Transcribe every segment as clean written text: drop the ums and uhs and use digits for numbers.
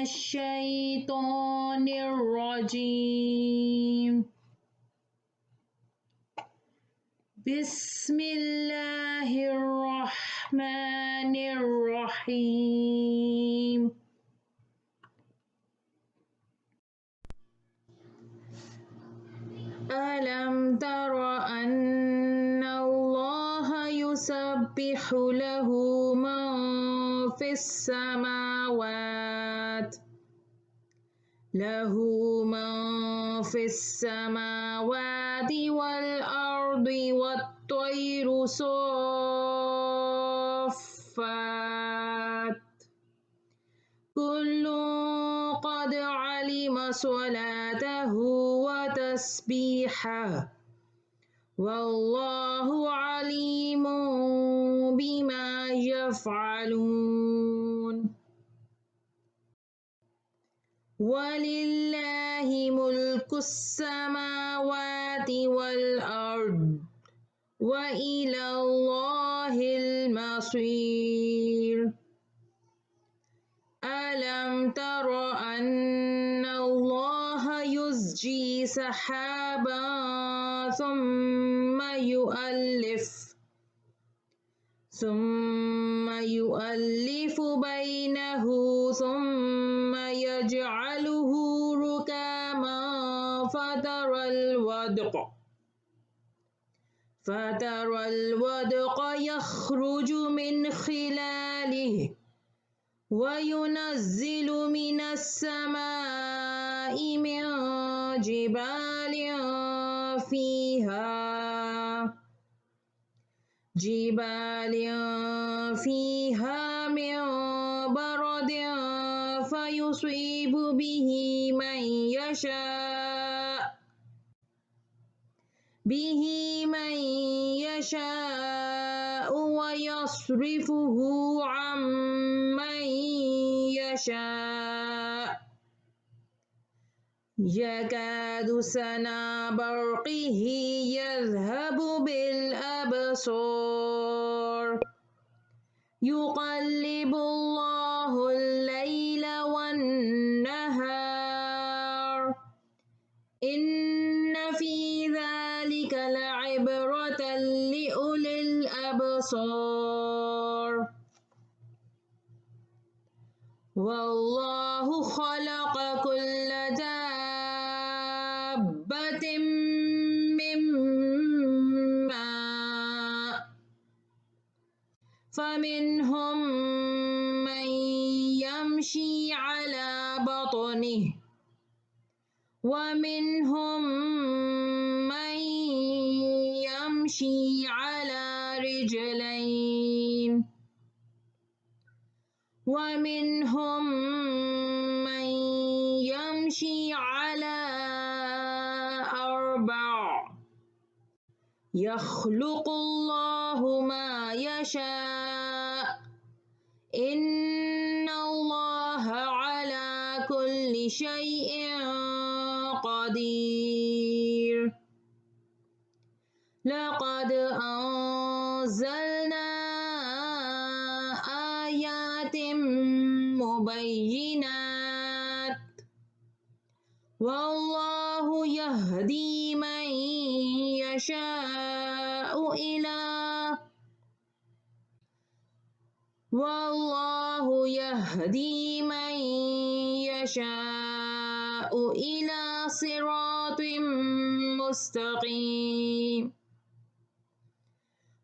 الشيطان الرجيم. بسم الله الرحمن الرحيم. ألم تر أن الله يسبح له من في السماوات والأرض والطير صافات كل قد علم صلاته وتسبيحه والله عليم بما يفعلون. ولله ملك السماوات والأرض وإلى الله المصير. ألم تر أن الله يزجي سحابا ثم يؤلف بينه ثم يجعله ركاما فترى الودق يخرج من خلاله وينزل من السماء من جبال فيها من برد فيصيب به من يشاء ويصرفه عن من يشاء يكاد سنا برقه يذهب بالأبصار يقلب الله الليل والنهار إن في ذلك لعبرة لأولي الأبصار. والله خلق كل دابة من ماء فمنهم من يمشي على بطنه ومنهم من يمشي على رجلين ومنهم من يمشي على 4 يخلق الله ما يشاء إن الله على كل شيء قدير. لقد أنزلنا آيات مبينات والله يهدي من يشاء إلى صراط مستقيم.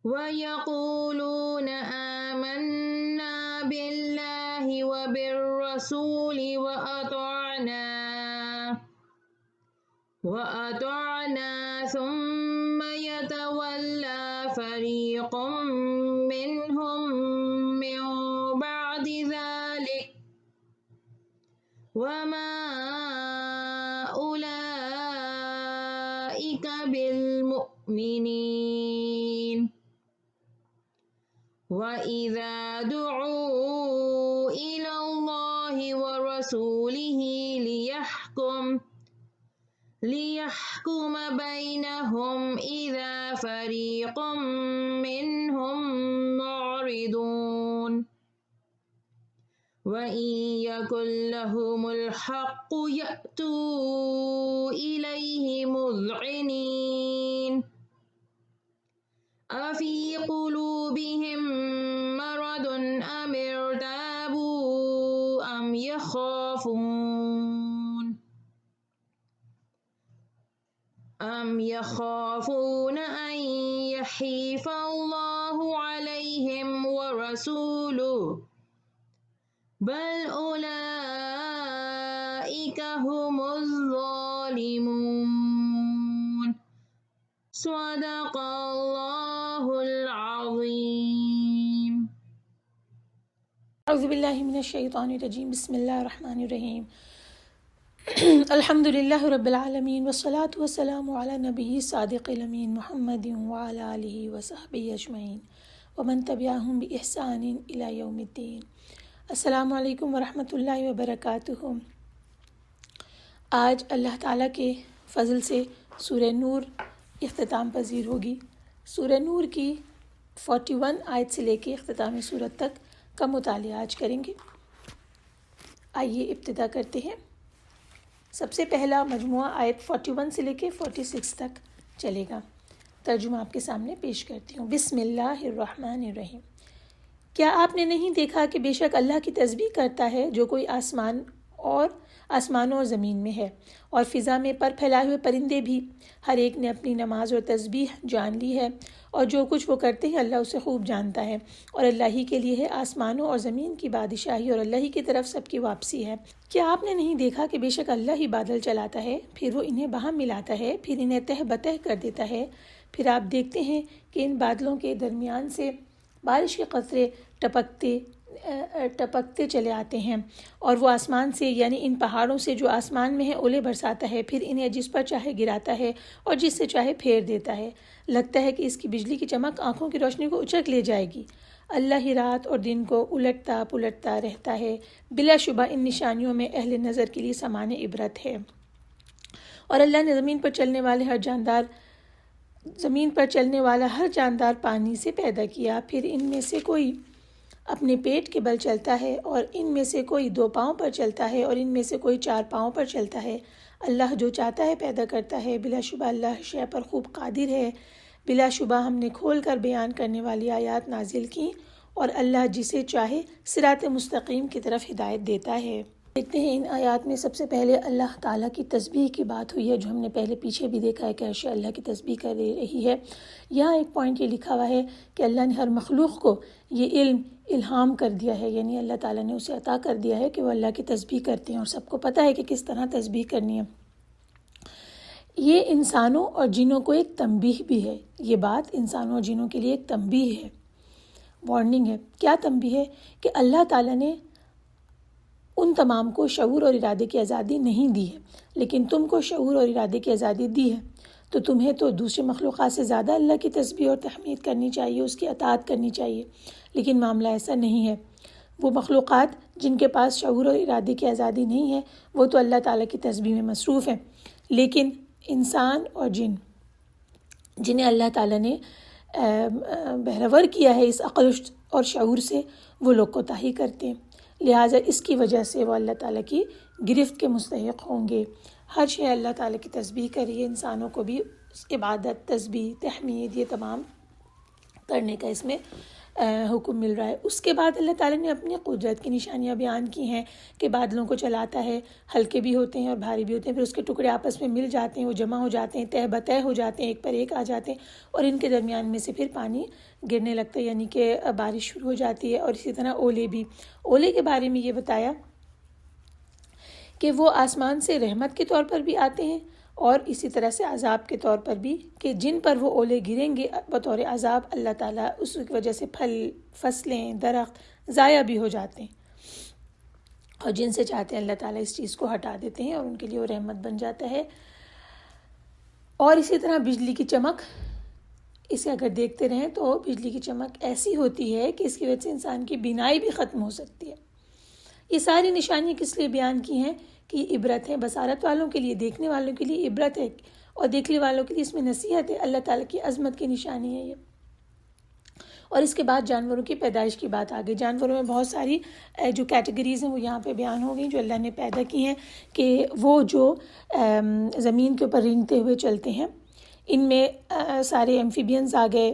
ويقولون آمنا بالله وبالرسول وأطعنا ثم يتولى فريق منهم من بعد ذلك وما أولئك بالمؤمنين. وإذا دعوا إلى الله ورسوله ليحكم بينهم إذا فريق منهم معرضون. وَإِن يَكُن لَّهُمُ الْحَقُّ يَأْتُوا إِلَيْهِ مُذْعِنِينَ أَفِي قُلُوبِهِم مَّرَضٌ أَمِ ارْتَابُوا أَمْ يَخَافُونَ أَن يَحِيفَ اللَّهُ عَلَيْهِمْ وَرَسُولُهُ بَلْ أُولَئِكَ هُمُ الظَّالِمُونَ صدق الله العظيم. اعوذ باللہ من الشیطان الرجیم. بسم اللہ الرحمن الرحیم. الحمد للہ رب العالمین والصلاة والسلام علی نبی صادق الامین محمد وعلی آلہ وصحبہ اجمعین ومن تبعہم بإحسان الی یوم الدین. السلام علیکم ورحمۃ اللہ وبرکاتہ. آج اللہ تعالیٰ کے فضل سے سورہ نور اختتام پذیر ہوگی. سورہ نور کی 41 آیت سے لے کے اختتام سورت تک کا مطالعہ آج کریں گے. آئیے ابتدا کرتے ہیں. سب سے پہلا مجموعہ آیت 41 سے لے کے 46 تک چلے گا. ترجمہ آپ کے سامنے پیش کرتی ہوں. بسم اللہ الرحمن الرحیم. کیا آپ نے نہیں دیکھا کہ بے شک اللہ کی تسبیح کرتا ہے جو کوئی آسمانوں اور زمین میں ہے، اور فضا میں پر پھیلائے ہوئے پرندے بھی. ہر ایک نے اپنی نماز اور تسبیح جان لی ہے، اور جو کچھ وہ کرتے ہیں اللہ اسے خوب جانتا ہے. اور اللہ ہی کے لیے ہے آسمانوں اور زمین کی بادشاہی، اور اللہ ہی کی طرف سب کی واپسی ہے. کیا آپ نے نہیں دیکھا کہ بے شک اللہ ہی بادل چلاتا ہے، پھر وہ انہیں باہم ملاتا ہے، پھر انہیں تہ بتہ کر دیتا ہے. پھر آپ دیکھتے ہیں کہ ان بادلوں کے درمیان سے بارش کے قطرے ٹپکتے چلے آتے ہیں، اور وہ آسمان سے یعنی ان پہاڑوں سے جو آسمان میں ہیں اولے برساتا ہے، پھر انہیں جس پر چاہے گراتا ہے اور جس سے چاہے پھیر دیتا ہے. لگتا ہے کہ اس کی بجلی کی چمک آنکھوں کی روشنی کو اچک لے جائے گی. اللہ ہی رات اور دن کو الٹتا پلٹتا رہتا ہے. بلا شبہ ان نشانیوں میں اہل نظر کے لیے سامان عبرت ہے. اور اللہ نے زمین پر چلنے والا ہر جاندار پانی سے پیدا کیا. پھر ان میں سے کوئی اپنے پیٹ کے بل چلتا ہے، اور ان میں سے کوئی 2 پاؤں پر چلتا ہے، اور ان میں سے کوئی 4 پاؤں پر چلتا ہے. اللہ جو چاہتا ہے پیدا کرتا ہے. بلا شبہ اللہ شے پر خوب قادر ہے. بلا شبہ ہم نے کھول کر بیان کرنے والی آیات نازل کی، اور اللہ جسے چاہے صراط مستقیم کی طرف ہدایت دیتا ہے. دیکھتے ہیں ان آیات میں سب سے پہلے اللہ تعالیٰ کی تسبیح کی بات ہوئی ہے، جو ہم نے پہلے پیچھے بھی دیکھا ہے کہ اشیاء اللہ کی تسبیح کر رہی ہے. یہاں ایک پوائنٹ یہ لکھا ہوا ہے کہ اللہ نے ہر مخلوق کو یہ الہام کر دیا ہے، یعنی اللہ تعالیٰ نے اسے عطا کر دیا ہے کہ وہ اللہ کی تسبیح کرتے ہیں، اور سب کو پتہ ہے کہ کس طرح تسبیح کرنی ہے. یہ انسانوں اور جنوں کو ایک تنبیہ بھی ہے. یہ بات انسانوں اور جنوں کے لیے ایک تنبیہ ہے، وارننگ ہے. کیا تنبیہ ہے؟ کہ اللہ تعالیٰ نے ان تمام کو شعور اور ارادے کی آزادی نہیں دی ہے، لیکن تم کو شعور اور ارادے کی آزادی دی ہے. تو تمہیں تو دوسرے مخلوقات سے زیادہ اللہ کی تسبیح اور تحمید کرنی چاہیے، اس کی اطاعت کرنی چاہیے. لیکن معاملہ ایسا نہیں ہے. وہ مخلوقات جن کے پاس شعور اور ارادے کی آزادی نہیں ہے وہ تو اللہ تعالیٰ کی تسبیح میں مصروف ہیں، لیکن انسان اور جن جنہیں اللہ تعالیٰ نے بہرور کیا ہے اس عقل اور شعور سے، وہ لوگ کوتاہی کرتے ہیں. لہٰذا اس کی وجہ سے وہ اللہ تعالیٰ کی گرفت کے مستحق ہوں گے. ہر شے اللہ تعالیٰ کی تسبیح کریے. انسانوں کو بھی عبادت، تسبیح، تحمید یہ تمام کرنے کا اس میں حکم مل رہا ہے. اس کے بعد اللہ تعالیٰ نے اپنی قدرت کی نشانیاں بیان کی ہیں کہ بادلوں کو چلاتا ہے، ہلکے بھی ہوتے ہیں اور بھاری بھی ہوتے ہیں، پھر اس کے ٹکڑے آپس میں مل جاتے ہیں، وہ جمع ہو جاتے ہیں، تہ بتہ ہو جاتے ہیں، ایک پر ایک آ جاتے ہیں، اور ان کے درمیان میں سے پھر پانی گرنے لگتا ہے، یعنی کہ بارش شروع ہو جاتی ہے. اور اسی طرح اولے کے بارے میں یہ بتایا کہ وہ آسمان سے رحمت کے طور پر بھی آتے ہیں، اور اسی طرح سے عذاب کے طور پر بھی، کہ جن پر وہ اولے گریں گے بطور عذاب، اللہ تعالیٰ اس کی وجہ سے پھل، فصلیں، درخت ضائع بھی ہو جاتے ہیں، اور جن سے چاہتے ہیں اللہ تعالیٰ اس چیز کو ہٹا دیتے ہیں اور ان کے لیے وہ رحمت بن جاتا ہے. اور اسی طرح بجلی کی چمک، اسے اگر دیکھتے رہیں تو بجلی کی چمک ایسی ہوتی ہے کہ اس کی وجہ سے انسان کی بینائی بھی ختم ہو سکتی ہے. یہ ساری نشانیاں کس لیے بیان کی ہیں؟ کہ یہ عبرت ہے، بصارت والوں کے لیے، دیکھنے والوں کے لیے عبرت ہے، اور دیکھنے والوں کے لیے اس میں نصیحت ہے. اللہ تعالیٰ کی عظمت کی نشانی ہے یہ. اور اس کے بعد جانوروں کی پیدائش کی بات آ گئی. جانوروں میں بہت ساری جو کیٹیگریز ہیں وہ یہاں پہ بیان ہو گئی جو اللہ نے پیدا کی ہیں کہ وہ جو زمین کے اوپر رینگتے ہوئے چلتے ہیں. ان میں سارے ایمفیبینز آ گئے,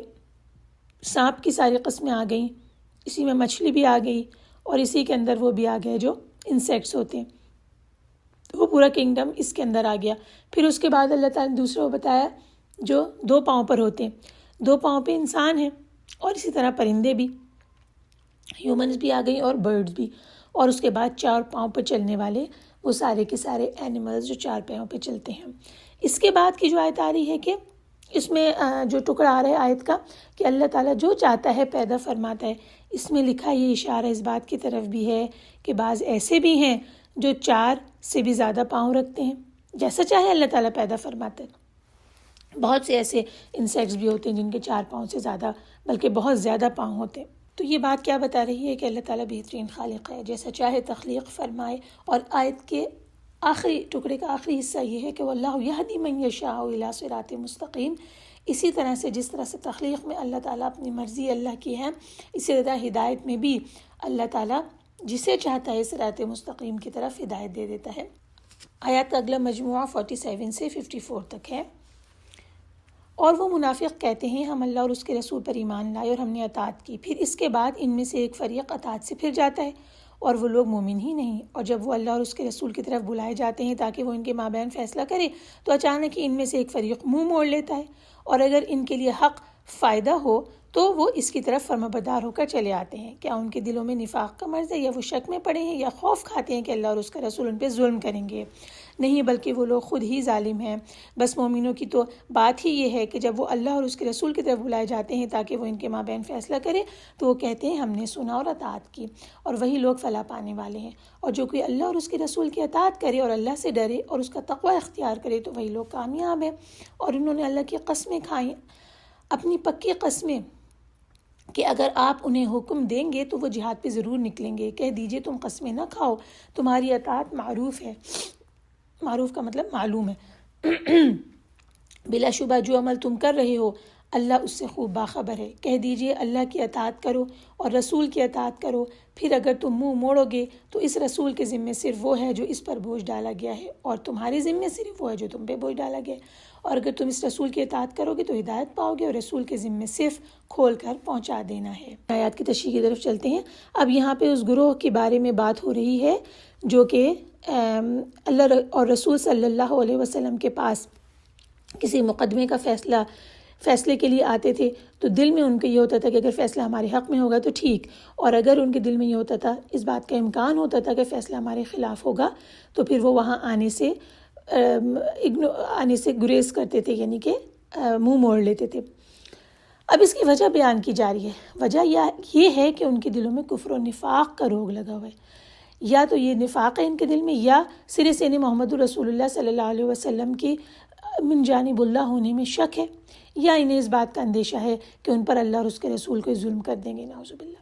سانپ کی ساری قسمیں آ گئیں, اسی میں مچھلی بھی آ گئی, اور اسی کے اندر وہ بھی آ گئے جو انسیکٹس ہوتے ہیں. وہ پورا کنگڈم اس کے اندر آ گیا. پھر اس کے بعد اللہ تعالیٰ نے دوسرا وہ بتایا جو 2 پاؤں پر ہوتے ہیں. 2 پاؤں پہ انسان ہیں, اور اسی طرح پرندے بھی, ہیومنز بھی آ گئی اور برڈز بھی. اور اس کے بعد 4 پاؤں پر چلنے والے وہ سارے کے سارے اینیملز جو 4 پاؤں پہ چلتے ہیں. اس کے بعد کی جو آیت آ رہی ہے کہ اس میں جو ٹکڑا آ رہا ہے آیت کا کہ اللہ تعالیٰ جو چاہتا ہے پیدا فرماتا ہے. اس میں لکھا یہ اشارہ اس بات کی طرف بھی ہے کہ بعض ایسے بھی ہیں جو 4 سے بھی زیادہ پاؤں رکھتے ہیں, جیسا چاہے اللہ تعالیٰ پیدا فرماتا ہے. بہت سے ایسے انسیکٹس بھی ہوتے ہیں جن کے 4 پاؤں سے زیادہ بلکہ بہت زیادہ پاؤں ہوتے ہیں. تو یہ بات کیا بتا رہی ہے کہ اللہ تعالیٰ بہترین خالق ہے, جیسا چاہے تخلیق فرمائے. اور آیت کے آخری ٹکڑے کا آخری حصہ یہ ہے کہ واللہ یہدی من یشاء الی صراط مستقیم. اسی طرح سے جس طرح سے تخلیق میں اللہ تعالیٰ اپنی مرضی اللہ کی ہے, اسی طرح ہدایت میں بھی اللہ تعالیٰ جسے چاہتا ہے صراط مستقیم کی طرف ہدایت دے دیتا ہے. آیات کا اگلا مجموعہ 47 سے 54 تک ہے. اور وہ منافق کہتے ہیں ہم اللہ اور اس کے رسول پر ایمان لائے اور ہم نے اطاعت کی. پھر اس کے بعد ان میں سے ایک فریق اطاعت سے پھر جاتا ہے اور وہ لوگ مومن ہی نہیں. اور جب وہ اللہ اور اس کے رسول کی طرف بلائے جاتے ہیں تاکہ وہ ان کے مابین فیصلہ کرے تو اچانک ہی ان میں سے ایک فریق منہ موڑ لیتا ہے, اور اگر ان کے لیے حق فائدہ ہو تو وہ اس کی طرف فرمانبردار ہو کر چلے آتے ہیں. کیا ان کے دلوں میں نفاق کا مرض ہے, یا وہ شک میں پڑے ہیں, یا خوف کھاتے ہیں کہ اللہ اور اس کا رسول ان پہ ظلم کریں گے؟ نہیں, بلکہ وہ لوگ خود ہی ظالم ہیں. بس مومنوں کی تو بات ہی یہ ہے کہ جب وہ اللہ اور اس کے رسول کی طرف بلائے جاتے ہیں تاکہ وہ ان کے مابین فیصلہ کرے تو وہ کہتے ہیں ہم نے سنا اور اطاعت کی, اور وہی لوگ فلاح پانے والے ہیں. اور جو کوئی اللہ اور اس کے رسول کی اطاعت کرے اور اللہ سے ڈرے اور اس کا تقوی اختیار کرے تو وہی لوگ کامیاب ہیں. اور انہوں نے اللہ کی قسمیں کھائیں, اپنی پکی قسمیں, کہ اگر آپ انہیں حکم دیں گے تو وہ جہاد پہ ضرور نکلیں گے. کہہ دیجئے تم قسمیں نہ کھاؤ, تمہاری اطاعت معروف ہے. معروف کا مطلب معلوم ہے. بلا شبہ جو عمل تم کر رہے ہو اللہ اس سے خوب باخبر ہے. کہہ دیجئے اللہ کی اطاعت کرو اور رسول کی اطاعت کرو. پھر اگر تم منہ موڑو گے تو اس رسول کے ذمے صرف وہ ہے جو اس پر بوجھ ڈالا گیا ہے, اور تمہارے ذمے صرف وہ ہے جو تم پہ بوجھ ڈالا گیا ہے. اور اگر تم اس رسول کی اطاعت کرو گے تو ہدایت پاؤ گے, اور رسول کے ذمے صرف کھول کر پہنچا دینا ہے. آیات کی تشریح کی طرف چلتے ہیں. اب یہاں پہ اس گروہ کے بارے میں بات ہو رہی ہے جو کہ اللہ اور رسول صلی اللہ علیہ وسلم کے پاس کسی مقدمے کا فیصلے کے لیے آتے تھے تو دل میں ان کے یہ ہوتا تھا کہ اگر فیصلہ ہمارے حق میں ہوگا تو ٹھیک, اور اگر ان کے دل میں یہ ہوتا تھا, اس بات کا امکان ہوتا تھا کہ فیصلہ ہمارے خلاف ہوگا, تو پھر وہ وہاں آنے سے گریز کرتے تھے, یعنی کہ منہ موڑ لیتے تھے. اب اس کی وجہ بیان کی جا رہی ہے. وجہ یہ ہے کہ ان کے دلوں میں کفر و نفاق کا روگ لگا ہوا ہے. یا تو یہ نفاق ہے ان کے دل میں, یا سرے سے انہیں محمد رسول اللہ صلی اللہ علیہ وسلم کی من جانب اللہ ہونے میں شک ہے, یا انہیں اس بات کا اندیشہ ہے کہ ان پر اللہ اور اس کے رسول کو ظلم کر دیں گے, نعوذ باللہ.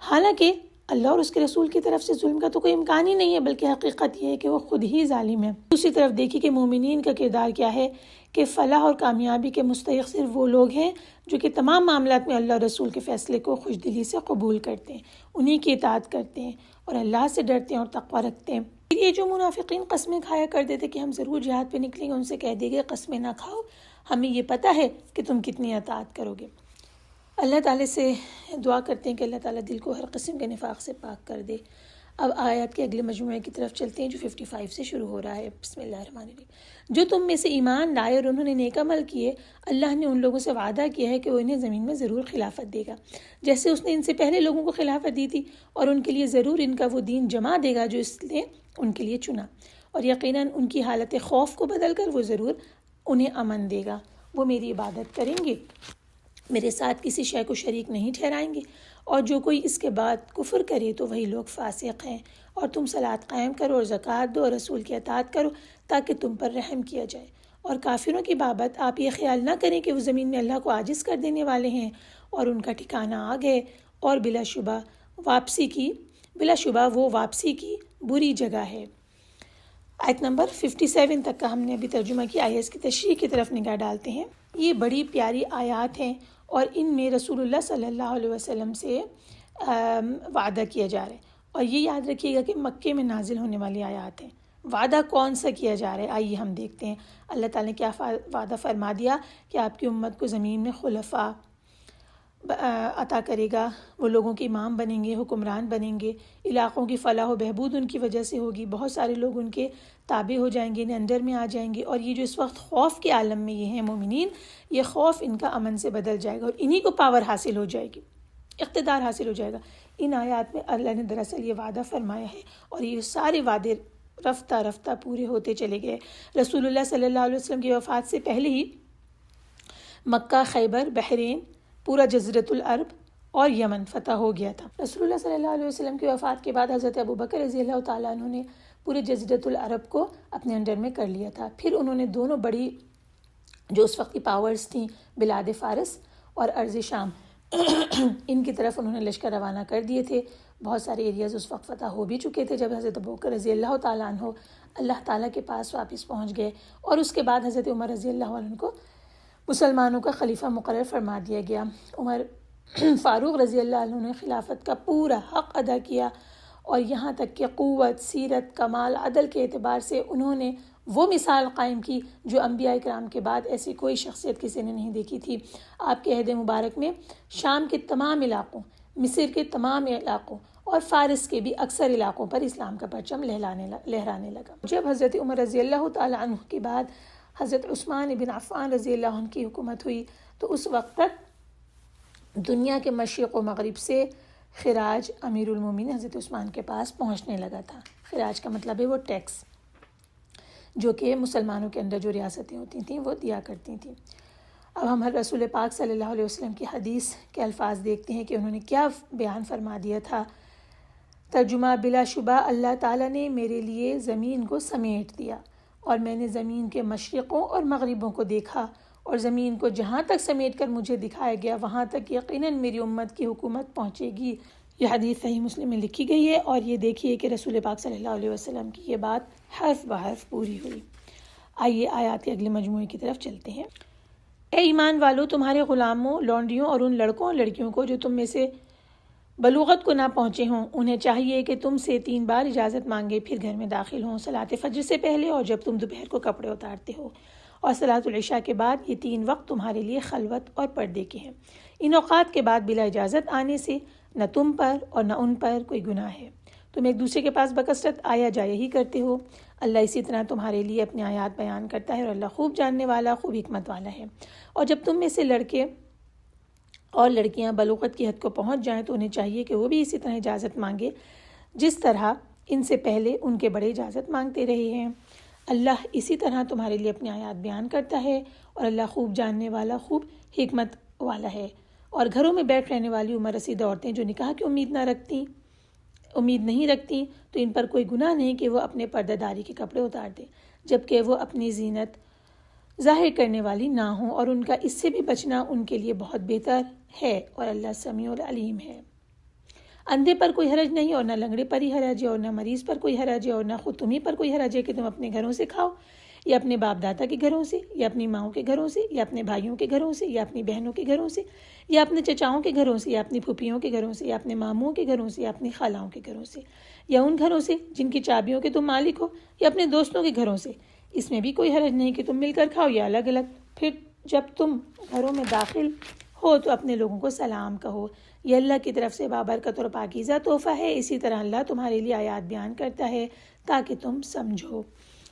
حالانکہ اللہ اور اس کے رسول کی طرف سے ظلم کا تو کوئی امکان ہی نہیں ہے, بلکہ حقیقت یہ ہے کہ وہ خود ہی ظالم ہے. دوسری طرف دیکھیے کہ مومنین کا کردار کیا ہے, کہ فلاح اور کامیابی کے مستحق صرف وہ لوگ ہیں جو کہ تمام معاملات میں اللہ اور رسول کے فیصلے کو خوش دلی سے قبول کرتے ہیں, انہی کی اطاعت کرتے ہیں اور اللہ سے ڈرتے ہیں اور تقوی رکھتے ہیں. یہ جو منافقین قسمیں کھایا کرتے تھے کہ ہم ضرور جہاد پہ نکلیں گے, ان سے کہہ دیے گئے قسمیں نہ کھاؤ, ہمیں یہ پتہ ہے کہ تم کتنی اطاعت کرو گے. اللہ تعالیٰ سے دعا کرتے ہیں کہ اللہ تعالیٰ دل کو ہر قسم کے نفاق سے پاک کر دے. اب آیات کے اگلے مجموعے کی طرف چلتے ہیں جو 55 سے شروع ہو رہا ہے. بسم اللہ الرحمن الرحیم. جو تم میں سے ایمان لائے اور انہوں نے نیک عمل کیے, اللہ نے ان لوگوں سے وعدہ کیا ہے کہ وہ انہیں زمین میں ضرور خلافت دے گا, جیسے اس نے ان سے پہلے لوگوں کو خلافت دی تھی, اور ان کے لیے ضرور ان کا وہ دین جما دے گا جو اس نے ان کے لیے چنا, اور یقیناً ان کی حالت خوف کو بدل کر وہ ضرور انہیں امن دے گا. وہ میری عبادت کریں گے, میرے ساتھ کسی شے کو شریک نہیں ٹھہرائیں گے, اور جو کوئی اس کے بعد کفر کرے تو وہی لوگ فاسق ہیں. اور تم صلاۃ قائم کرو اور زکوٰۃ دو اور رسول کی اطاعت کرو تاکہ تم پر رحم کیا جائے. اور کافروں کی بابت آپ یہ خیال نہ کریں کہ وہ زمین میں اللہ کو عاجز کر دینے والے ہیں اور ان کا ٹھکانہ آ گئے, اور بلا شبہ وہ واپسی کی بری جگہ ہے. آیت نمبر 57 تک کا ہم نے ابھی ترجمہ کیا. آئیے اس کی تشریح کی طرف نگاہ ڈالتے ہیں. یہ بڑی پیاری آیات ہیں اور ان میں رسول اللہ صلی اللہ علیہ وسلم سے وعدہ کیا جا رہا ہے. اور یہ یاد رکھیے گا کہ مکے میں نازل ہونے والی آیات ہیں. وعدہ کون سا کیا جا رہا ہے؟ آئیے ہم دیکھتے ہیں. اللہ تعالیٰ نے کیا وعدہ فرما دیا کہ آپ کی امت کو زمین میں خلفاء عطا کرے گا، وہ لوگوں کے امام بنیں گے، حکمران بنیں گے، علاقوں کی فلاح و بہبود ان کی وجہ سے ہوگی، بہت سارے لوگ ان کے تابع ہو جائیں گے، انہیں انڈر میں آ جائیں گے. اور یہ جو اس وقت خوف کے عالم میں یہ ہیں مومنین، یہ خوف ان کا امن سے بدل جائے گا اور انہی کو پاور حاصل ہو جائے گی، اقتدار حاصل ہو جائے گا. ان آیات میں اللہ نے دراصل یہ وعدہ فرمایا ہے اور یہ سارے وعدے رفتہ رفتہ پورے ہوتے چلے گئے. رسول اللہ صلی اللہ علیہ وسلم کی وفات سے پہلے ہی مکہ، خیبر، بحرین، پورا جزیرۃ العرب اور یمن فتح ہو گیا تھا. رسول اللہ صلی اللہ علیہ وسلم کی وفات کے بعد حضرت ابوبکر رضی اللہ تعالیٰ عنہ نے پورے جزیرۃ العرب کو اپنے انڈر میں کر لیا تھا. پھر انہوں نے دونوں بڑی جو اس وقت کی پاورز تھیں، بلاد فارس اور ارض شام، ان کی طرف انہوں نے لشکر روانہ کر دیے تھے. بہت سارے ایریاز اس وقت فتح ہو بھی چکے تھے جب حضرت ابوبکر رضی اللہ تعالیٰ عنہ اللہ تعالیٰ کے پاس واپس پہنچ گئے. اور اس کے بعد حضرت عمر رضی اللہ عنہ کو مسلمانوں کا خلیفہ مقرر فرما دیا گیا. عمر فاروق رضی اللہ عنہ نے خلافت کا پورا حق ادا کیا اور یہاں تک کہ قوت، سیرت، کمال، عدل کے اعتبار سے انہوں نے وہ مثال قائم کی جو انبیاء کرام کے بعد ایسی کوئی شخصیت کسی نے نہیں دیکھی تھی. آپ کے عہد مبارک میں شام کے تمام علاقوں، مصر کے تمام علاقوں اور فارس کے بھی اکثر علاقوں پر اسلام کا پرچم لہرانے لگا. جب حضرت عمر رضی اللہ تعالیٰ عنہ کے بعد حضرت عثمان بن عفان رضی اللہ عنہ کی حکومت ہوئی تو اس وقت تک دنیا کے مشرق و مغرب سے خراج امیر المومنین حضرت عثمان کے پاس پہنچنے لگا تھا. خراج کا مطلب ہے وہ ٹیکس جو کہ مسلمانوں کے اندر جو ریاستیں ہوتی تھیں وہ دیا کرتی تھیں. اب ہم رسول پاک صلی اللہ علیہ وسلم کی حدیث کے الفاظ دیکھتے ہیں کہ انہوں نے کیا بیان فرما دیا تھا. ترجمہ: بلا شبہ اللہ تعالیٰ نے میرے لیے زمین کو سمیٹ دیا اور میں نے زمین کے مشرقوں اور مغربوں کو دیکھا اور زمین کو جہاں تک سمیٹ کر مجھے دکھایا گیا وہاں تک یقیناً میری امت کی حکومت پہنچے گی. یہ حدیث صحیح مسلم میں لکھی گئی ہے اور یہ دیکھیے کہ رسول پاک صلی اللہ علیہ وسلم کی یہ بات حرف بحرف پوری ہوئی. آئیے آیات کے اگلے مجموعے کی طرف چلتے ہیں. اے ایمان والو، تمہارے غلاموں، لونڈیوں اور ان لڑکوں اور لڑکیوں کو جو تم میں سے بلوغت کو نہ پہنچے ہوں انہیں چاہیے کہ تم سے 3 بار اجازت مانگے پھر گھر میں داخل ہوں، صلاۃ فجر سے پہلے اور جب تم دوپہر کو کپڑے اتارتے ہو، اور صلاۃ العشاء کے بعد. یہ 3 وقت تمہارے لیے خلوت اور پردے کے ہیں. ان اوقات کے بعد بلا اجازت آنے سے نہ تم پر اور نہ ان پر کوئی گناہ ہے. تم ایک دوسرے کے پاس بکثرت آیا جایا ہی کرتے ہو. اللہ اسی طرح تمہارے لیے اپنی آیات بیان کرتا ہے اور اللہ خوب جاننے والا، خوب حکمت والا ہے. اور جب تم میں سے لڑکے اور لڑکیاں بلوغت کی حد کو پہنچ جائیں تو انہیں چاہیے کہ وہ بھی اسی طرح اجازت مانگے جس طرح ان سے پہلے ان کے بڑے اجازت مانگتے رہے ہیں. اللہ اسی طرح تمہارے لیے اپنی آیات بیان کرتا ہے اور اللہ خوب جاننے والا، خوب حکمت والا ہے. اور گھروں میں بیٹھ رہنے والی عمر رسیدہ عورتیں جو نکاح کی امید نہیں رکھتی تو ان پر کوئی گناہ نہیں کہ وہ اپنے پردہ داری کے کپڑے اتار دیں جبکہ وہ اپنی زینت ظاہر کرنے والی نہ ہوں، اور ان کا اس سے بھی بچنا ان کے لیے بہت بہتر ہے اور اللہ سمیع العلیم ہے. اندھے پر کوئی حرج نہیں اور نہ لنگڑے پر ہی حرج ہے اور نہ مریض پر کوئی حرج ہے اور نہ خود تمہیں پر کوئی حرج ہے کہ تم اپنے گھروں سے کھاؤ یا اپنے باپ دادا کے گھروں سے یا اپنی ماؤں کے گھروں سے یا اپنے بھائیوں کے گھروں سے یا اپنی بہنوں کے گھروں سے یا اپنے چچاؤں کے گھروں سے یا اپنی پھوپھیوں کے گھروں سے یا اپنے ماموں کے گھروں سے یا اپنی خالاؤں کے گھروں سے یا ان گھروں سے جن کی چابیوں کے تم مالک ہو یا اپنے دوستوں کے گھروں سے. اس میں بھی کوئی حرج نہیں کہ تم مل کر کھاؤ یا الگ الگ. پھر جب تم گھروں میں داخل ہو تو اپنے لوگوں کو سلام کہو. یہ اللہ کی طرف سے بابرکت اور پاکیزہ تحفہ ہے. اسی طرح اللہ تمہارے لیے آیات بیان کرتا ہے تاکہ تم سمجھو.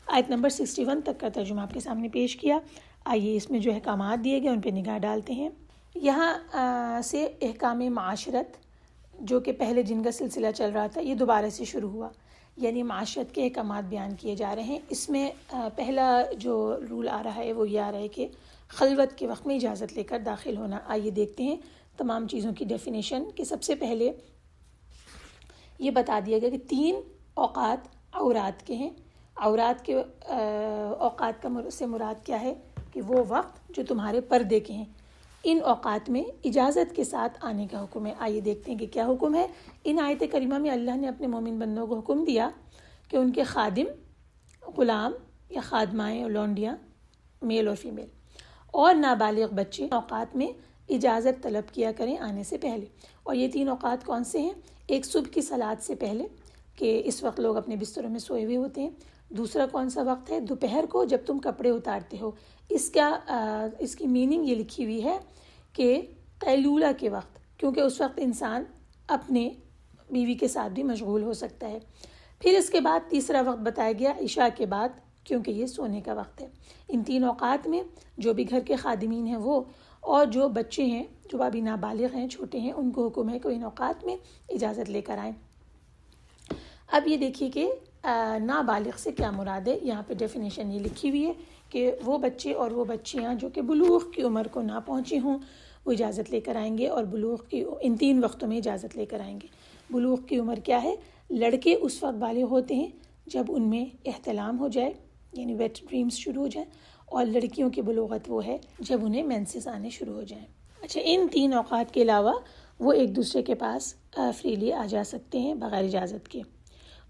آیت نمبر 61 تک کا ترجمہ آپ کے سامنے پیش کیا. آئیے اس میں جو احکامات دیے گئے ان پہ نگاہ ڈالتے ہیں. یہاں سے احکام معاشرت جو کہ پہلے جن کا سلسلہ چل رہا تھا یہ دوبارہ سے شروع ہوا، یعنی معاشرت کے احکامات بیان کیے جا رہے ہیں. اس میں پہلا جو رول آ رہا ہے وہ یہ آ رہا ہے کہ خلوت کے وقت میں اجازت لے کر داخل ہونا. آئیے دیکھتے ہیں تمام چیزوں کی ڈیفینیشن. کہ سب سے پہلے یہ بتا دیا گیا کہ 3 اوقات عورات کے ہیں. عورات کے اوقات سے مراد کیا ہے کہ وہ وقت جو تمہارے پردے کے ہیں. ان اوقات میں اجازت کے ساتھ آنے کا حکم ہے. آئیے دیکھتے ہیں کہ کیا حکم ہے. ان آیت کریمہ میں اللہ نے اپنے مومن بندوں کو حکم دیا کہ ان کے خادم غلام یا خادمائیں اور لونڈیاں میل اور فیمیل، اور نابالغ بچے اوقات میں اجازت طلب کیا کریں آنے سے پہلے. اور یہ 3 اوقات کون سے ہیں؟ ایک صبح کی صلاۃ سے پہلے کہ اس وقت لوگ اپنے بستروں میں سوئے ہوئے ہوتے ہیں. دوسرا کون سا وقت ہے؟ دوپہر کو جب تم کپڑے اتارتے ہو. اس کی میننگ یہ لکھی ہوئی ہے کہ قیلولہ کے وقت، کیونکہ اس وقت انسان اپنے بیوی کے ساتھ بھی مشغول ہو سکتا ہے. پھر اس کے بعد تیسرا وقت بتایا گیا عشاء کے بعد، کیونکہ یہ سونے کا وقت ہے. ان 3 اوقات میں جو بھی گھر کے خادمین ہیں وہ، اور جو بچے ہیں جو ابھی نابالغ ہیں، چھوٹے ہیں، ان کو حکم ہے کہ ان اوقات میں اجازت لے کر آئیں. اب یہ دیکھیے کہ نابالغ سے کیا مراد ہے. یہاں پہ ڈیفینیشن یہ لکھی ہوئی ہے کہ وہ بچے اور وہ بچیاں جو کہ بلوغ کی عمر کو نہ پہنچے ہوں وہ اجازت لے کر آئیں گے، اور بلوغ کی ان 3 وقتوں میں اجازت لے کر آئیں گے. بلوغ کی عمر کیا ہے؟ لڑکے اس وقت بالغ ہوتے ہیں جب ان میں احتلام ہو جائے، یعنی ویٹ ڈریمز شروع ہو جائیں، اور لڑکیوں کی بلوغت وہ ہے جب انہیں مینسز آنے شروع ہو جائیں. اچھا، ان 3 اوقات کے علاوہ وہ ایک دوسرے کے پاس فریلی آ جا سکتے ہیں بغیر اجازت کے.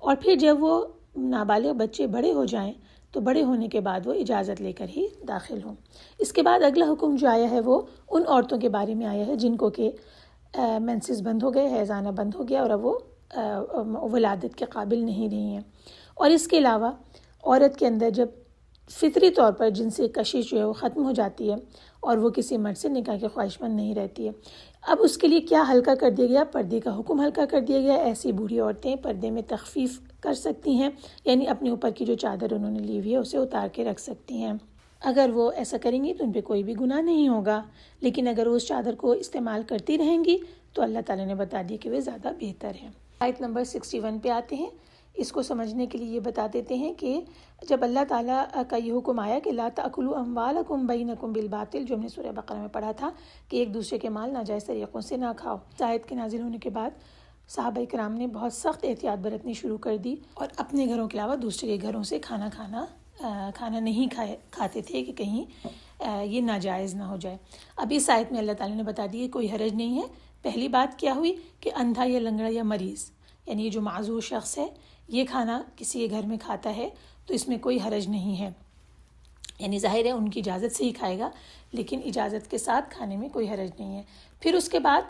اور پھر جب وہ نابالغ بچے بڑے ہو جائیں تو بڑے ہونے کے بعد وہ اجازت لے کر ہی داخل ہوں. اس کے بعد اگلا حکم جو آیا ہے وہ ان عورتوں کے بارے میں آیا ہے جن کو کہ مینسز بند ہو گئے، حیض آنا بند ہو گیا، اور اب وہ ولادت کے قابل نہیں رہی ہیں. اور اس کے علاوہ عورت کے اندر جب فطری طور پر جنسی کشش جو ہے وہ ختم ہو جاتی ہے اور وہ کسی مرد سے نکاح کی خواہش مند نہیں رہتی ہے، اب اس کے لیے کیا ہلکا کر دیا گیا؟ پردے کا حکم ہلکا کر دیا گیا. ایسی بوڑھی عورتیں پردے میں تخفیف کر سکتی ہیں، یعنی اپنے اوپر کی جو چادر انہوں نے لی ہوئی ہے اسے اتار کے رکھ سکتی ہیں. اگر وہ ایسا کریں گی تو ان پہ کوئی بھی گناہ نہیں ہوگا، لیکن اگر وہ اس چادر کو استعمال کرتی رہیں گی تو اللہ تعالیٰ نے بتا دیا کہ وہ زیادہ بہتر ہے. آیت نمبر 61 پہ آتے ہیں. اس کو سمجھنے کے لیے یہ بتا دیتے ہیں کہ جب اللہ تعالیٰ کا یہ حکم آیا کہ لا تأکلوا اموالکم بینکم بالباطل، جو ہم نے سورہ بقرہ میں پڑھا تھا کہ ایک دوسرے کے مال ناجائز طریقوں سے نہ کھاؤ، آیت کے نازل ہونے کے بعد صحابہ کرام نے بہت سخت احتیاط برتنی شروع کر دی اور اپنے گھروں کے علاوہ دوسرے کے گھروں سے کھانا نہیں کھاتے تھے کہ کہیں یہ ناجائز نہ ہو جائے. اب اس آیت میں اللہ تعالیٰ نے بتا دی کوئی حرج نہیں ہے. پہلی بات کیا ہوئی کہ اندھا یا لنگڑا یا مریض، یعنی یہ جو معذور شخص ہے یہ کھانا کسی کے گھر میں کھاتا ہے تو اس میں کوئی حرج نہیں ہے، یعنی ظاہر ہے ان کی اجازت سے ہی کھائے گا، لیکن اجازت کے ساتھ کھانے میں کوئی حرج نہیں ہے. پھر اس کے بعد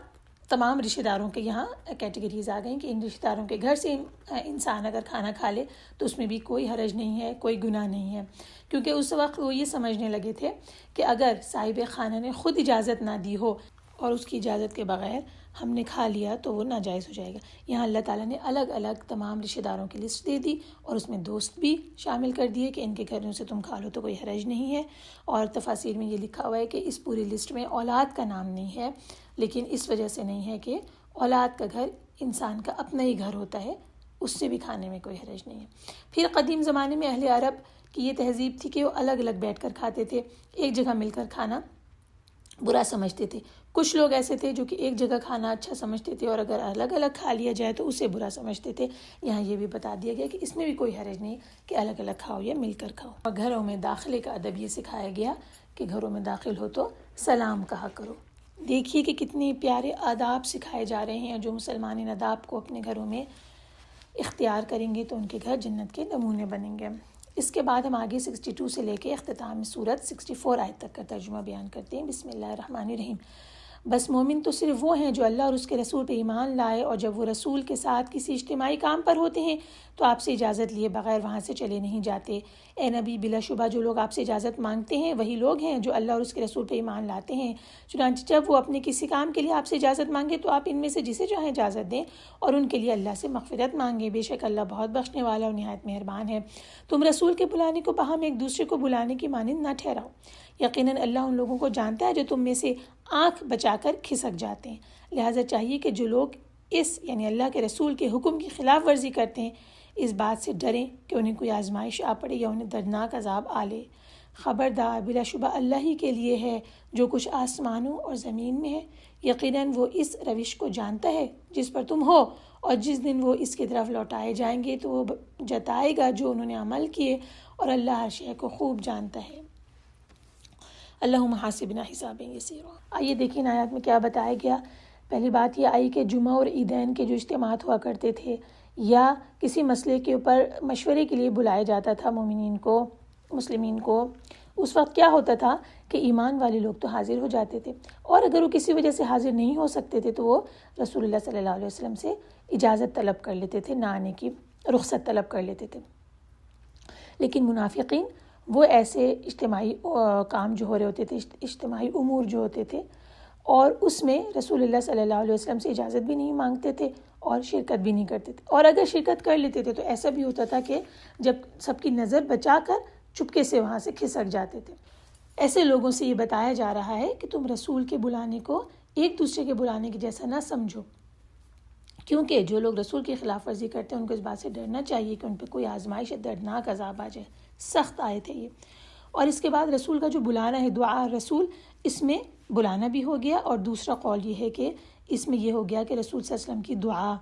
تمام رشتہ داروں کے یہاں کیٹیگریز آ گئیں کہ ان رشتہ داروں کے گھر سے انسان اگر کھانا کھا لے تو اس میں بھی کوئی حرج نہیں ہے، کوئی گناہ نہیں ہے. کیونکہ اس وقت وہ یہ سمجھنے لگے تھے کہ اگر صاحب خانہ نے خود اجازت نہ دی ہو اور اس کی اجازت کے بغیر ہم نے کھا لیا تو وہ ناجائز ہو جائے گا. یہاں اللہ تعالیٰ نے الگ الگ تمام رشتہ داروں کی لسٹ دے دی اور اس میں دوست بھی شامل کر دیے کہ ان کے گھروں سے تم کھا لو تو کوئی حرج نہیں ہے. اور تفاسیر میں یہ لکھا ہوا ہے کہ اس پوری لسٹ میں اولاد کا نام نہیں ہے، لیکن اس وجہ سے نہیں ہے کہ اولاد کا گھر انسان کا اپنا ہی گھر ہوتا ہے، اس سے بھی کھانے میں کوئی حرج نہیں ہے. پھر قدیم زمانے میں اہل عرب کی یہ تہذیب تھی کہ وہ الگ الگ بیٹھ کر کھاتے تھے، ایک جگہ مل کر کھانا برا سمجھتے تھے. کچھ لوگ ایسے تھے جو کہ ایک جگہ کھانا اچھا سمجھتے تھے اور اگر الگ الگ کھا لیا جائے تو اسے برا سمجھتے تھے. یہاں یہ بھی بتا دیا گیا کہ اس میں بھی کوئی حرج نہیں کہ الگ الگ کھاؤ یا مل کر کھاؤ. اور گھروں میں داخلے کا ادب یہ سکھایا گیا کہ گھروں میں داخل ہو تو سلام کہا کرو. دیکھیے کہ کتنے پیارے آداب سکھائے جا رہے ہیں. جو مسلمان ان آداب کو اپنے گھروں میں اختیار کریں گے تو ان کے گھر جنت کے نمونے بنیں گے. اس کے بعد ہم آگے 62 سے لے کے اختتام سورت 64 آیت تک کا ترجمہ بیان کرتے ہیں. بسم اللہ الرحمن الرحیم. بس مومن تو صرف وہ ہیں جو اللہ اور اس کے رسول پہ ایمان لائے اور جب وہ رسول کے ساتھ کسی اجتماعی کام پر ہوتے ہیں تو آپ سے اجازت لیے بغیر وہاں سے چلے نہیں جاتے. اے نبی، بلا شبہ جو لوگ آپ سے اجازت مانگتے ہیں وہی لوگ ہیں جو اللہ اور اس کے رسول پہ ایمان لاتے ہیں. چنانچہ جب وہ اپنے کسی کام کے لیے آپ سے اجازت مانگے تو آپ ان میں سے جسے چاہیں اجازت دیں اور ان کے لیے اللہ سے مغفرت مانگیں. بے شک اللہ بہت بخشنے والا اور نہایت مہربان ہے. تم رسول کے بلانے کو باہم ایک دوسرے کو بلانے کی مانند نہ ٹھہراؤ. یقیناً اللہ ان لوگوں کو جانتا ہے جو تم میں سے آنکھ بچا کر کھسک جاتے ہیں. لہٰذا چاہیے کہ جو لوگ اس یعنی اللہ کے رسول کے حکم کی خلاف ورزی کرتے ہیں اس بات سے ڈریں کہ انہیں کوئی آزمائش آ پڑے یا انہیں دردناک عذاب آ لے. خبردار، بلا شبہ اللہ ہی کے لیے ہے جو کچھ آسمانوں اور زمین میں ہے. یقیناً وہ اس روش کو جانتا ہے جس پر تم ہو، اور جس دن وہ اس کی طرف لوٹائے جائیں گے تو وہ جتائے گا جو انہوں نے عمل کیے، اور اللہ ہر شے کو خوب جانتا ہے. اللہم حاسبنا حسابا یسیرا. آئیے دیکھیں آیات میں کیا بتایا گیا پہلی بات یہ آئی کہ جمعہ اور عیدین کے جو اجتماعات ہوا کرتے تھے یا کسی مسئلے کے اوپر مشورے کے لیے بلایا جاتا تھا مومنین کو، مسلمین کو، اس وقت کیا ہوتا تھا کہ ایمان والے لوگ تو حاضر ہو جاتے تھے، اور اگر وہ کسی وجہ سے حاضر نہیں ہو سکتے تھے تو وہ رسول اللہ صلی اللہ علیہ وسلم سے اجازت طلب کر لیتے تھے، نہ آنے کی رخصت طلب کر لیتے تھے۔ لیکن منافقین وہ ایسے اجتماعی کام جو ہو رہے ہوتے تھے، اجتماعی امور جو ہوتے تھے، اور اس میں رسول اللہ صلی اللہ علیہ وسلم سے اجازت بھی نہیں مانگتے تھے اور شرکت بھی نہیں کرتے تھے، اور اگر شرکت کر لیتے تھے تو ایسا بھی ہوتا تھا کہ جب سب کی نظر بچا کر چپکے سے وہاں سے کھسک جاتے تھے۔ ایسے لوگوں سے یہ بتایا جا رہا ہے کہ تم رسول کے بلانے کو ایک دوسرے کے بلانے کی جیسا نہ سمجھو، کیونکہ جو لوگ رسول کی خلاف ورزی کرتے ہیں ان کو اس بات سے ڈرنا چاہیے کہ ان پہ کوئی آزمائش دردناک عذاب آ جائے۔ سخت آیت ہے یہ۔ اور اس کے بعد رسول کا جو بلانا ہے، دعا رسول، اس میں بلانا بھی ہو گیا، اور دوسرا قول یہ ہے کہ اس میں یہ ہو گیا کہ رسول صلی اللہ علیہ وسلم کی دعا،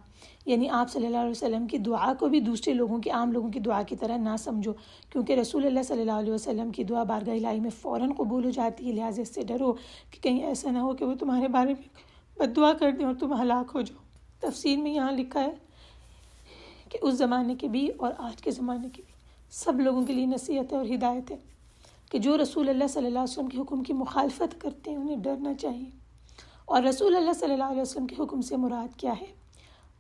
یعنی آپ صلی اللہ علیہ وسلم کی دعا کو بھی دوسرے لوگوں کی، عام لوگوں کی دعا کی طرح نہ سمجھو، کیونکہ رسول اللہ صلی اللہ علیہ وسلم کی دعا بارگاہ الہی میں فوراً قبول ہو جاتی ہے، لہٰذا اس سے ڈرو کہ کہیں ایسا نہ ہو کہ وہ تمہارے بارے میں بد دعا کر دیں اور تم ہلاک ہو جاؤ۔ تفسیر میں یہاں لکھا ہے کہ اس زمانے کے بھی اور آج کے زمانے کے بھی سب لوگوں کے لیے نصیحت ہے اور ہدایت ہے کہ جو رسول اللہ صلی اللہ علیہ وسلم کے حکم کی مخالفت کرتے ہیں انہیں ڈرنا چاہیے۔ اور رسول اللہ صلی اللہ علیہ وسلم کے حکم سے مراد کیا ہے؟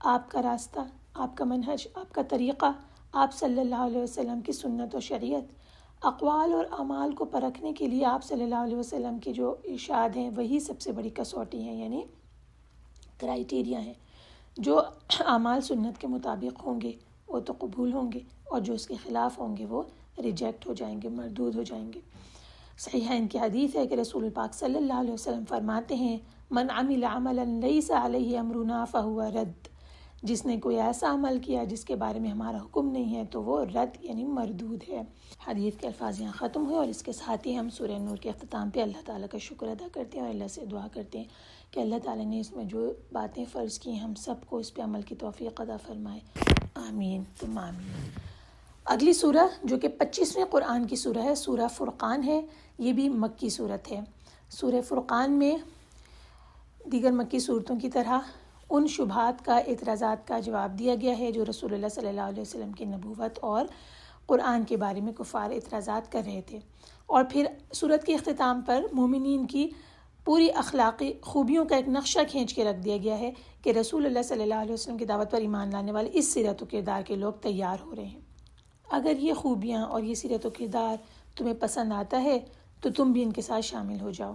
آپ کا راستہ، آپ کا منہج، آپ کا طریقہ، آپ صلی اللہ علیہ وسلم کی سنت و شریعت، اقوال اور اعمال کو پرکھنے کے لیے آپ صلی اللہ علیہ وسلم کے جو ارشاد ہیں وہی سب سے بڑی کسوٹی ہیں، یعنی کرائیٹیریا ہیں۔ جو اعمال سنت کے مطابق ہوں گے وہ تو قبول ہوں گے، اور جو اس کے خلاف ہوں گے وہ ریجیکٹ ہو جائیں گے، مردود ہو جائیں گے۔ صحیحین کی حدیث ہے کہ رسول پاک صلی اللہ علیہ وسلم فرماتے ہیں من عمل عملا لیس علیہ امرنا فہو رد، جس نے کوئی ایسا عمل کیا جس کے بارے میں ہمارا حکم نہیں ہے تو وہ رد یعنی مردود ہے۔ حدیث کے الفاظ یہاں ختم ہوئے، اور اس کے ساتھ ہی ہم سورہ نور کے اختتام پہ اللہ تعالیٰ کا شکر ادا کرتے ہیں اور اللہ سے دعا کرتے ہیں کہ اللہ تعالیٰ نے اس میں جو باتیں فرض کی ہیں ہم سب کو اس پہ عمل کی توفیق عطا فرمائے، آمین ثم آمین۔ اگلی سورہ جو کہ 25ویں قرآن کی سورہ ہے، سورہ فرقان ہے، یہ بھی مکی صورت ہے۔ سورہ فرقان میں دیگر مکی صورتوں کی طرح ان شبہات کا، اعتراضات کا جواب دیا گیا ہے جو رسول اللہ صلی اللہ علیہ وسلم کی نبوت اور قرآن کے بارے میں کفار اعتراضات کر رہے تھے، اور پھر سورت کے اختتام پر مومنین کی پوری اخلاقی خوبیوں کا ایک نقشہ کھینچ کے رکھ دیا گیا ہے کہ رسول اللہ صلی اللہ علیہ وسلم کی دعوت پر ایمان لانے والے اس سیرت و کردار کے لوگ تیار ہو رہے ہیں۔ اگر یہ خوبیاں اور یہ سیرت و کردار تمہیں پسند آتا ہے تو تم بھی ان کے ساتھ شامل ہو جاؤ۔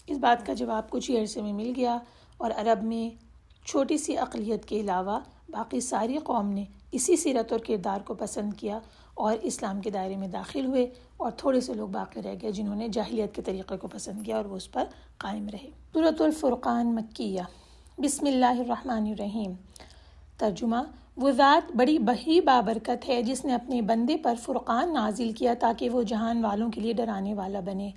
اس بات کا جواب کچھ ہی عرصے میں مل گیا، اور عرب میں چھوٹی سی اقلیت کے علاوہ باقی ساری قوم نے اسی سیرت اور کردار کو پسند کیا اور اسلام کے دائرے میں داخل ہوئے، اور تھوڑے سے لوگ باقی رہ گئے جنہوں نے جاہلیت کے طریقے کو پسند کیا اور وہ اس پر قائم رہے۔ سورۃ الفرقان مکیہ۔ بسم اللہ الرحمن الرحیم۔ ترجمہ: وہ ذات بڑی بہی بابرکت ہے جس نے اپنے بندے پر فرقان نازل کیا تاکہ وہ جہان والوں کے لیے ڈرانے والا بنے۔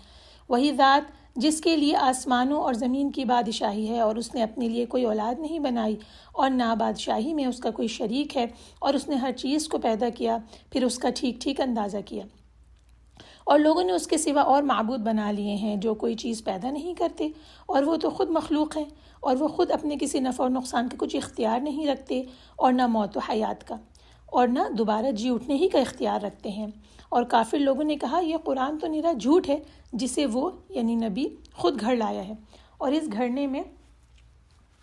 وہی ذات جس کے لیے آسمانوں اور زمین کی بادشاہی ہے، اور اس نے اپنے لیے کوئی اولاد نہیں بنائی اور نہ بادشاہی میں اس کا کوئی شریک ہے، اور اس نے ہر چیز کو پیدا کیا پھر اس کا ٹھیک ٹھیک اندازہ کیا، اور لوگوں نے اس کے سوا اور معبود بنا لیے ہیں جو کوئی چیز پیدا نہیں کرتے، اور وہ تو خود مخلوق ہیں، اور وہ خود اپنے کسی نفع اور نقصان کا کچھ اختیار نہیں رکھتے، اور نہ موت و حیات کا، اور نہ دوبارہ جی اٹھنے ہی کا اختیار رکھتے ہیں۔ اور کافر لوگوں نے کہا یہ قرآن تو نرا جھوٹ ہے جسے وہ یعنی نبی خود گھڑ لایا ہے، اور اس گھڑنے میں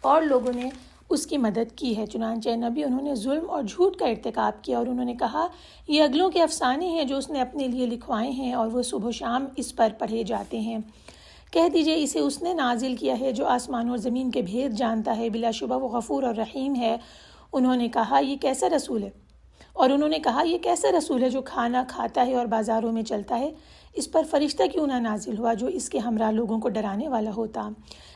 اور لوگوں نے اس کی مدد کی ہے، چنانچہ نبی انہوں نے ظلم اور جھوٹ کا ارتکاب کیا، اور انہوں نے کہا یہ اگلوں کے افسانے ہیں جو اس نے اپنے لیے لکھوائے ہیں، اور وہ صبح و شام اس پر پڑھے جاتے ہیں۔ کہہ دیجئے اسے اس نے نازل کیا ہے جو آسمان اور زمین کے بھید جانتا ہے، بلا شبہ وہ غفور اور رحیم ہے۔ انہوں نے کہا یہ کیسا رسول ہے، اور انہوں نے کہا یہ کیسا رسول ہے جو کھانا کھاتا ہے اور بازاروں میں چلتا ہے، اس پر فرشتہ کیوں نہ نازل ہوا جو اس کے ہمراہ لوگوں کو ڈرانے والا ہوتا،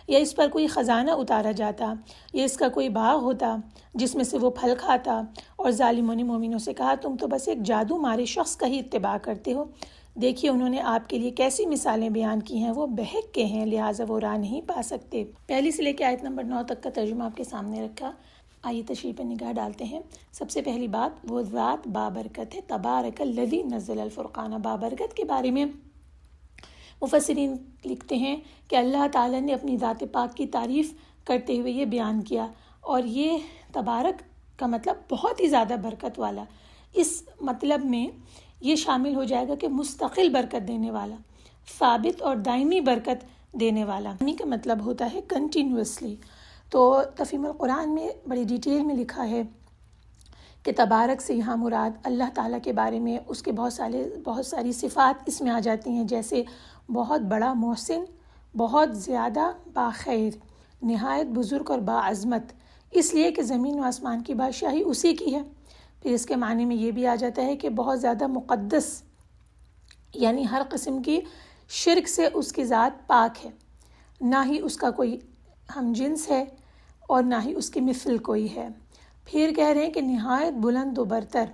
یا اس پر کوئی خزانہ اتارا جاتا، یا اس کا کوئی باغ ہوتا جس میں سے وہ پھل کھاتا۔ اور ظالموں نے مومنوں سے کہا تم تو بس ایک جادو مارے شخص کا ہی اتباع کرتے ہو، دیکھیے انہوں نے آپ کے لیے کیسی مثالیں بیان کی ہیں، وہ بہک کے ہیں لہٰذا وہ راہ نہیں پا سکتے۔ پہلی سے لے کے آیت نمبر 9 تک کا ترجمہ آپ کے سامنے رکھا، آئیے تشریح پر نگاہ ڈالتے ہیں۔ سب سے پہلی بات، وہ ذات بابرکت ہے، تبارک الذی نزل الفرقان۔ بابرکت کے بارے میں مفسرین لکھتے ہیں کہ اللہ تعالیٰ نے اپنی ذات پاک کی تعریف کرتے ہوئے یہ بیان کیا، اور یہ تبارک کا مطلب بہت ہی زیادہ برکت والا، اس مطلب میں یہ شامل ہو جائے گا کہ مستقل برکت دینے والا، ثابت اور دائمی برکت دینے والا، کا مطلب ہوتا ہے کنٹینیوسلی۔ تو تفہیم القرآن میں بڑی ڈیٹیل میں لکھا ہے کہ تبارک سے یہاں مراد اللہ تعالیٰ کے بارے میں اس کے بہت ساری صفات اس میں آ جاتی ہیں، جیسے بہت بڑا محسن، بہت زیادہ باخیر، نہایت بزرگ اور باعظمت، اس لیے کہ زمین و آسمان کی بادشاہی اسی کی ہے۔ پھر اس کے معنی میں یہ بھی آ جاتا ہے کہ بہت زیادہ مقدس، یعنی ہر قسم کی شرک سے اس کی ذات پاک ہے، نہ ہی اس کا کوئی ہم جنس ہے اور نہ ہی اس کی مثل کوئی ہے۔ پھر کہہ رہے ہیں کہ نہایت بلند و برتر،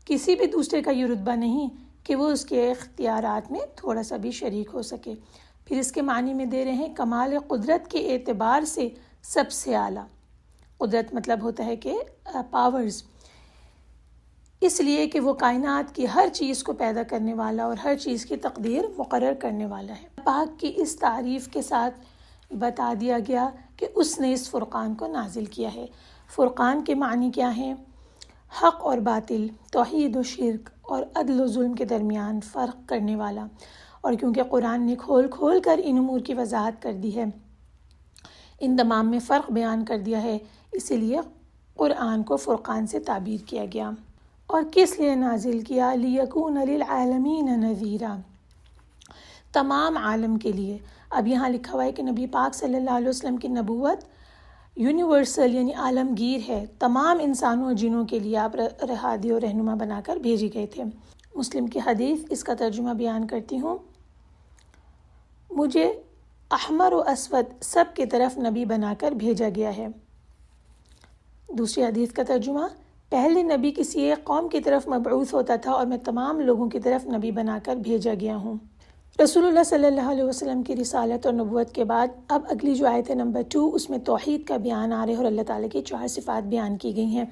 کسی بھی دوسرے کا یہ رتبہ نہیں کہ وہ اس کے اختیارات میں تھوڑا سا بھی شریک ہو سکے۔ پھر اس کے معنی میں دے رہے ہیں کمال قدرت کے اعتبار سے سب سے اعلیٰ، قدرت مطلب ہوتا ہے کہ پاورز، اس لیے کہ وہ کائنات کی ہر چیز کو پیدا کرنے والا اور ہر چیز کی تقدیر مقرر کرنے والا ہے۔ پاک کی اس تعریف کے ساتھ بتا دیا گیا کہ اس نے اس فرقان کو نازل کیا ہے۔ فرقان کے معنی کیا ہیں؟ حق اور باطل، توحید و شرک اور عدل و ظلم کے درمیان فرق کرنے والا۔ اور کیونکہ قرآن نے کھول کھول کر ان امور کی وضاحت کر دی ہے، ان تمام میں فرق بیان کر دیا ہے، اسی لیے قرآن کو فرقان سے تعبیر کیا گیا۔ اور کس لیے نازل کیا؟ لِيَكُونَ لِلْعَالَمِينَ نَذِيرًا، تمام عالم کے لیے۔ اب یہاں لکھا ہوا ہے کہ نبی پاک صلی اللہ علیہ وسلم کی نبوت یونیورسل یعنی عالمگیر ہے، تمام انسانوں اور جنوں کے لیے آپ ہادی اور رہنما بنا کر بھیجے گئے تھے۔ مسلم کی حدیث، اس کا ترجمہ بیان کرتی ہوں، مجھے احمر و اسود سب کی طرف نبی بنا کر بھیجا گیا ہے۔ دوسری حدیث کا ترجمہ، پہلے نبی کسی ایک قوم کی طرف مبعوث ہوتا تھا اور میں تمام لوگوں کی طرف نبی بنا کر بھیجا گیا ہوں۔ رسول اللہ صلی اللہ علیہ وسلم کی رسالت اور نبوت کے بعد اب اگلی جو آیت ہے نمبر 2، اس میں توحید کا بیان آ رہا ہے اور اللہ تعالیٰ کی 4 صفات بیان کی گئی ہیں۔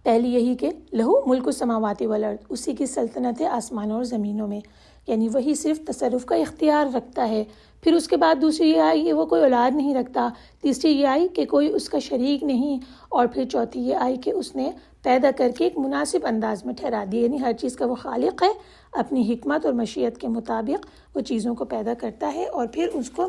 پہلی یہی کہ لہو ملک السماوات والارض، اسی کی سلطنت ہے آسمانوں اور زمینوں میں، یعنی وہی صرف تصرف کا اختیار رکھتا ہے۔ پھر اس کے بعد دوسری یہ آئی کہ وہ کوئی اولاد نہیں رکھتا، تیسری یہ آئی کہ کوئی اس کا شریک نہیں، اور پھر چوتھی یہ آئی کہ اس نے پیدا کر کے ایک مناسب انداز میں ٹھہرا دیا، یعنی ہر چیز کا وہ خالق ہے، اپنی حکمت اور مشیت کے مطابق وہ چیزوں کو پیدا کرتا ہے، اور پھر اس کو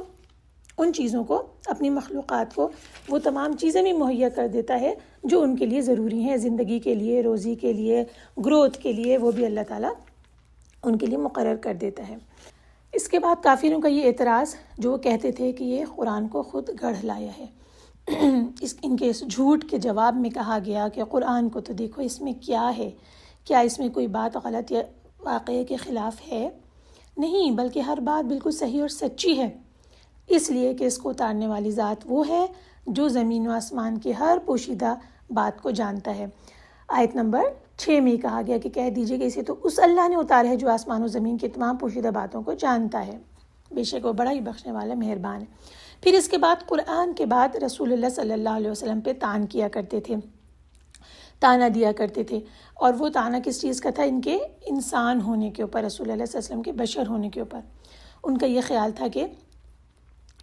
ان چیزوں کو، اپنی مخلوقات کو وہ تمام چیزیں بھی مہیا کر دیتا ہے جو ان کے لیے ضروری ہیں، زندگی کے لیے، روزی کے لیے، گروتھ کے لیے، وہ بھی اللہ تعالیٰ ان کے لیے مقرر کر دیتا ہے۔ اس کے بعد کافروں کا یہ اعتراض جو وہ کہتے تھے کہ یہ قرآن کو خود گڑھ لایا ہے، ان کے اس جھوٹ کے جواب میں کہا گیا کہ قرآن کو تو دیکھو اس میں کیا ہے، کیا اس میں کوئی بات غلط یا واقعے کے خلاف ہے؟ نہیں، بلکہ ہر بات بالکل صحیح اور سچی ہے، اس لیے کہ اس کو اتارنے والی ذات وہ ہے جو زمین و آسمان کی ہر پوشیدہ بات کو جانتا ہے۔ آیت نمبر 6 میں کہا گیا کہ کہہ دیجئے کہ اسے تو اس اللہ نے اتارا ہے جو آسمان و زمین کی تمام پوشیدہ باتوں کو جانتا ہے، بے شک وہ بڑا ہی بخشنے والا مہربان ہے۔ پھر اس کے بعد قرآن کے بعد رسول اللہ صلی اللہ علیہ وسلم پہ طعن کیا کرتے تھے، تانا دیا کرتے تھے، اور وہ تانا کس چیز کا تھا؟ ان کے انسان ہونے کے اوپر، رسول اللہ صلی اللہ علیہ وسلم کے بشر ہونے کے اوپر۔ ان کا یہ خیال تھا کہ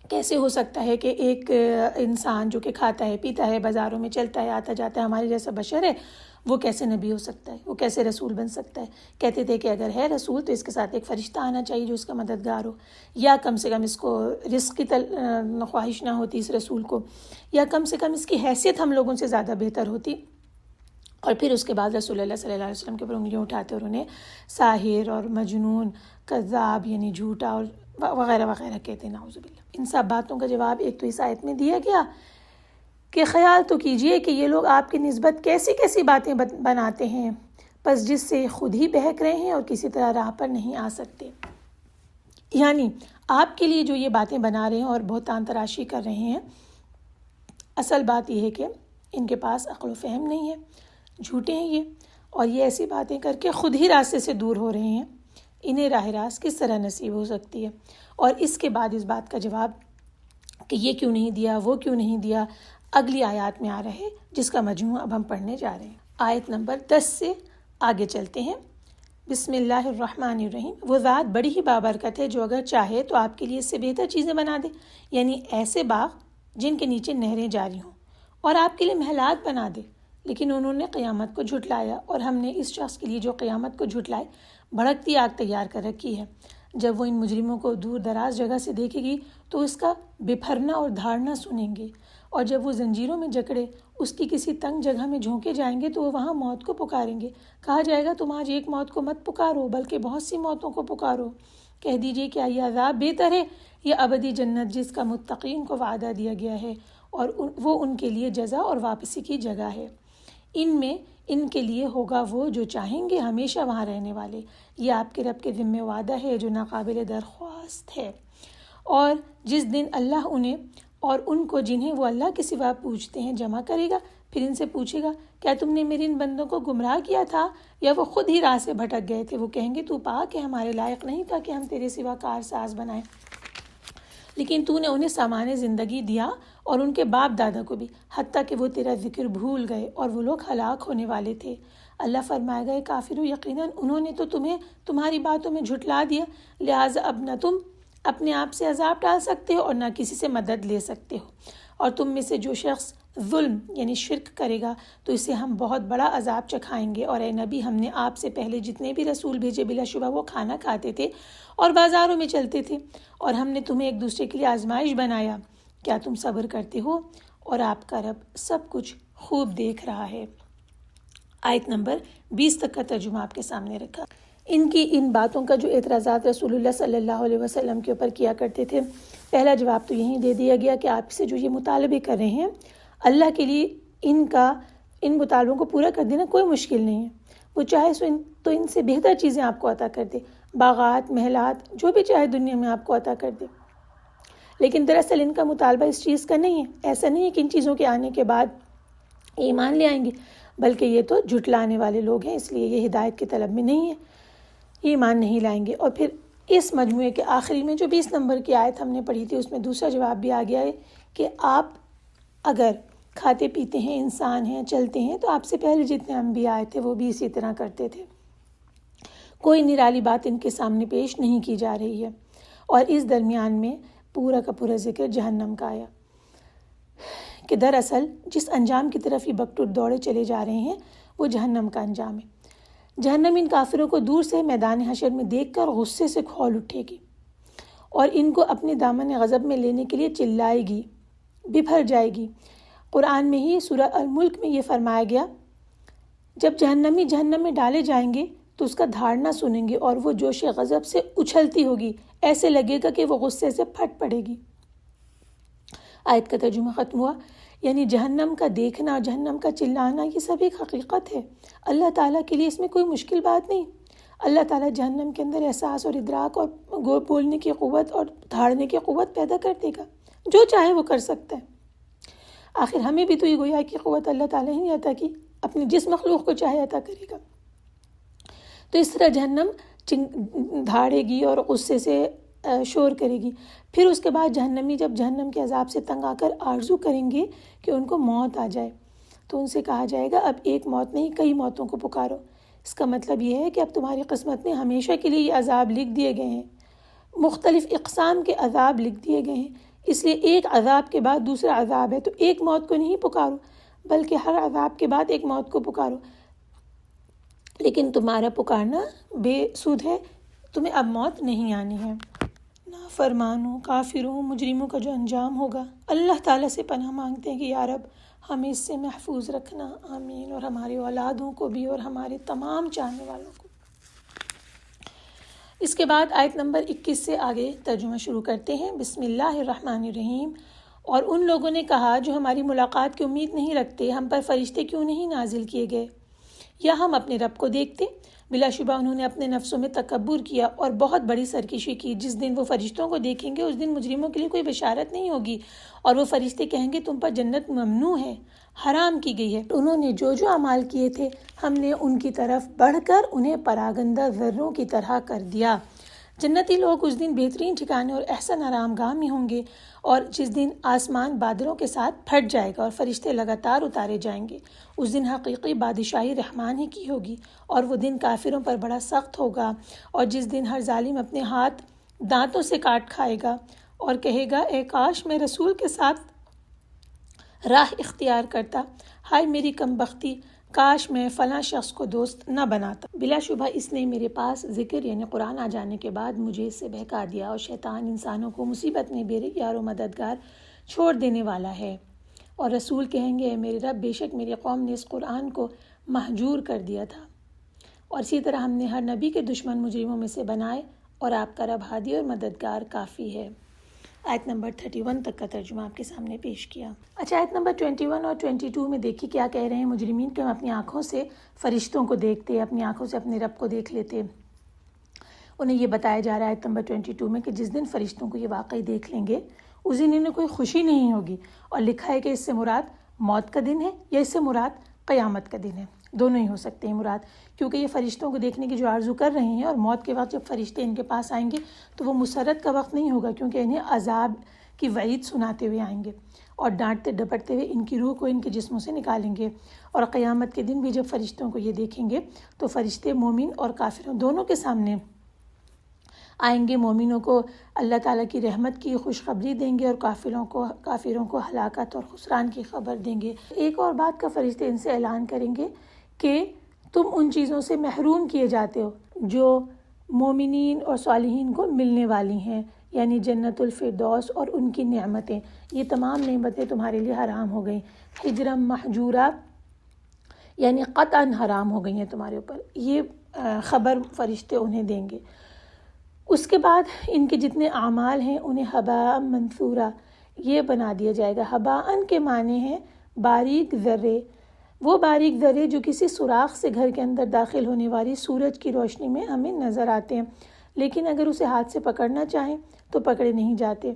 کیسے ہو سکتا ہے کہ ایک انسان جو کہ کھاتا ہے پیتا ہے، بازاروں میں چلتا ہے آتا جاتا ہے، ہمارے جیسا بشر ہے، وہ کیسے نبی ہو سکتا ہے، وہ کیسے رسول بن سکتا ہے؟ کہتے تھے کہ اگر ہے رسول تو اس کے ساتھ ایک فرشتہ آنا چاہیے جو اس کا مددگار ہو، یا کم سے کم اس کو رزق کی خواہش نہ ہوتی اس رسول کو، یا کم سے کم اس کی حیثیت ہم لوگوں سے زیادہ بہتر ہوتی۔ اور پھر اس کے بعد رسول اللہ صلی اللہ علیہ وسلم کے اوپر انگلیاں اٹھاتے اور انہیں ساحر اور مجنون، کذاب یعنی جھوٹا اور وغیرہ وغیرہ کہتے ہیں، نعوذ باللہ۔ ان سب باتوں کا جواب ایک تو اس آیت میں دیا گیا کہ خیال تو کیجئے کہ یہ لوگ آپ کی نسبت کیسی کیسی باتیں بناتے ہیں، پس جس سے خود ہی بہک رہے ہیں اور کسی طرح راہ پر نہیں آ سکتے۔ یعنی آپ کے لیے جو یہ باتیں بنا رہے ہیں اور بہتان تراشی کر رہے ہیں، اصل بات یہ ہے کہ ان کے پاس عقل و فہم نہیں ہے، جھوٹے ہیں یہ، اور یہ ایسی باتیں کر کے خود ہی راستے سے دور ہو رہے ہیں، انہیں راہ راست کس طرح نصیب ہو سکتی ہے؟ اور اس کے بعد اس بات کا جواب کہ یہ کیوں نہیں دیا، وہ کیوں نہیں دیا، اگلی آیات میں آ رہا ہے جس کا مجموعہ اب ہم پڑھنے جا رہے ہیں۔ آیت نمبر 10 سے آگے چلتے ہیں۔ بسم اللہ الرحمن الرحیم۔ وہ ذات بڑی ہی بابرکت ہے جو اگر چاہے تو آپ کے لیے اس سے بہتر چیزیں بنا دے، یعنی ایسے باغ جن کے نیچے نہریں جاری ہوں، اور آپ کے لیے محلات بنا دے۔ لیکن انہوں نے قیامت کو جھٹلایا، اور ہم نے اس شخص کے لیے جو قیامت کو جھٹلائے بھڑکتی آگ تیار کر رکھی ہے۔ جب وہ ان مجرموں کو دور دراز جگہ سے دیکھے گی تو اس کا بپھرنا اور دھاڑنا سنیں گے، اور جب وہ زنجیروں میں جکڑے اس کی کسی تنگ جگہ میں جھونکے جائیں گے تو وہ وہاں موت کو پکاریں گے۔ کہا جائے گا تم آج ایک موت کو مت پکارو بلکہ بہت سی موتوں کو پکارو۔ کہہ دیجئے کیا یہ عذاب بہتر ہے یا ابدی جنت جس کا متقین کو وعدہ دیا گیا ہے اور وہ ان کے لیے جزا اور واپسی کی جگہ ہے۔ ان میں ان کے لیے ہوگا وہ جو چاہیں گے ہمیشہ وہاں رہنے والے۔ یہ آپ کے رب کے ذمہ وعدہ ہے جو ناقابل درخواست ہے۔ اور جس دن اللہ انہیں اور ان کو جنہیں وہ اللہ کے سوا پوجتے ہیں جمع کرے گا، پھر ان سے پوچھے گا کیا تم نے میرے ان بندوں کو گمراہ کیا تھا یا وہ خود ہی راہ سے بھٹک گئے تھے؟ وہ کہیں گے تو پاک ہے، ہمارے لائق نہیں تھا کہ ہم تیرے سوا کارساز بنائیں، لیکن تو نے انہیں سامان زندگی دیا اور ان کے باپ دادا کو بھی، حتیٰ کہ وہ تیرا ذکر بھول گئے اور وہ لوگ ہلاک ہونے والے تھے۔ اللہ فرمائے گا کافرو، یقیناً انہوں نے تو تمہیں تمہاری باتوں میں جھٹلا دیا، لہٰذا اب نہ تم اپنے آپ سے عذاب ٹال سکتے ہو اور نہ کسی سے مدد لے سکتے ہو، اور تم میں سے جو شخص ظلم یعنی شرک کرے گا تو اسے ہم بہت بڑا عذاب چکھائیں گے۔ اور اے نبی، ہم نے آپ سے پہلے جتنے بھی رسول بھیجے بلا شبہ وہ کھانا کھاتے تھے اور بازاروں میں چلتے تھے، اور ہم نے تمہیں ایک دوسرے کے لیے آزمائش بنایا، کیا تم صبر کرتے ہو؟ اور آپ کا رب سب کچھ خوب دیکھ رہا ہے۔ آیت نمبر 20 تک کا ترجمہ آپ کے سامنے رکھا۔ ان باتوں کا جو اعتراضات رسول اللہ صلی اللہ علیہ وسلم کے اوپر کیا کرتے تھے، پہلا جواب تو یہی دے دیا گیا کہ آپ سے جو یہ مطالبے کر رہے ہیں اللہ کے لیے ان مطالبوں کو پورا کر دینا کوئی مشکل نہیں ہے۔ وہ چاہے تو ان سے بہتر چیزیں آپ کو عطا کر دے، باغات، محلات، جو بھی چاہے دنیا میں آپ کو عطا کر دے، لیکن دراصل ان کا مطالبہ اس چیز کا نہیں ہے۔ ایسا نہیں ہے کہ ان چیزوں کے آنے کے بعد ایمان لے آئیں گے، بلکہ یہ تو جھٹلانے والے لوگ ہیں، اس لیے یہ ہدایت کے طلب میں نہیں ہے، یہ ایمان نہیں لائیں گے۔ اور پھر اس مجموعے کے آخری میں جو 20 نمبر کی آیت ہم نے پڑھی تھی، اس میں دوسرا جواب بھی آ گیا ہے کہ آپ اگر کھاتے پیتے ہیں، انسان ہیں، چلتے ہیں، تو آپ سے پہلے جتنے انبیاء آئے تھے وہ بھی اسی طرح کرتے تھے۔ کوئی نرالی بات ان کے سامنے پیش نہیں کی جا رہی ہے۔ اور اس درمیان میں پورا کا پورا ذکر جہنم کا آیا کہ دراصل جس انجام کی طرف یہ بکٹور دوڑے چلے جا رہے ہیں وہ جہنم کا انجام ہے۔ جہنم ان کافروں کو دور سے میدان حشر میں دیکھ کر غصے سے کھول اٹھے گی اور ان کو اپنے دامن غضب میں لینے کے لیے چلائے گی، بپھر جائے گی۔ قرآن میں ہی سورہ الملک میں یہ فرمایا گیا، جب جہنمی جہنم میں ڈالے جائیں گے تو اس کا دھاڑنا سنیں گے اور وہ جوش غضب سے اچھلتی ہوگی، ایسے لگے گا کہ وہ غصے سے پھٹ پڑے گی۔ آیت کا ترجمہ ختم ہوا، یعنی جہنم کا دیکھنا اور جہنم کا چلانا یہ سب ایک حقیقت ہے۔ اللہ تعالیٰ کے لیے اس میں کوئی مشکل بات نہیں۔ اللہ تعالیٰ جہنم کے اندر احساس اور ادراک اور بولنے کی قوت اور دھاڑنے کی قوت پیدا کر دے گا، جو چاہے وہ کر سکتا ہے۔ آخر ہمیں بھی تو یہ گویا کی قوت اللہ تعالیٰ ہی نہیں عطا کی، اپنے جس مخلوق کو چاہے عطا کرے گا۔ تو اس طرح جہنم دھاڑے گی اور غصے سے شور کرے گی۔ پھر اس کے بعد جہنمی جب جہنم کے عذاب سے تنگ آ کر آرزو کریں گے کہ ان کو موت آ جائے، تو ان سے کہا جائے گا اب ایک موت نہیں کئی موتوں کو پکارو۔ اس کا مطلب یہ ہے کہ اب تمہاری قسمت میں ہمیشہ کے لیے یہ عذاب لکھ دیے گئے ہیں، مختلف اقسام کے عذاب لکھ دیے گئے ہیں، اس لیے ایک عذاب کے بعد دوسرا عذاب ہے، تو ایک موت کو نہیں پکارو بلکہ ہر عذاب کے بعد ایک موت کو پکارو۔ لیکن تمہارا پکارنا بے سود ہے، تمہیں اب موت نہیں آنی ہے۔ نافرمانوں، کافروں، مجرموں کا جو انجام ہوگا، اللہ تعالیٰ سے پناہ مانگتے ہیں کہ یا رب ہمیں اس سے محفوظ رکھنا، آمین، اور ہماری اولادوں کو بھی اور ہمارے تمام چاہنے والوں کو۔ اس کے بعد آیت نمبر 21 سے آگے ترجمہ شروع کرتے ہیں۔ بسم اللہ الرحمن الرحیم۔ اور ان لوگوں نے کہا جو ہماری ملاقات کی امید نہیں رکھتے، ہم پر فرشتے کیوں نہیں نازل کیے گئے یا ہم اپنے رب کو دیکھتے؟ بلا شبہ انہوں نے اپنے نفسوں میں تکبر کیا اور بہت بڑی سرکشی کی۔ جس دن وہ فرشتوں کو دیکھیں گے اس دن مجرموں کے لیے کوئی بشارت نہیں ہوگی، اور وہ فرشتے کہیں گے تم پر جنت ممنوع ہے، حرام کی گئی ہے۔ انہوں نے جو جو اعمال کیے تھے ہم نے ان کی طرف بڑھ کر انہیں پراگندہ ذروں کی طرح کر دیا۔ جنتی لوگ اس دن بہترین ٹھکانے اور احسن آرام گاہ میں ہوں گے، اور جس دن آسمان بادلوں کے ساتھ پھٹ جائے گا اور فرشتے لگاتار اتارے جائیں گے۔ اس دن حقیقی بادشاہی رحمان ہی کی ہوگی، اور وہ دن کافروں پر بڑا سخت ہوگا، اور جس دن ہر ظالم اپنے ہاتھ دانتوں سے کاٹ کھائے گا اور کہے گا اے کاش میں رسول کے ساتھ راہ اختیار کرتا، ہائے میری کم بختی، کاش میں فلاں شخص کو دوست نہ بناتا۔ بلا شبہ اس نے میرے پاس ذکر یعنی قرآن آ جانے کے بعد مجھے اس سے بہکا دیا، اور شیطان انسانوں کو مصیبت میں بے یار و مددگار چھوڑ دینے والا ہے۔ اور رسول کہیں گے اے میرے رب، بے شک میری قوم نے اس قرآن کو مہجور کر دیا تھا، اور اسی طرح ہم نے ہر نبی کے دشمن مجرموں میں سے بنائے، اور آپ کا رب ہادی اور مددگار کافی ہے۔ آیت نمبر 31 تک کا ترجمہ آپ کے سامنے پیش کیا۔ اچھا، آیت نمبر 21 اور 22 میں دیکھیے کیا کہہ رہے ہیں مجرمین، کہ ہم اپنی آنکھوں سے فرشتوں کو دیکھتے، اپنی آنکھوں سے اپنے رب کو دیکھ لیتے۔ انہیں یہ بتایا جا رہا ہے آیت نمبر 22 میں کہ جس دن فرشتوں کو یہ واقعی دیکھ لیں گے اس دن انہیں کوئی خوشی نہیں ہوگی، اور لکھا ہے کہ اس سے مراد موت کا دن ہے یا اس سے مراد قیامت کا دن ہے، دونوں ہی ہو سکتے ہیں مراد، کیونکہ یہ فرشتوں کو دیکھنے کی جو آرزو کر رہے ہیں، اور موت کے وقت جب فرشتے ان کے پاس آئیں گے تو وہ مسرت کا وقت نہیں ہوگا، کیونکہ انہیں عذاب کی وعید سناتے ہوئے آئیں گے اور ڈانٹتے ڈپٹتے ہوئے ان کی روح کو ان کے جسموں سے نکالیں گے۔ اور قیامت کے دن بھی جب فرشتوں کو یہ دیکھیں گے تو فرشتے مومن اور کافروں دونوں کے سامنے آئیں گے۔ مومنوں کو اللہ تعالیٰ کی رحمت کی خوشخبری دیں گے، اور کافروں کو ہلاکت اور خسران کی خبر دیں گے۔ ایک اور بات کا فرشتے ان سے اعلان کریں گے کہ تم ان چیزوں سے محروم کیے جاتے ہو جو مومنین اور صالحین کو ملنے والی ہیں، یعنی جنت الفردوس اور ان کی نعمتیں، یہ تمام نعمتیں تمہارے لیے حرام ہو گئیں، حجرم محجورہ یعنی قطعاً حرام ہو گئی ہیں تمہارے اوپر، یہ خبر فرشتے انہیں دیں گے۔ اس کے بعد ان کے جتنے اعمال ہیں انہیں ہباء منثورا یہ بنا دیا جائے گا۔ ہباءً کے معنی ہیں باریک ذرے، وہ باریک ذرے جو کسی سوراخ سے گھر کے اندر داخل ہونے والی سورج کی روشنی میں ہمیں نظر آتے ہیں، لیکن اگر اسے ہاتھ سے پکڑنا چاہیں تو پکڑے نہیں جاتے۔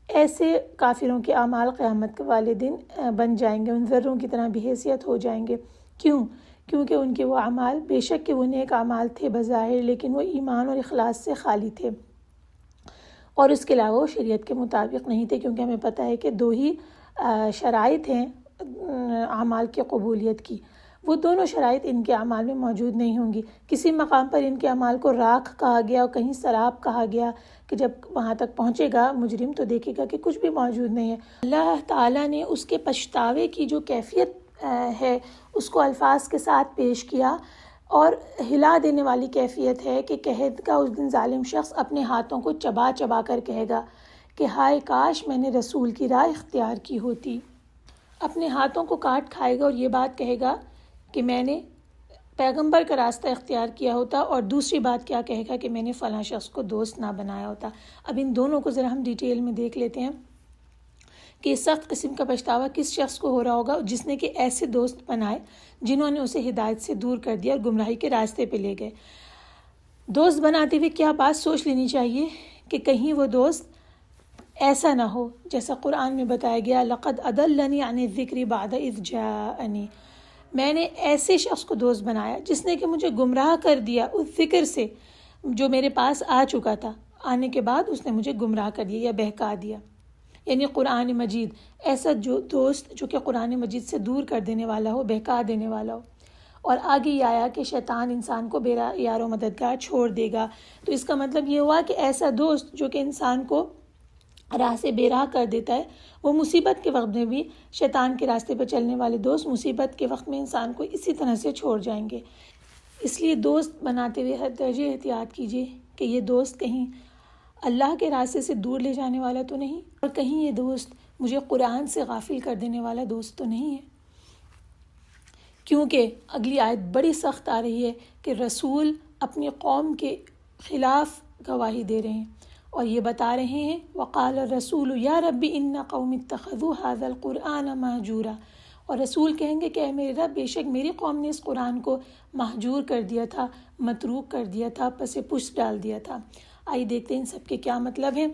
ایسے کافروں کے اعمال قیامت والے دن بن جائیں گے، ان ذروں کی طرح بے حیثیت ہو جائیں گے۔ کیونکہ ان کے وہ اعمال بے شک کہ وہ نیک اعمال تھے بظاہر، لیکن وہ ایمان اور اخلاص سے خالی تھے، اور اس کے علاوہ وہ شریعت کے مطابق نہیں تھے، کیونکہ ہمیں پتہ ہے کہ دو ہی شرائط ہیں اعمال کی قبولیت کی، وہ دونوں شرائط ان کے اعمال میں موجود نہیں ہوں گی۔ کسی مقام پر ان کے اعمال کو راکھ کہا گیا اور کہیں سراب کہا گیا، کہ جب وہاں تک پہنچے گا مجرم تو دیکھے گا کہ کچھ بھی موجود نہیں ہے۔ اللہ تعالیٰ نے اس کے پچھتاوے کی جو کیفیت ہے اس کو الفاظ کے ساتھ پیش کیا، اور ہلا دینے والی کیفیت ہے کہ کہے گا اس دن ظالم شخص اپنے ہاتھوں کو چبا چبا کر کہے گا کہ ہائے کاش میں نے رسول کی راہ اختیار کی ہوتی۔ اپنے ہاتھوں کو کاٹ کھائے گا اور یہ بات کہے گا کہ میں نے پیغمبر کا راستہ اختیار کیا ہوتا، اور دوسری بات کیا کہے گا کہ میں نے فلاں شخص کو دوست نہ بنایا ہوتا۔ اب ان دونوں کو ذرا ہم ڈیٹیل میں دیکھ لیتے ہیں کہ سخت قسم کا پچھتاوا کس شخص کو ہو رہا ہوگا جس نے کہ ایسے دوست بنائے جنہوں نے اسے ہدایت سے دور کر دیا اور گمراہی کے راستے پہ لے گئے۔ دوست بناتے ہوئے کیا بات سوچ لینی چاہیے کہ کہیں وہ دوست ایسا نہ ہو جیسا قرآن میں بتایا گیا، لقد اضلنی عن الذکر بعد اذ جاءنی، میں نے ایسے شخص کو دوست بنایا جس نے کہ مجھے گمراہ کر دیا اس ذکر سے جو میرے پاس آ چکا تھا، آنے کے بعد اس نے مجھے گمراہ کر دیا یا بہکا دیا۔ یعنی قرآن مجید، ایسا جو دوست جو کہ قرآن مجید سے دور کر دینے والا ہو، بہکا دینے والا ہو۔ اور آگے یہ آیا کہ شیطان انسان کو بے یار و مددگار چھوڑ دے گا، تو اس کا مطلب یہ ہوا کہ ایسا دوست جو کہ انسان کو راہ سے بے راہ کر دیتا ہے، وہ مصیبت کے وقت میں بھی، شیطان کے راستے پہ چلنے والے دوست مصیبت کے وقت میں انسان کو اسی طرح سے چھوڑ جائیں گے۔ اس لیے دوست بناتے ہوئے ہر درجے احتیاط کیجیے کہ یہ دوست کہیں اللہ کے راستے سے دور لے جانے والا تو نہیں، اور کہیں یہ دوست مجھے قرآن سے غافل کر دینے والا دوست تو نہیں ہے، کیونکہ اگلی آیت بڑی سخت آ رہی ہے کہ رسول اپنی قوم کے خلاف گواہی دے رہے ہیں، اور یہ بتا رہے ہیں وقال الرسول یا رب ان قوم اتخذوا هذا القرآن مہجورا، اور رسول کہیں گے کہ اے میرے رب، بے شک میری قوم نے اس قرآن کو مہجور کر دیا تھا، متروک کر دیا تھا، پس پشت ڈال دیا تھا۔ آئیے دیکھتے ہیں ان سب کے کیا مطلب ہیں۔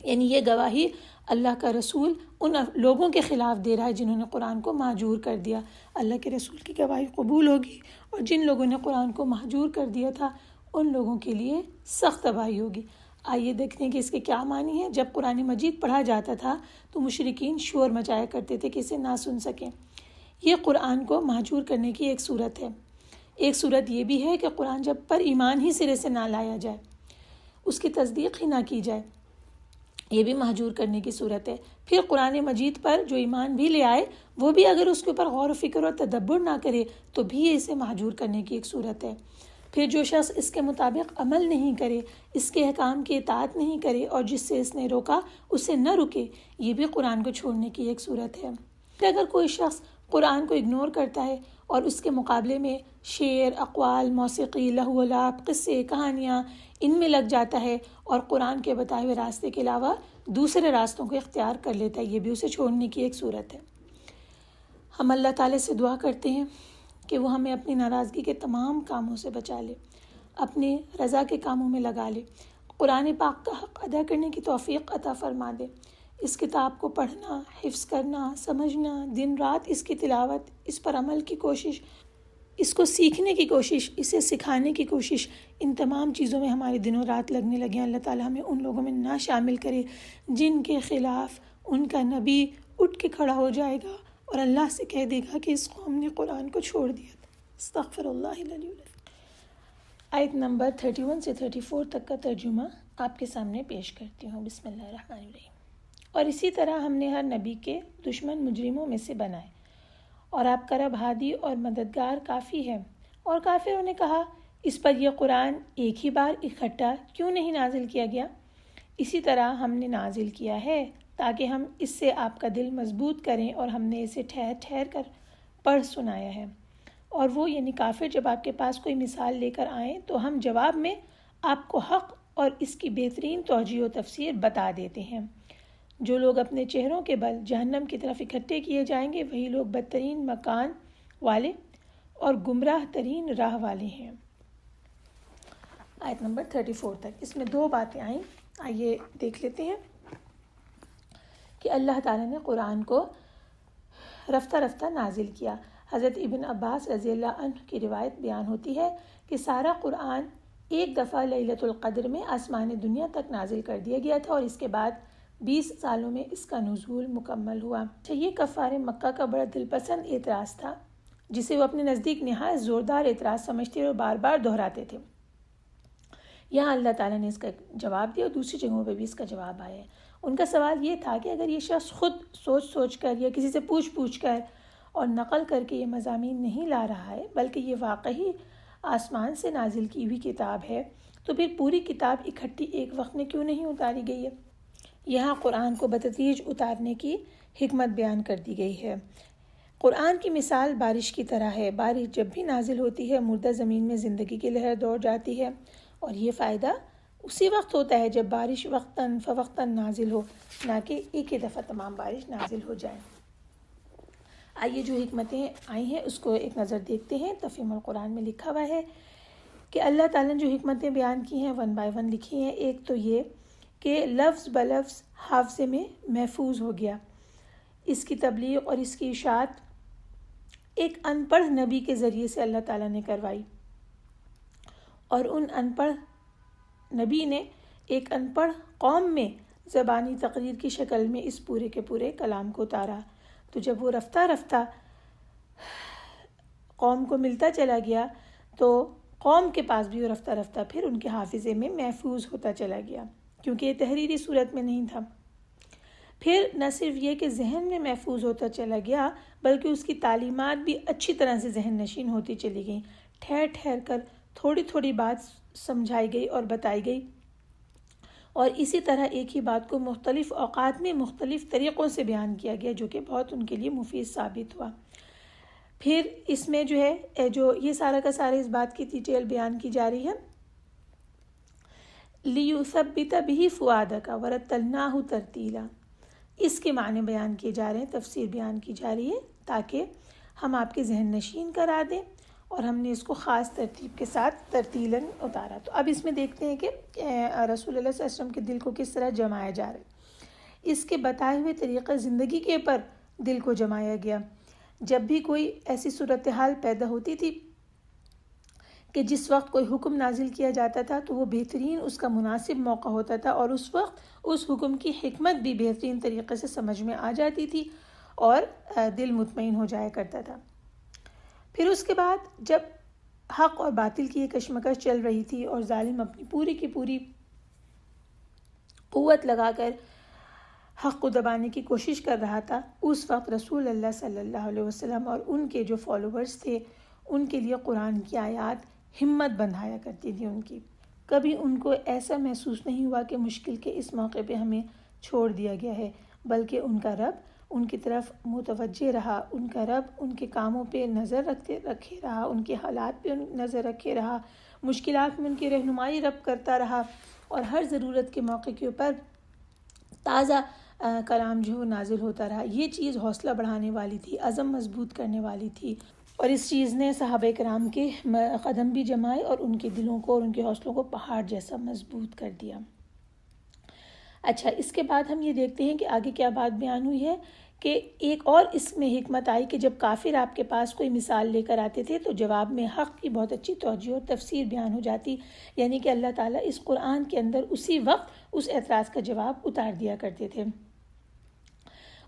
یعنی یہ گواہی اللہ کا رسول ان لوگوں کے خلاف دے رہا ہے جنہوں نے قرآن کو مہجور کر دیا۔ اللہ کے رسول کی گواہی قبول ہوگی، اور جن لوگوں نے قرآن کو مہجور کر دیا تھا ان لوگوں کے لیے سخت تباہی ہوگی۔ آئیے دیکھتے ہیں کہ اس کے کیا معنی ہے۔ جب قرآن مجید پڑھا جاتا تھا تو مشرکین شور مچایا کرتے تھے کہ اسے نہ سن سکیں۔ یہ قرآن کو مہجور کرنے کی ایک صورت ہے۔ ایک صورت یہ بھی ہے کہ قرآن جب پر ایمان ہی سرے سے نہ لایا جائے، اس کی تصدیق ہی نہ کی جائے، یہ بھی مہجور کرنے کی صورت ہے۔ پھر قرآن مجید پر جو ایمان بھی لے آئے وہ بھی اگر اس کے اوپر غور و فکر اور تدبر نہ کرے تو بھی اسے مہجور کرنے کی ایک صورت ہے۔ پھر جو شخص اس کے مطابق عمل نہیں کرے، اس کے احکام کی اطاعت نہیں کرے اور جس سے اس نے روکا اسے نہ رکے، یہ بھی قرآن کو چھوڑنے کی ایک صورت ہے۔ پھر اگر کوئی شخص قرآن کو اگنور کرتا ہے اور اس کے مقابلے میں شعر، اقوال، موسیقی، لہو و لعب، قصے، کہانیاں ان میں لگ جاتا ہے اور قرآن کے بتائے ہوئے راستے کے علاوہ دوسرے راستوں کو اختیار کر لیتا ہے، یہ بھی اسے چھوڑنے کی ایک صورت ہے۔ ہم اللہ تعالیٰ سے دعا کرتے ہیں کہ وہ ہمیں اپنی ناراضگی کے تمام کاموں سے بچا لے، اپنی رضا کے کاموں میں لگا لے، قرآن پاک کا حق ادا کرنے کی توفیق عطا فرما دے۔ اس کتاب کو پڑھنا، حفظ کرنا، سمجھنا، دن رات اس کی تلاوت، اس پر عمل کی کوشش، اس کو سیکھنے کی کوشش، اسے سکھانے کی کوشش، ان تمام چیزوں میں ہمارے دنوں رات لگنے لگیں۔ اللہ تعالیٰ ہمیں ان لوگوں میں نہ شامل کرے جن کے خلاف ان کا نبی اٹھ کے کھڑا ہو جائے گا اور اللہ سے کہہ دے گا کہ اس قوم نے قرآن کو چھوڑ دیا تھا۔ استغفر اللہ العلی العظیم۔ آیت نمبر 31 سے 34 تک کا ترجمہ آپ کے سامنے پیش کرتی ہوں۔ بسم اللہ الرحمن الرحیم۔ اور اسی طرح ہم نے ہر نبی کے دشمن مجرموں میں سے بنائے، اور آپ کا رب ہادی اور مددگار کافی ہے۔ اور کافروں نے کہا، اس پر یہ قرآن ایک ہی بار اکٹھا کیوں نہیں نازل کیا گیا؟ اسی طرح ہم نے نازل کیا ہے تاکہ ہم اس سے آپ کا دل مضبوط کریں، اور ہم نے اسے ٹھہر ٹھہر کر پڑھ سنایا ہے۔ اور وہ یعنی کافر جب آپ کے پاس کوئی مثال لے کر آئیں تو ہم جواب میں آپ کو حق اور اس کی بہترین توجیہ و تفسیر بتا دیتے ہیں۔ جو لوگ اپنے چہروں کے بل جہنم کی طرف اکٹھے کیے جائیں گے وہی لوگ بدترین مکان والے اور گمراہ ترین راہ والے ہیں۔ آیت نمبر 34 تک اس میں دو باتیں آئیں، آئیے دیکھ لیتے ہیں کہ اللہ تعالیٰ نے قرآن کو رفتہ رفتہ نازل کیا۔ حضرت ابن عباس رضی اللہ عنہ کی روایت بیان ہوتی ہے کہ سارا قرآن ایک دفعہ لیلۃ القدر میں آسمان دنیا تک نازل کر دیا گیا تھا، اور اس کے بعد 20 سالوں میں اس کا نزول مکمل ہوا۔ یہ کفار مکہ کا بڑا دل پسند اعتراض تھا جسے وہ اپنے نزدیک نہایت زوردار اعتراض سمجھتے اور بار بار دہراتے تھے۔ یہاں اللہ تعالیٰ نے اس کا جواب دیا اور دوسری جگہوں پہ بھی اس کا جواب آیا ہے۔ ان کا سوال یہ تھا کہ اگر یہ شخص خود سوچ کر یا کسی سے پوچھ کر اور نقل کر کے یہ مضامین نہیں لا رہا ہے بلکہ یہ واقعی آسمان سے نازل کی ہوئی کتاب ہے، تو پھر پوری کتاب اکٹھی ایک وقت میں کیوں نہیں اتاری گئی ہے؟ یہاں قرآن کو بتدریج اتارنے کی حکمت بیان کر دی گئی ہے۔ قرآن کی مثال بارش کی طرح ہے۔ بارش جب بھی نازل ہوتی ہے مردہ زمین میں زندگی کی لہر دوڑ جاتی ہے، اور یہ فائدہ اسی وقت ہوتا ہے جب بارش وقتاً فوقتاً نازل ہو، نہ کہ ایک ہی دفعہ تمام بارش نازل ہو جائے۔ آئیے جو حکمتیں آئی ہیں اس کو ایک نظر دیکھتے ہیں۔ تفہیم القرآن میں لکھا ہوا ہے کہ اللہ تعالیٰ نے جو حکمتیں بیان کی ہیں 1 بائی 1 لکھی ہیں۔ ایک تو یہ کہ لفظ بلفظ حافظے میں محفوظ ہو گیا۔ اس کی تبلیغ اور اس کی اشاعت ایک ان پڑھ نبی کے ذریعے سے اللہ تعالیٰ نے کروائی، اور ان ان پڑھ نبی نے ایک ان پڑھ قوم میں زبانی تقریر کی شکل میں اس پورے کے پورے کلام کو اتارا۔ تو جب وہ رفتہ رفتہ قوم کو ملتا چلا گیا تو قوم کے پاس بھی وہ رفتہ رفتہ پھر ان کے حافظے میں محفوظ ہوتا چلا گیا، کیونکہ یہ تحریری صورت میں نہیں تھا۔ پھر نہ صرف یہ کہ ذہن میں محفوظ ہوتا چلا گیا بلکہ اس کی تعلیمات بھی اچھی طرح سے ذہن نشین ہوتی چلی گئیں، ٹھہر ٹھہر کر تھوڑی تھوڑی بات سمجھائی گئی اور بتائی گئی، اور اسی طرح ایک ہی بات کو مختلف اوقات میں مختلف طریقوں سے بیان کیا گیا، جو کہ بہت ان کے لیے مفید ثابت ہوا۔ پھر اس میں جو ہے جو یہ سارا کا سارا اس بات کی ڈیٹیل بیان کی جا رہی ہے، لِيُثَبِّتَ بِهِ فُؤَادَكَ وَرَتَّلْنَاهُ تَرْتِيلًا، اس کے معنی بیان کیے جا رہے ہیں، تفسیر بیان کی جا رہی ہے تاکہ ہم آپ کے ذہن نشین کرا دیں، اور ہم نے اس کو خاص ترتیب کے ساتھ ترتیلاً اتارا۔ تو اب اس میں دیکھتے ہیں کہ رسول اللہ صلی اللہ علیہ وسلم کے دل کو کس طرح جمایا جا رہا ہے۔ اس کے بتائے ہوئے طریقہ زندگی کے پر دل کو جمایا گیا۔ جب بھی کوئی ایسی صورتحال پیدا ہوتی تھی کہ جس وقت کوئی حکم نازل کیا جاتا تھا تو وہ بہترین اس کا مناسب موقع ہوتا تھا، اور اس وقت اس حکم کی حکمت بھی بہترین طریقے سے سمجھ میں آ جاتی تھی اور دل مطمئن ہو جایا کرتا تھا۔ پھر اس کے بعد جب حق اور باطل کی یہ کشمکش چل رہی تھی اور ظالم اپنی پوری کی پوری قوت لگا کر حق کو دبانے کی کوشش کر رہا تھا، اس وقت رسول اللہ صلی اللہ علیہ وسلم اور ان کے جو فالوورز تھے ان کے لیے قرآن کی آیات ہمت بندھایا کرتی تھی ان کی۔ کبھی ان کو ایسا محسوس نہیں ہوا کہ مشکل کے اس موقع پہ ہمیں چھوڑ دیا گیا ہے، بلکہ ان کا رب ان کی طرف متوجہ رہا، ان کا رب ان کے کاموں پہ نظر رکھے رہا، ان کے حالات پہ نظر رکھے رہا، مشکلات میں ان کی رہنمائی رب کرتا رہا، اور ہر ضرورت کے موقع کے اوپر تازہ کلام جو نازل ہوتا رہا۔ یہ چیز حوصلہ بڑھانے والی تھی، عزم مضبوط کرنے والی تھی، اور اس چیز نے صحابہ کرام کے قدم بھی جمائے اور ان کے دلوں کو اور ان کے حوصلوں کو پہاڑ جیسا مضبوط کر دیا۔ اچھا، اس کے بعد ہم یہ دیکھتے ہیں کہ آگے کیا بات بیان ہوئی ہے کہ ایک اور اس میں حکمت آئی کہ جب کافر آپ کے پاس کوئی مثال لے کر آتے تھے تو جواب میں حق کی بہت اچھی توجہ اور تفسیر بیان ہو جاتی، یعنی کہ اللہ تعالیٰ اس قرآن کے اندر اسی وقت اس اعتراض کا جواب اتار دیا کرتے تھے۔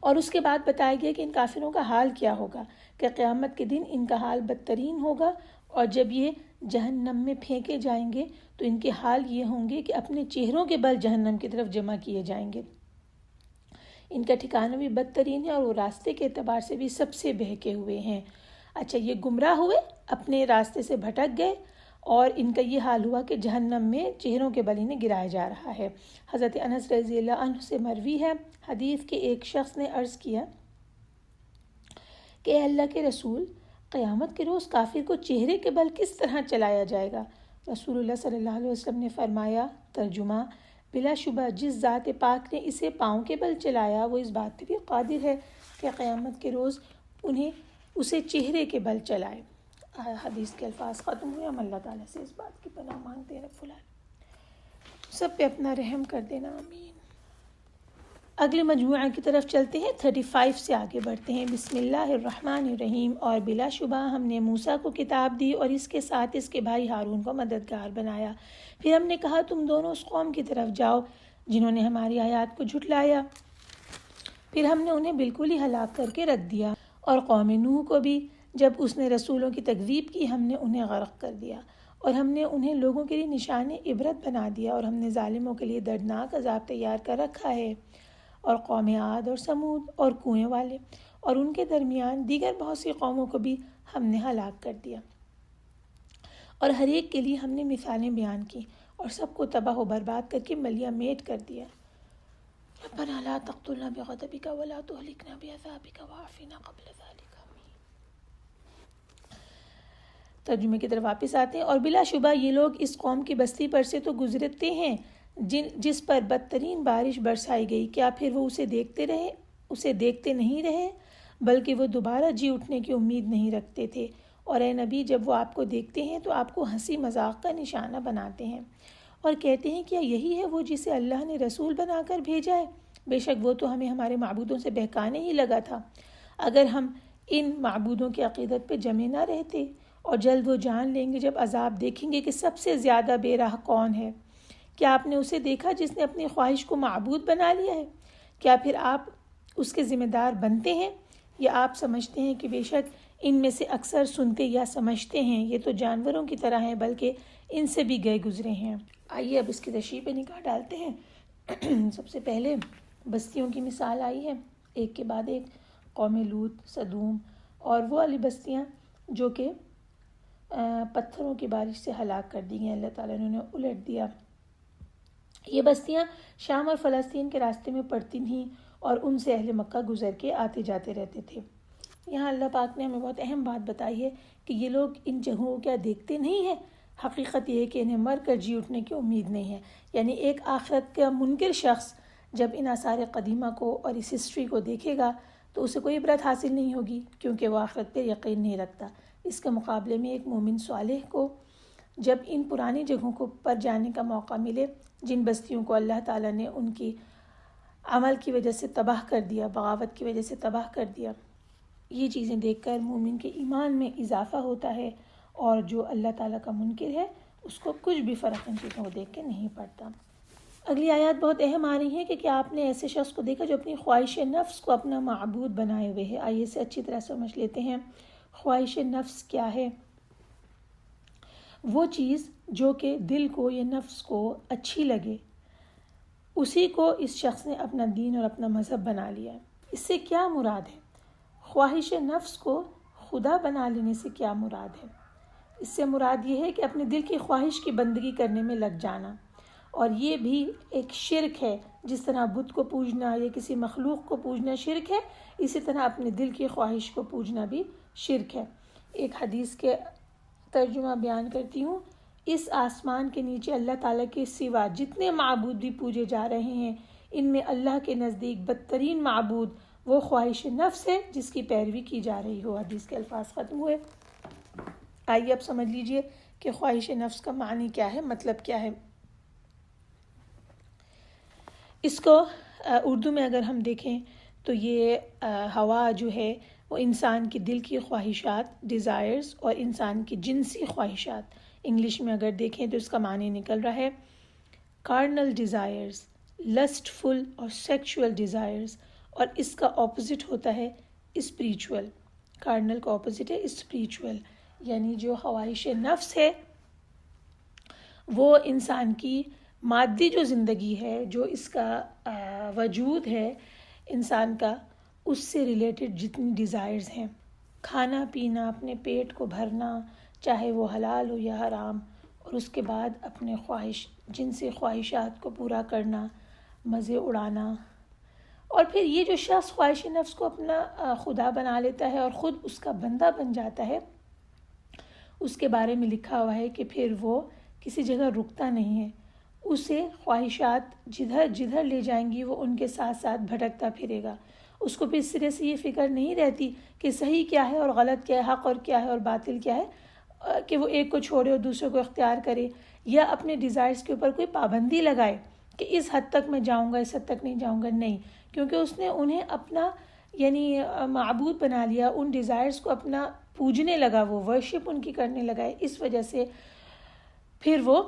اور اس کے بعد بتایا گیا کہ ان کافروں کا حال کیا ہوگا، کہ قیامت کے دن ان کا حال بدترین ہوگا، اور جب یہ جہنم میں پھینکے جائیں گے تو ان کے حال یہ ہوں گے کہ اپنے چہروں کے بل جہنم کی طرف جمع کیے جائیں گے۔ ان کا ٹھکانہ بھی بدترین ہے اور وہ راستے کے اعتبار سے بھی سب سے بہکے ہوئے ہیں۔ اچھا، یہ گمراہ ہوئے، اپنے راستے سے بھٹک گئے، اور ان کا یہ حال ہوا کہ جہنم میں چہروں کے بل انہیں گرایا جا رہا ہے۔ حضرت انس رضی اللہ عنہ سے مروی ہے حدیث کے ایک شخص نے عرض کیا کہ اے اللہ کے رسول، قیامت کے روز کافر کو چہرے کے بل کس طرح چلایا جائے گا؟ رسول اللہ صلی اللہ علیہ وسلم نے فرمایا، ترجمہ، بلا شبہ جس ذات پاک نے اسے پاؤں کے بل چلایا وہ اس بات پہ بھی قادر ہے کہ قیامت کے روز انہیں اسے چہرے کے بل چلائے۔ حدیث کے الفاظ ختم ہوئے۔ ہم اللہ تعالیٰ سے اس بات کی پناہ مانگتے ہیں، رب العالمین سب پہ اپنا رحم کر دینا، آمین۔ اگلے مجموعہ کی طرف چلتے ہیں، 35 سے آگے بڑھتے ہیں۔ بسم اللہ الرحمن الرحیم۔ اور بلا شبہ ہم نے موسیٰ کو کتاب دی اور اس کے ساتھ اس کے بھائی ہارون کو مددگار بنایا۔ پھر ہم نے کہا تم دونوں اس قوم کی طرف جاؤ جنہوں نے ہماری آیات کو جھٹلایا، پھر ہم نے انہیں بالکل ہی ہلاک کر کے رکھ دیا، اور قوم نوح کو بھی جب اس نے رسولوں کی تکذیب کی ہم نے انہیں غرق کر دیا، اور ہم نے انہیں لوگوں کے لیے نشان عبرت بنا دیا، اور ہم نے ظالموں کے لیے دردناک عذاب تیار کر رکھا ہے۔ اور قوم عاد اور سمود اور کنویں والے اور ان کے درمیان دیگر بہت سی قوموں کو بھی ہم نے ہلاک کر دیا، اور ہر ایک کے لیے ہم نے مثالیں بیان کی اور سب کو تباہ و برباد کر کے ملیہ میٹ کر دیا۔ ربنا لا تقتلنا بغضبک ولا تہلکنا بعذابک وعافنا قبل ذلک، آمین۔ ترجمے کی طرف واپس آتے ہیں۔ اور بلا شبہ یہ لوگ اس قوم کی بستی پر سے تو گزرتے ہیں جس پر بدترین بارش برسائی گئی، کیا پھر وہ اسے دیکھتے نہیں رہے، بلکہ وہ دوبارہ جی اٹھنے کی امید نہیں رکھتے تھے، اور اے نبی جب وہ آپ کو دیکھتے ہیں تو آپ کو ہنسی مذاق کا نشانہ بناتے ہیں اور کہتے ہیں کیا یہی ہے وہ جسے اللہ نے رسول بنا کر بھیجا ہے؟ بے شک وہ تو ہمیں ہمارے معبودوں سے بہکانے ہی لگا تھا۔ اگر ہم ان معبودوں کی عقیدت پہ جمے نہ رہتے، اور جلد وہ جان لیں گے جب عذاب دیکھیں گے کہ سب سے زیادہ بے راہ کون ہے۔ کیا آپ نے اسے دیکھا جس نے اپنی خواہش کو معبود بنا لیا ہے؟ کیا پھر آپ اس کے ذمہ دار بنتے ہیں، یا آپ سمجھتے ہیں کہ بے شک ان میں سے اکثر سنتے یا سمجھتے ہیں، یہ تو جانوروں کی طرح ہیں بلکہ ان سے بھی گئے گزرے ہیں۔ آئیے اب اس کی تشریح پہ نگاہ ڈالتے ہیں۔ سب سے پہلے بستیوں کی مثال آئی ہے، ایک کے بعد ایک، قوم لوط، سدوم، اور وہ والی بستیاں جو کہ پتھروں کی بارش سے ہلاک کر دی گئیں، اللہ تعالیٰ نے انہیں الٹ دیا۔ یہ بستیاں شام اور فلسطین کے راستے میں پڑتی تھیں اور ان سے اہل مکہ گزر کے آتے جاتے رہتے تھے۔ یہاں اللہ پاک نے ہمیں بہت اہم بات بتائی ہے کہ یہ لوگ ان جگہوں کو کیا دیکھتے نہیں ہیں؟ حقیقت یہ ہے کہ انہیں مر کر جی اٹھنے کی امید نہیں ہے۔ یعنی ایک آخرت کا منکر شخص جب ان آثار قدیمہ کو اور اس ہسٹری کو دیکھے گا تو اسے کوئی عبرت حاصل نہیں ہوگی، کیونکہ وہ آخرت پر یقین نہیں رکھتا۔ اس کے مقابلے میں ایک مومن صالح کو جب ان پرانی جگہوں کو پر جانے کا موقع ملے جن بستیوں کو اللہ تعالیٰ نے ان کی عمل کی وجہ سے تباہ کر دیا، بغاوت کی وجہ سے تباہ کر دیا، یہ چیزیں دیکھ کر مومن کے ایمان میں اضافہ ہوتا ہے اور جو اللہ تعالیٰ کا منکر ہے اس کو کچھ بھی فرق ان چیزوں کو دیکھ کے نہیں پڑتا۔ اگلی آیات بہت اہم آ رہی ہیں کہ کیا آپ نے ایسے شخص کو دیکھا جو اپنی خواہش نفس کو اپنا معبود بنائے ہوئے ہے۔ آئیے اسے اچھی طرح سمجھ لیتے ہیں۔ خواہش نفس کیا ہے؟ وہ چیز جو کہ دل کو یا نفس کو اچھی لگے، اسی کو اس شخص نے اپنا دین اور اپنا مذہب بنا لیا ہے۔ اس سے کیا مراد ہے؟ خواہش نفس کو خدا بنا لینے سے کیا مراد ہے؟ اس سے مراد یہ ہے کہ اپنے دل کی خواہش کی بندگی کرنے میں لگ جانا، اور یہ بھی ایک شرک ہے۔ جس طرح بت کو پوجنا یا کسی مخلوق کو پوجنا شرک ہے، اسی طرح اپنے دل کی خواہش کو پوجنا بھی شرک ہے۔ ایک حدیث کے ترجمہ بیان کرتی ہوں۔ اس آسمان کے نیچے اللہ تعالیٰ کے سوا جتنے معبود بھی پوجے جا رہے ہیں، ان میں اللہ کے نزدیک بدترین معبود وہ خواہش نفس ہے جس کی پیروی کی جا رہی ہو۔ حدیث کے الفاظ ختم ہوئے۔ آئیے اب سمجھ لیجئے کہ خواہش نفس کا معنی کیا ہے، مطلب کیا ہے۔ اس کو اردو میں اگر ہم دیکھیں تو یہ ہوا جو ہے وہ انسان کی دل کی خواہشات، ڈیزائرز، اور انسان کی جنسی خواہشات، انگلش میں اگر دیکھیں تو اس کا معنی نکل رہا ہے کارنل ڈیزائرز، لسٹ فل اور سیکشول ڈیزائرز، اور اس کا اپوزٹ ہوتا ہے اسپریچول۔ کارنل کا اپوزٹ ہے اسپریچول، یعنی جو خواہش نفس ہے وہ انسان کی مادی جو زندگی ہے، جو اس کا وجود ہے انسان کا، اس سے ریلیٹڈ جتنی ڈیزائرز ہیں، کھانا پینا، اپنے پیٹ کو بھرنا، چاہے وہ حلال ہو یا حرام، اور اس کے بعد اپنے جنسی خواہشات کو پورا کرنا، مزے اڑانا۔ اور پھر یہ جو شخص خواہش نفس کو اپنا خدا بنا لیتا ہے اور خود اس کا بندہ بن جاتا ہے، اس کے بارے میں لکھا ہوا ہے کہ پھر وہ کسی جگہ رکتا نہیں ہے، اسے خواہشات جدھر جدھر لے جائیں گی وہ ان کے ساتھ ساتھ بھٹکتا پھرے گا۔ اس کو پھر سرے سے یہ فکر نہیں رہتی کہ صحیح کیا ہے اور غلط کیا ہے، حق اور کیا ہے اور باطل کیا ہے، کہ وہ ایک کو چھوڑے اور دوسرے کو اختیار کرے، یا اپنے ڈیزائرز کے اوپر کوئی پابندی لگائے کہ اس حد تک میں جاؤں گا، اس حد تک نہیں جاؤں گا۔ نہیں، کیونکہ اس نے انہیں اپنا یعنی معبود بنا لیا، ان ڈیزائرز کو اپنا پوجنے لگا، وہ ورشپ ان کی کرنے لگا ہے۔ اس وجہ سے پھر وہ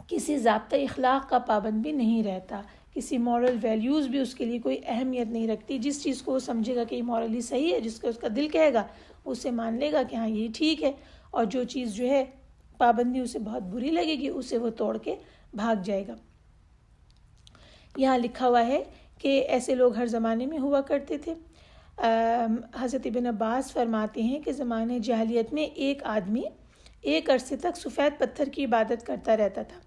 کسی ضابطہ اخلاق کا پابند بھی نہیں رہتا، کسی مورل ویلیوز بھی اس کے لیے کوئی اہمیت نہیں رکھتی۔ جس چیز کو وہ سمجھے گا کہ یہ مورلی صحیح ہے، جس کو اس کا دل کہے گا، اسے مان لے گا کہ ہاں یہ ٹھیک ہے، اور جو چیز جو ہے پابندی اسے بہت بری لگے گی اسے وہ توڑ کے بھاگ جائے گا۔ یہاں لکھا ہوا ہے کہ ایسے لوگ ہر زمانے میں ہوا کرتے تھے۔ حضرت ابن عباس فرماتے ہیں کہ زمانے جاہلیت میں ایک آدمی ایک عرصے تک سفید پتھر کی عبادت کرتا رہتا تھا۔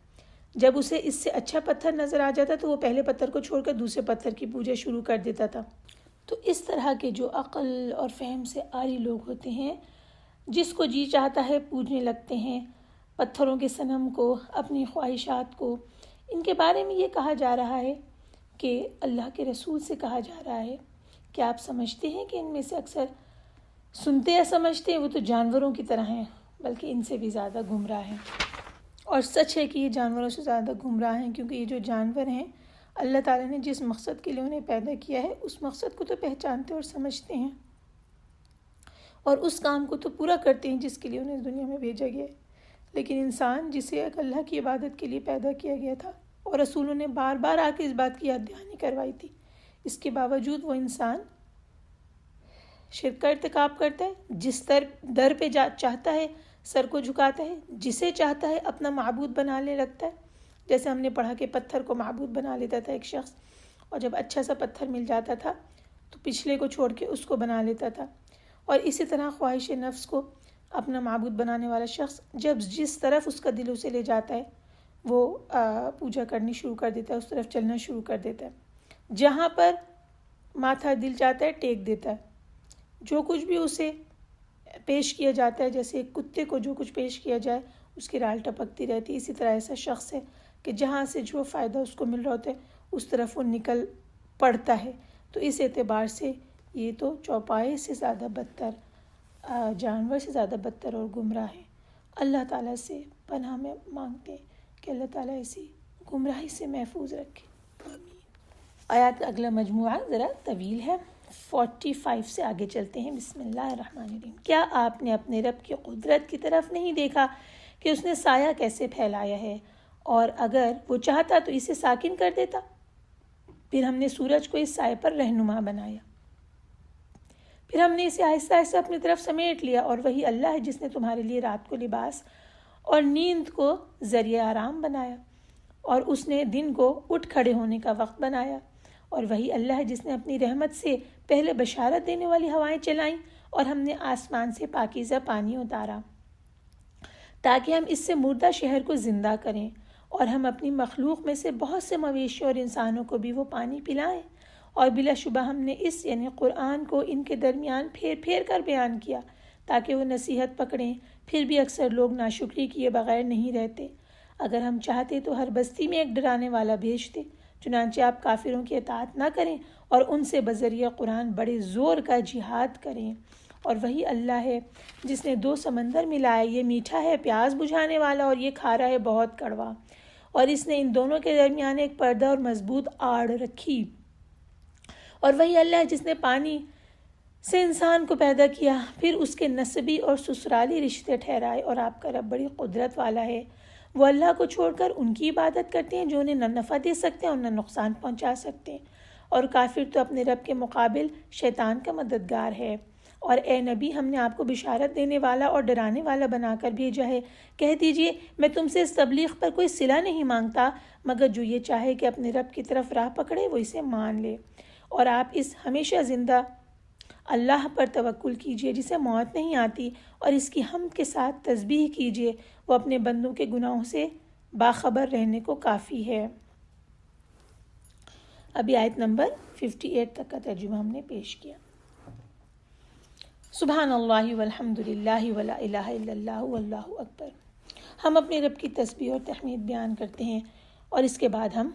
جب اسے اس سے اچھا پتھر نظر آ جاتا تو وہ پہلے پتھر کو چھوڑ کر دوسرے پتھر کی پوجا شروع کر دیتا تھا۔ تو اس طرح کے جو عقل اور فہم سے عاری لوگ ہوتے ہیں، جس کو جی چاہتا ہے پوجنے لگتے ہیں، پتھروں کے صنم کو، اپنی خواہشات کو۔ ان کے بارے میں یہ کہا جا رہا ہے کہ اللہ کے رسول سے کہا جا رہا ہے کہ آپ سمجھتے ہیں کہ ان میں سے اکثر سنتے یا سمجھتے ہیں وہ تو جانوروں کی طرح ہیں، بلکہ ان سے بھی زیادہ گمراہ ہیں۔ اور سچ ہے کہ یہ جانوروں سے زیادہ گمراہ ہیں، کیونکہ یہ جو جانور ہیں اللہ تعالیٰ نے جس مقصد کے لیے انہیں پیدا کیا ہے اس مقصد کو تو پہچانتے اور سمجھتے ہیں، اور اس کام کو تو پورا کرتے ہیں جس کے لیے انہیں دنیا میں بھیجا گیا ہے۔ لیکن انسان جسے ایک اللہ کی عبادت کے لیے پیدا کیا گیا تھا، اور رسولوں نے بار بار آ کے اس بات کی یاد دہانی کروائی تھی، اس کے باوجود وہ انسان شرک کا ارتکاب کرتا ہے، جس در پہ چاہتا ہے سر کو جھکاتا ہے، جسے چاہتا ہے اپنا معبود بنانے لگتا ہے۔ جیسے ہم نے پڑھا کہ پتھر کو معبود بنا لیتا تھا ایک شخص، اور جب اچھا سا پتھر مل جاتا تھا تو پچھلے کو چھوڑ کے اس کو بنا لیتا تھا۔ اور اسی طرح خواہش نفس کو اپنا معبود بنانے والا شخص جب جس طرف اس کا دل اسے لے جاتا ہے وہ پوجا کرنی شروع کر دیتا ہے، اس طرف چلنا شروع کر دیتا ہے۔ جہاں پر ماتھا دل چاہتا ہے ٹیک دیتا ہے، جو کچھ بھی اسے پیش کیا جاتا ہے، جیسے ایک کتے کو جو کچھ پیش کیا جائے اس کی رال ٹپکتی رہتی ہے، اسی طرح ایسا شخص ہے کہ جہاں سے جو فائدہ اس کو مل رہا ہوتا ہے اس طرف وہ نکل پڑتا ہے۔ تو اس اعتبار سے یہ تو چوپائے سے زیادہ بدتر، جانور سے زیادہ بدتر اور گمراہ ہے۔ اللہ تعالیٰ سے پناہ میں مانگتے ہیں کہ اللہ تعالیٰ اسی گمراہی سے محفوظ رکھے۔ آیات کا اگلا مجموعہ ذرا طویل ہے، 45 سے آگے چلتے ہیں۔ بسم اللہ الرحمن الرحیم۔ کیا آپ نے اپنے رب کی قدرت کی طرف نہیں دیکھا کہ اس نے سایہ کیسے پھیلایا ہے، اور اگر وہ چاہتا تو اسے ساکن کر دیتا۔ پھر ہم نے سورج کو اس سائے پر رہنما بنایا، پھر ہم نے اسے آہستہ آہستہ اپنی طرف سمیٹ لیا، اور وہی اللہ ہے جس نے تمہارے لیے رات کو لباس اور نیند کو ذریعہ آرام بنایا، اور اس نے دن کو اٹھ کھڑے ہونے کا وقت بنایا، اور وہی اللہ ہے جس نے اپنی رحمت سے پہلے بشارت دینے والی ہوائیں چلائیں، اور ہم نے آسمان سے پاکیزہ پانی اتارا تاکہ ہم اس سے مردہ شہر کو زندہ کریں، اور ہم اپنی مخلوق میں سے بہت سے مویشیوں اور انسانوں کو بھی وہ پانی پلائیں، اور بلا شبہ ہم نے اس یعنی قرآن کو ان کے درمیان پھیر پھیر کر بیان کیا تاکہ وہ نصیحت پکڑیں، پھر بھی اکثر لوگ ناشکری کیے بغیر نہیں رہتے۔ اگر ہم چاہتے تو ہر بستی میں ایک ڈرانے والا بھیجتے، چنانچہ آپ کافروں کی اطاعت نہ کریں اور ان سے بذریعہ قرآن بڑے زور کا جہاد کریں۔ اور وہی اللہ ہے جس نے 2 سمندر ملائے، یہ میٹھا ہے پیاس بجھانے والا، اور یہ کھارا ہے بہت کڑوا، اور اس نے ان دونوں کے درمیان ایک پردہ اور مضبوط آڑ رکھی۔ اور وہی اللہ ہے جس نے پانی سے انسان کو پیدا کیا، پھر اس کے نسبی اور سسرالی رشتے ٹھہرائے، اور آپ کا رب بڑی قدرت والا ہے۔ وہ اللہ کو چھوڑ کر ان کی عبادت کرتے ہیں جو انہیں نہ نفع دے سکتے ہیں اور نہ نقصان پہنچا سکتے ہیں، اور کافر تو اپنے رب کے مقابل شیطان کا مددگار ہے۔ اور اے نبی، ہم نے آپ کو بشارت دینے والا اور ڈرانے والا بنا کر بھیجا ہے۔ کہہ دیجئے میں تم سے اس تبلیغ پر کوئی صلہ نہیں مانگتا، مگر جو یہ چاہے کہ اپنے رب کی طرف راہ پکڑے وہ اسے مان لے، اور آپ اس ہمیشہ زندہ اللہ پر توکل کیجئے جسے موت نہیں آتی، اور اس کی حمد کے ساتھ تسبیح کیجئے، وہ اپنے بندوں کے گناہوں سے باخبر رہنے کو کافی ہے۔ ابھی آیت نمبر 58 تک کا ترجمہ ہم نے پیش کیا۔ سبحان اللہ والحمد للہ ولا الہ الا اللہ واللہ اکبر۔ ہم اپنے رب کی تسبیح اور تحمید بیان کرتے ہیں، اور اس کے بعد ہم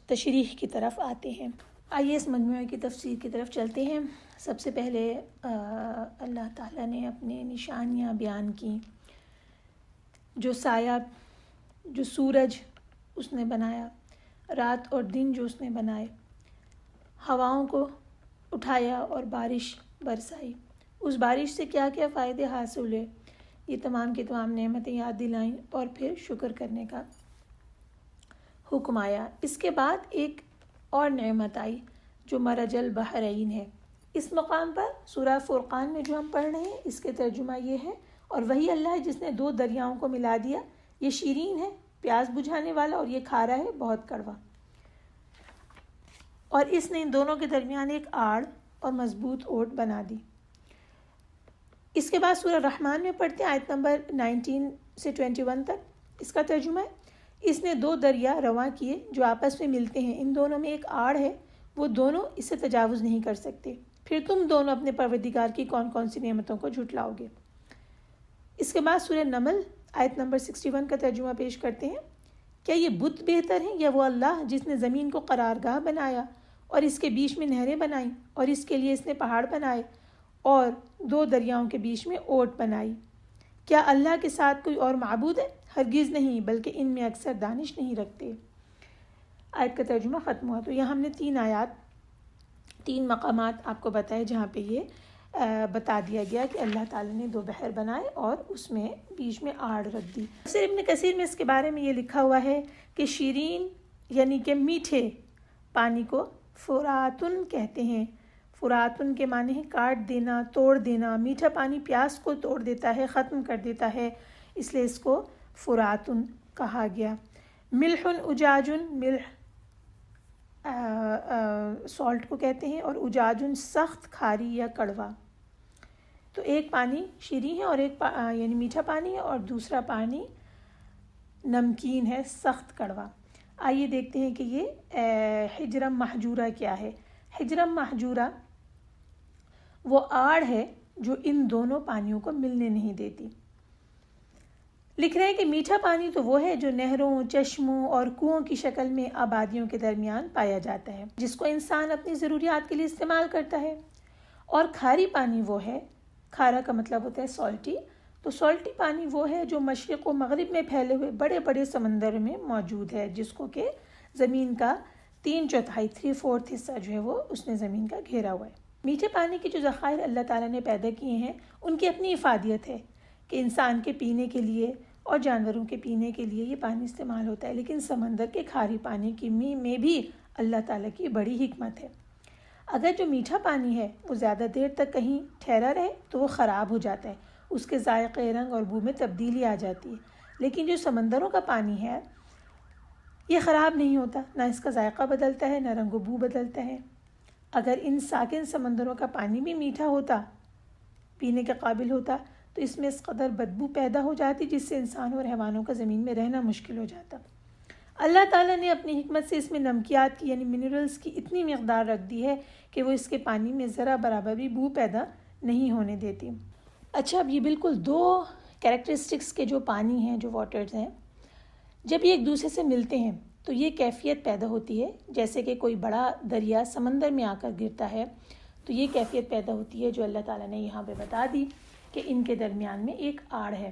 تشریح کی طرف آتے ہیں۔ آئیے اس مجموعے کی تفسیر کی طرف چلتے ہیں۔ سب سے پہلے اللہ تعالیٰ نے اپنے نشانیاں بیان کی، جو سایہ، جو سورج اس نے بنایا، رات اور دن جو اس نے بنائے، ہواؤں کو اٹھایا اور بارش برسائی، اس بارش سے کیا کیا فائدے حاصل ہوئے، یہ تمام کی تمام نعمتیں یاد دلائیں، اور پھر شکر کرنے کا حکم آیا۔ اس کے بعد ایک اور نعمت آئی جو مرج البحرین ہے۔ اس مقام پر سورہ فرقان میں جو ہم پڑھ رہے ہیں اس کے ترجمہ یہ ہے، اور وہی اللہ ہے جس نے 2 دریاؤں کو ملا دیا، یہ شیرین ہے پیاس بجھانے والا، اور یہ کھارا ہے بہت کڑوا، اور اس نے ان دونوں کے درمیان ایک آڑ اور مضبوط اوٹ بنا دی۔ اس کے بعد سورہ رحمان میں پڑھتے ہیں آیت نمبر 19 سے 21 تک۔ اس کا ترجمہ ہے، اس نے 2 دریا رواں کیے جو آپس میں ملتے ہیں، ان دونوں میں ایک آڑ ہے، وہ دونوں اسے تجاوز نہیں کر سکتے، پھر تم دونوں اپنے پروردگار کی کون کون سی نعمتوں کو جھٹلاؤ گے۔ اس کے بعد سورہ نمل آیت نمبر 61 کا ترجمہ پیش کرتے ہیں۔ کیا یہ بت بہتر ہیں یا وہ اللہ جس نے زمین کو قرارگاہ بنایا اور اس کے بیچ میں نہریں بنائیں، اور اس کے لیے اس نے پہاڑ بنائے اور 2 دریاؤں کے بیچ میں اوٹ بنائی؟ کیا اللہ کے ساتھ کوئی اور معبود ہے؟ ہرگز نہیں، بلکہ ان میں اکثر دانش نہیں رکھتے۔ آیت کا ترجمہ ختم ہوا۔ تو یہاں ہم نے 3 آیات، 3 مقامات آپ کو بتائے جہاں پہ یہ بتا دیا گیا کہ اللہ تعالیٰ نے 2 بحر بنائے اور اس میں بیچ میں آڑ رکھ دی۔ تفسیر ابن کثیر میں اس کے بارے میں یہ لکھا ہوا ہے کہ شیرین یعنی کہ میٹھے پانی کو فراتن کہتے ہیں۔ فراتن کے معنی ہے کاٹ دینا، توڑ دینا۔ میٹھا پانی پیاس کو توڑ دیتا ہے، ختم کر دیتا ہے، اس لیے اس کو فراتن کہا گیا۔ ملحن اجاجن، ملح سالٹ کو کہتے ہیں، اور اجاجن سخت، کھاری یا کڑوا۔ تو ایک پانی شیریں ہے اور ایک یعنی میٹھا پانی ہے، اور دوسرا پانی نمکین ہے، سخت کڑوا۔ آئیے دیکھتے ہیں کہ یہ حجرم محجورہ کیا ہے۔ حجرم محجورہ وہ آڑ ہے جو ان دونوں پانیوں کو ملنے نہیں دیتی۔ لکھ رہے ہیں کہ میٹھا پانی تو وہ ہے جو نہروں، چشموں اور کنووں کی شکل میں آبادیوں کے درمیان پایا جاتا ہے، جس کو انسان اپنی ضروریات کے لیے استعمال کرتا ہے، اور کھاری پانی وہ ہے، کھارا کا مطلب ہوتا ہے سالٹی، تو سالٹی پانی وہ ہے جو مشرق و مغرب میں پھیلے ہوئے بڑے بڑے سمندر میں موجود ہے، جس کو کہ زمین کا 3/4 3/4 حصہ جو ہے وہ اس نے زمین کا گھیرا ہوا ہے۔ میٹھے پانی کے جو ذخائر اللہ تعالیٰ نے پیدا کیے ہیں ان کی اپنی افادیت ہے کہ انسان کے پینے کے لیے اور جانوروں کے پینے کے لیے یہ پانی استعمال ہوتا ہے، لیکن سمندر کے کھاری پانی کی میں بھی اللہ تعالیٰ کی بڑی حکمت ہے۔ اگر جو میٹھا پانی ہے وہ زیادہ دیر تک کہیں ٹھہرا رہے تو وہ خراب ہو جاتا ہے، اس کے ذائقے، رنگ اور بو میں تبدیلی آ جاتی ہے، لیکن جو سمندروں کا پانی ہے یہ خراب نہیں ہوتا، نہ اس کا ذائقہ بدلتا ہے نہ رنگ و بو بدلتا ہے۔ اگر ان ساکن سمندروں کا پانی بھی میٹھا ہوتا، پینے کے قابل ہوتا، تو اس میں اس قدر بدبو پیدا ہو جاتی جس سے انسانوں اور حیوانوں کا زمین میں رہنا مشکل ہو جاتا۔ اللہ تعالیٰ نے اپنی حکمت سے اس میں نمکیات کی یعنی منرلز کی اتنی مقدار رکھ دی ہے کہ وہ اس کے پانی میں ذرا برابر بھی بو پیدا نہیں ہونے دیتی۔ اچھا، اب یہ بالکل دو کریکٹرسٹکس کے جو پانی ہیں، جو واٹرز ہیں، جب یہ ایک دوسرے سے ملتے ہیں تو یہ کیفیت پیدا ہوتی ہے، جیسے کہ کوئی بڑا دریا سمندر میں آ کر گرتا ہے تو یہ کیفیت پیدا ہوتی ہے جو اللہ تعالیٰ نے یہاں پہ بتا دی کہ ان کے درمیان میں ایک آڑ ہے۔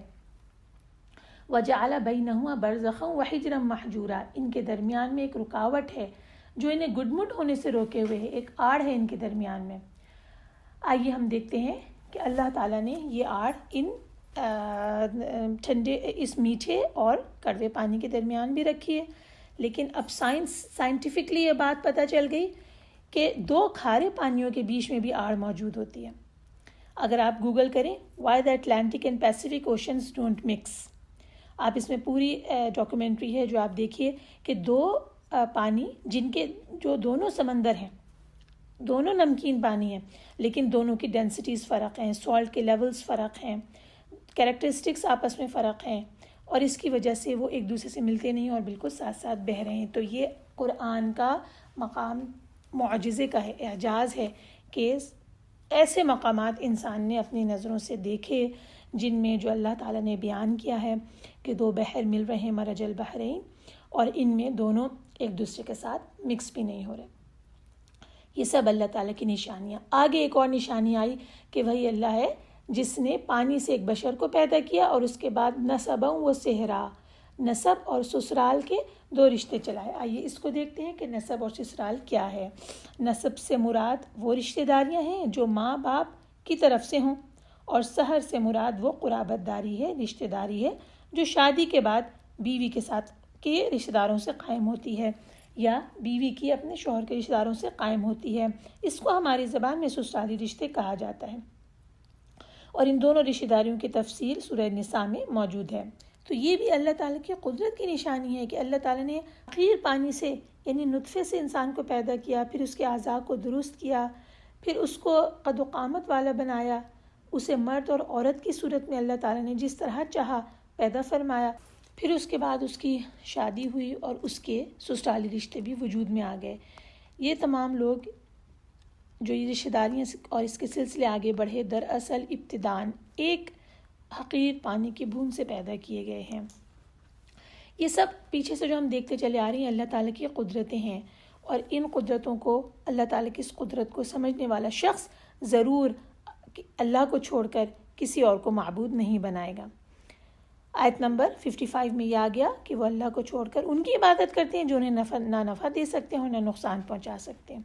وَجَعَلَ بَيْنَهُمَا بَرْزَخًا وَحِجْرًا مَحْجُورًا، ان کے درمیان میں ایک رکاوٹ ہے جو انہیں گڈمٹ ہونے سے روکے ہوئے ہے، ایک آڑ ہے ان کے درمیان میں۔ آئیے ہم دیکھتے ہیں کہ اللہ تعالیٰ نے یہ آڑ ان ٹھنڈے، اس میٹھے اور کڑوے پانی کے درمیان بھی رکھی ہے، لیکن اب سائنٹیفکلی یہ بات پتہ چل گئی کہ دو کھارے پانیوں کے بیچ میں بھی آڑ موجود ہوتی ہے۔ اگر آپ گوگل کریں why the Atlantic and Pacific oceans don't mix, آپ اس میں پوری ڈاکیومنٹری ہے جو آپ دیکھیے کہ دو پانی جن کے جو دونوں سمندر ہیں، دونوں نمکین پانی ہیں، لیکن دونوں کی ڈینسٹیز فرق ہیں، سالٹ کے لیولز فرق ہیں، کریکٹرسٹکس آپس میں فرق ہیں، اور اس کی وجہ سے وہ ایک دوسرے سے ملتے نہیں اور بالکل ساتھ ساتھ بہہ رہے ہیں۔ تو یہ قرآن کا مقام معجزے کا ہے، اعجاز ہے کہ ایسے مقامات انسان نے اپنی نظروں سے دیکھے جن میں جو اللہ تعالیٰ نے بیان کیا ہے کہ دو بحر مل رہے ہیں، مرج البحرین، اور ان میں دونوں ایک دوسرے کے ساتھ مکس بھی نہیں ہو رہے۔ یہ سب اللہ تعالیٰ کی نشانیاں۔ آگے ایک اور نشانی آئی کہ وہی اللہ ہے جس نے پانی سے ایک بشر کو پیدا کیا اور اس کے بعد نسباً و صہرا، نسب اور سسرال کے دو رشتے چلائے۔ آئیے اس کو دیکھتے ہیں کہ نسب اور سسرال کیا ہے۔ نسب سے مراد وہ رشتہ داریاں ہیں جو ماں باپ کی طرف سے ہوں، اور سحر سے مراد وہ قرابت داری ہے، رشتہ داری ہے جو شادی کے بعد بیوی کے ساتھ کے رشتہ داروں سے قائم ہوتی ہے، یا بیوی کی اپنے شوہر کے رشتہ داروں سے قائم ہوتی ہے۔ اس کو ہماری زبان میں سسرالی رشتے کہا جاتا ہے، اور ان دونوں رشتہ داریوں کی تفصیل سورہ نساء میں موجود ہے۔ تو یہ بھی اللہ تعالیٰ کی قدرت کی نشانی ہے کہ اللہ تعالیٰ نے حقیر پانی سے یعنی نطفے سے انسان کو پیدا کیا، پھر اس کے اعضاء کو درست کیا، پھر اس کو قد و قامت والا بنایا، اسے مرد اور عورت کی صورت میں اللہ تعالیٰ نے جس طرح چاہا پیدا فرمایا، پھر اس کے بعد اس کی شادی ہوئی اور اس کے سسرالی رشتے بھی وجود میں آ گئے۔ یہ تمام لوگ جو یہ رشتہ داریاں اور اس کے سلسلے آگے بڑھے، دراصل ابتداً ایک حقیر پانی کی بوند سے پیدا کیے گئے ہیں۔ یہ سب پیچھے سے جو ہم دیکھتے چلے آ رہے ہیں اللہ تعالیٰ کی قدرتیں ہیں، اور ان قدرتوں کو، اللہ تعالیٰ کی اس قدرت کو سمجھنے والا شخص ضرور اللہ کو چھوڑ کر کسی اور کو معبود نہیں بنائے گا۔ آیت نمبر 55 میں یہ آ گیا کہ وہ اللہ کو چھوڑ کر ان کی عبادت کرتے ہیں جو انہیں نہ نفع دے سکتے ہیں اور نہ نقصان پہنچا سکتے ہیں۔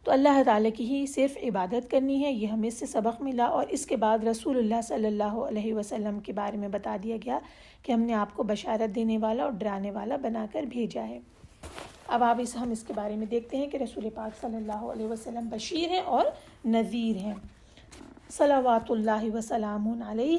تو اللہ تعالیٰ کی ہی صرف عبادت کرنی ہے، یہ ہمیں اس سے سبق ملا، اور اس کے بعد رسول اللہ صلی اللہ علیہ وسلم کے بارے میں بتا دیا گیا کہ ہم نے آپ کو بشارت دینے والا اور ڈرانے والا بنا کر بھیجا ہے۔ اب ہم اس کے بارے میں دیکھتے ہیں کہ رسول پاک صلی اللہ علیہ وسلم بشیر ہیں اور نذیر ہیں، صلوات اللہ وسلام علیہ۔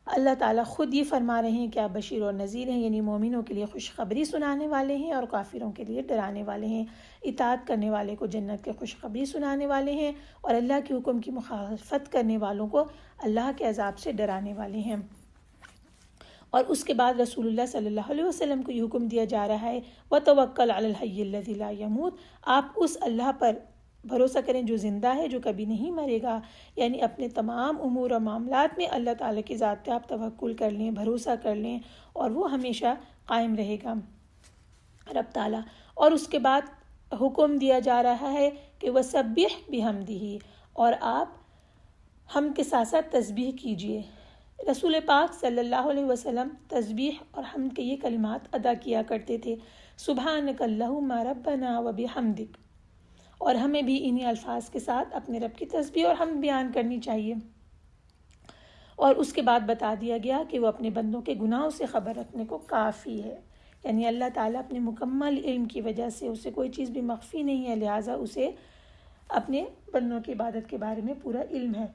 اللہ تعالیٰ خود یہ فرما رہے ہیں کہ آپ بشیر اور نذیر ہیں، یعنی مومنوں کے لیے خوشخبری سنانے والے ہیں اور کافروں کے لیے ڈرانے والے ہیں، اطاعت کرنے والے کو جنت کے خوشخبری سنانے والے ہیں، اور اللہ کے حکم کی مخالفت کرنے والوں کو اللہ کے عذاب سے ڈرانے والے ہیں۔ اور اس کے بعد رسول اللہ صلی اللہ علیہ وسلم کو یہ حکم دیا جا رہا ہے وَتَوَكَّلْ عَلَى الْحَيِّ الَّذِي لَا يَمُوتُ، آپ اس اللہ پر بھروسہ کریں جو زندہ ہے، جو کبھی نہیں مرے گا، یعنی اپنے تمام امور و معاملات میں اللہ تعالیٰ کی ذات پہ آپ توکل کر لیں، بھروسہ کر لیں، اور وہ ہمیشہ قائم رہے گا رب تعالیٰ۔ اور اس کے بعد حکم دیا جا رہا ہے کہ وَسَبِّحْ بِحَمْدِهِ، اور آپ حمد کے ساتھ ساتھ تسبیح کیجئے۔ رسول پاک صلی اللہ علیہ وسلم تسبیح اور حمد کے یہ کلمات ادا کیا کرتے تھے، سبحانک اللہم ربنا وبحمدک، اور ہمیں بھی انہی الفاظ کے ساتھ اپنے رب کی تسبیح اور حمد بیان کرنی چاہیے۔ اور اس کے بعد بتا دیا گیا کہ وہ اپنے بندوں کے گناہوں سے خبر رکھنے کو کافی ہے، یعنی اللہ تعالیٰ اپنے مکمل علم کی وجہ سے اسے کوئی چیز بھی مخفی نہیں ہے، لہٰذا اسے اپنے بندوں کی عبادت کے بارے میں پورا علم ہے۔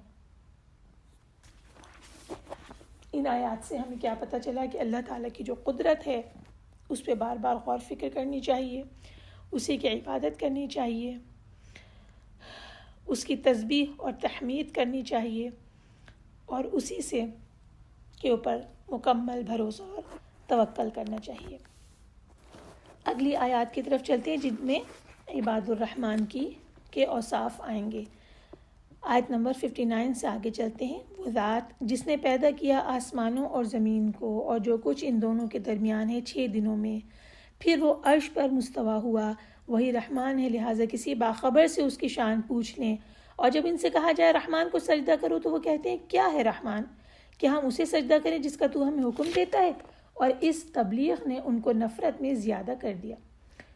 ان آیات سے ہمیں کیا پتہ چلا کہ اللہ تعالیٰ کی جو قدرت ہے اس پہ بار بار غور فکر کرنی چاہیے، اسی کی عبادت کرنی چاہیے، اس کی تسبیح اور تحمید کرنی چاہیے، اور اسی سے کے اوپر مکمل بھروسہ اور توکل کرنا چاہیے۔ اگلی آیات کی طرف چلتے ہیں جن میں عباد الرحمن کے اوصاف آئیں گے۔ آیت نمبر 59 سے آگے چلتے ہیں۔ وہ ذات جس نے پیدا کیا آسمانوں اور زمین کو اور جو کچھ ان دونوں کے درمیان ہے 6 دنوں میں، پھر وہ عرش پر مستوی ہوا، وہی رحمان ہے، لہٰذا کسی باخبر سے اس کی شان پوچھ لیں۔ اور جب ان سے کہا جائے رحمان کو سجدہ کرو تو وہ کہتے ہیں کیا ہے رحمان، کہ ہم اسے سجدہ کریں جس کا تو ہمیں حکم دیتا ہے؟ اور اس تبلیغ نے ان کو نفرت میں زیادہ کر دیا۔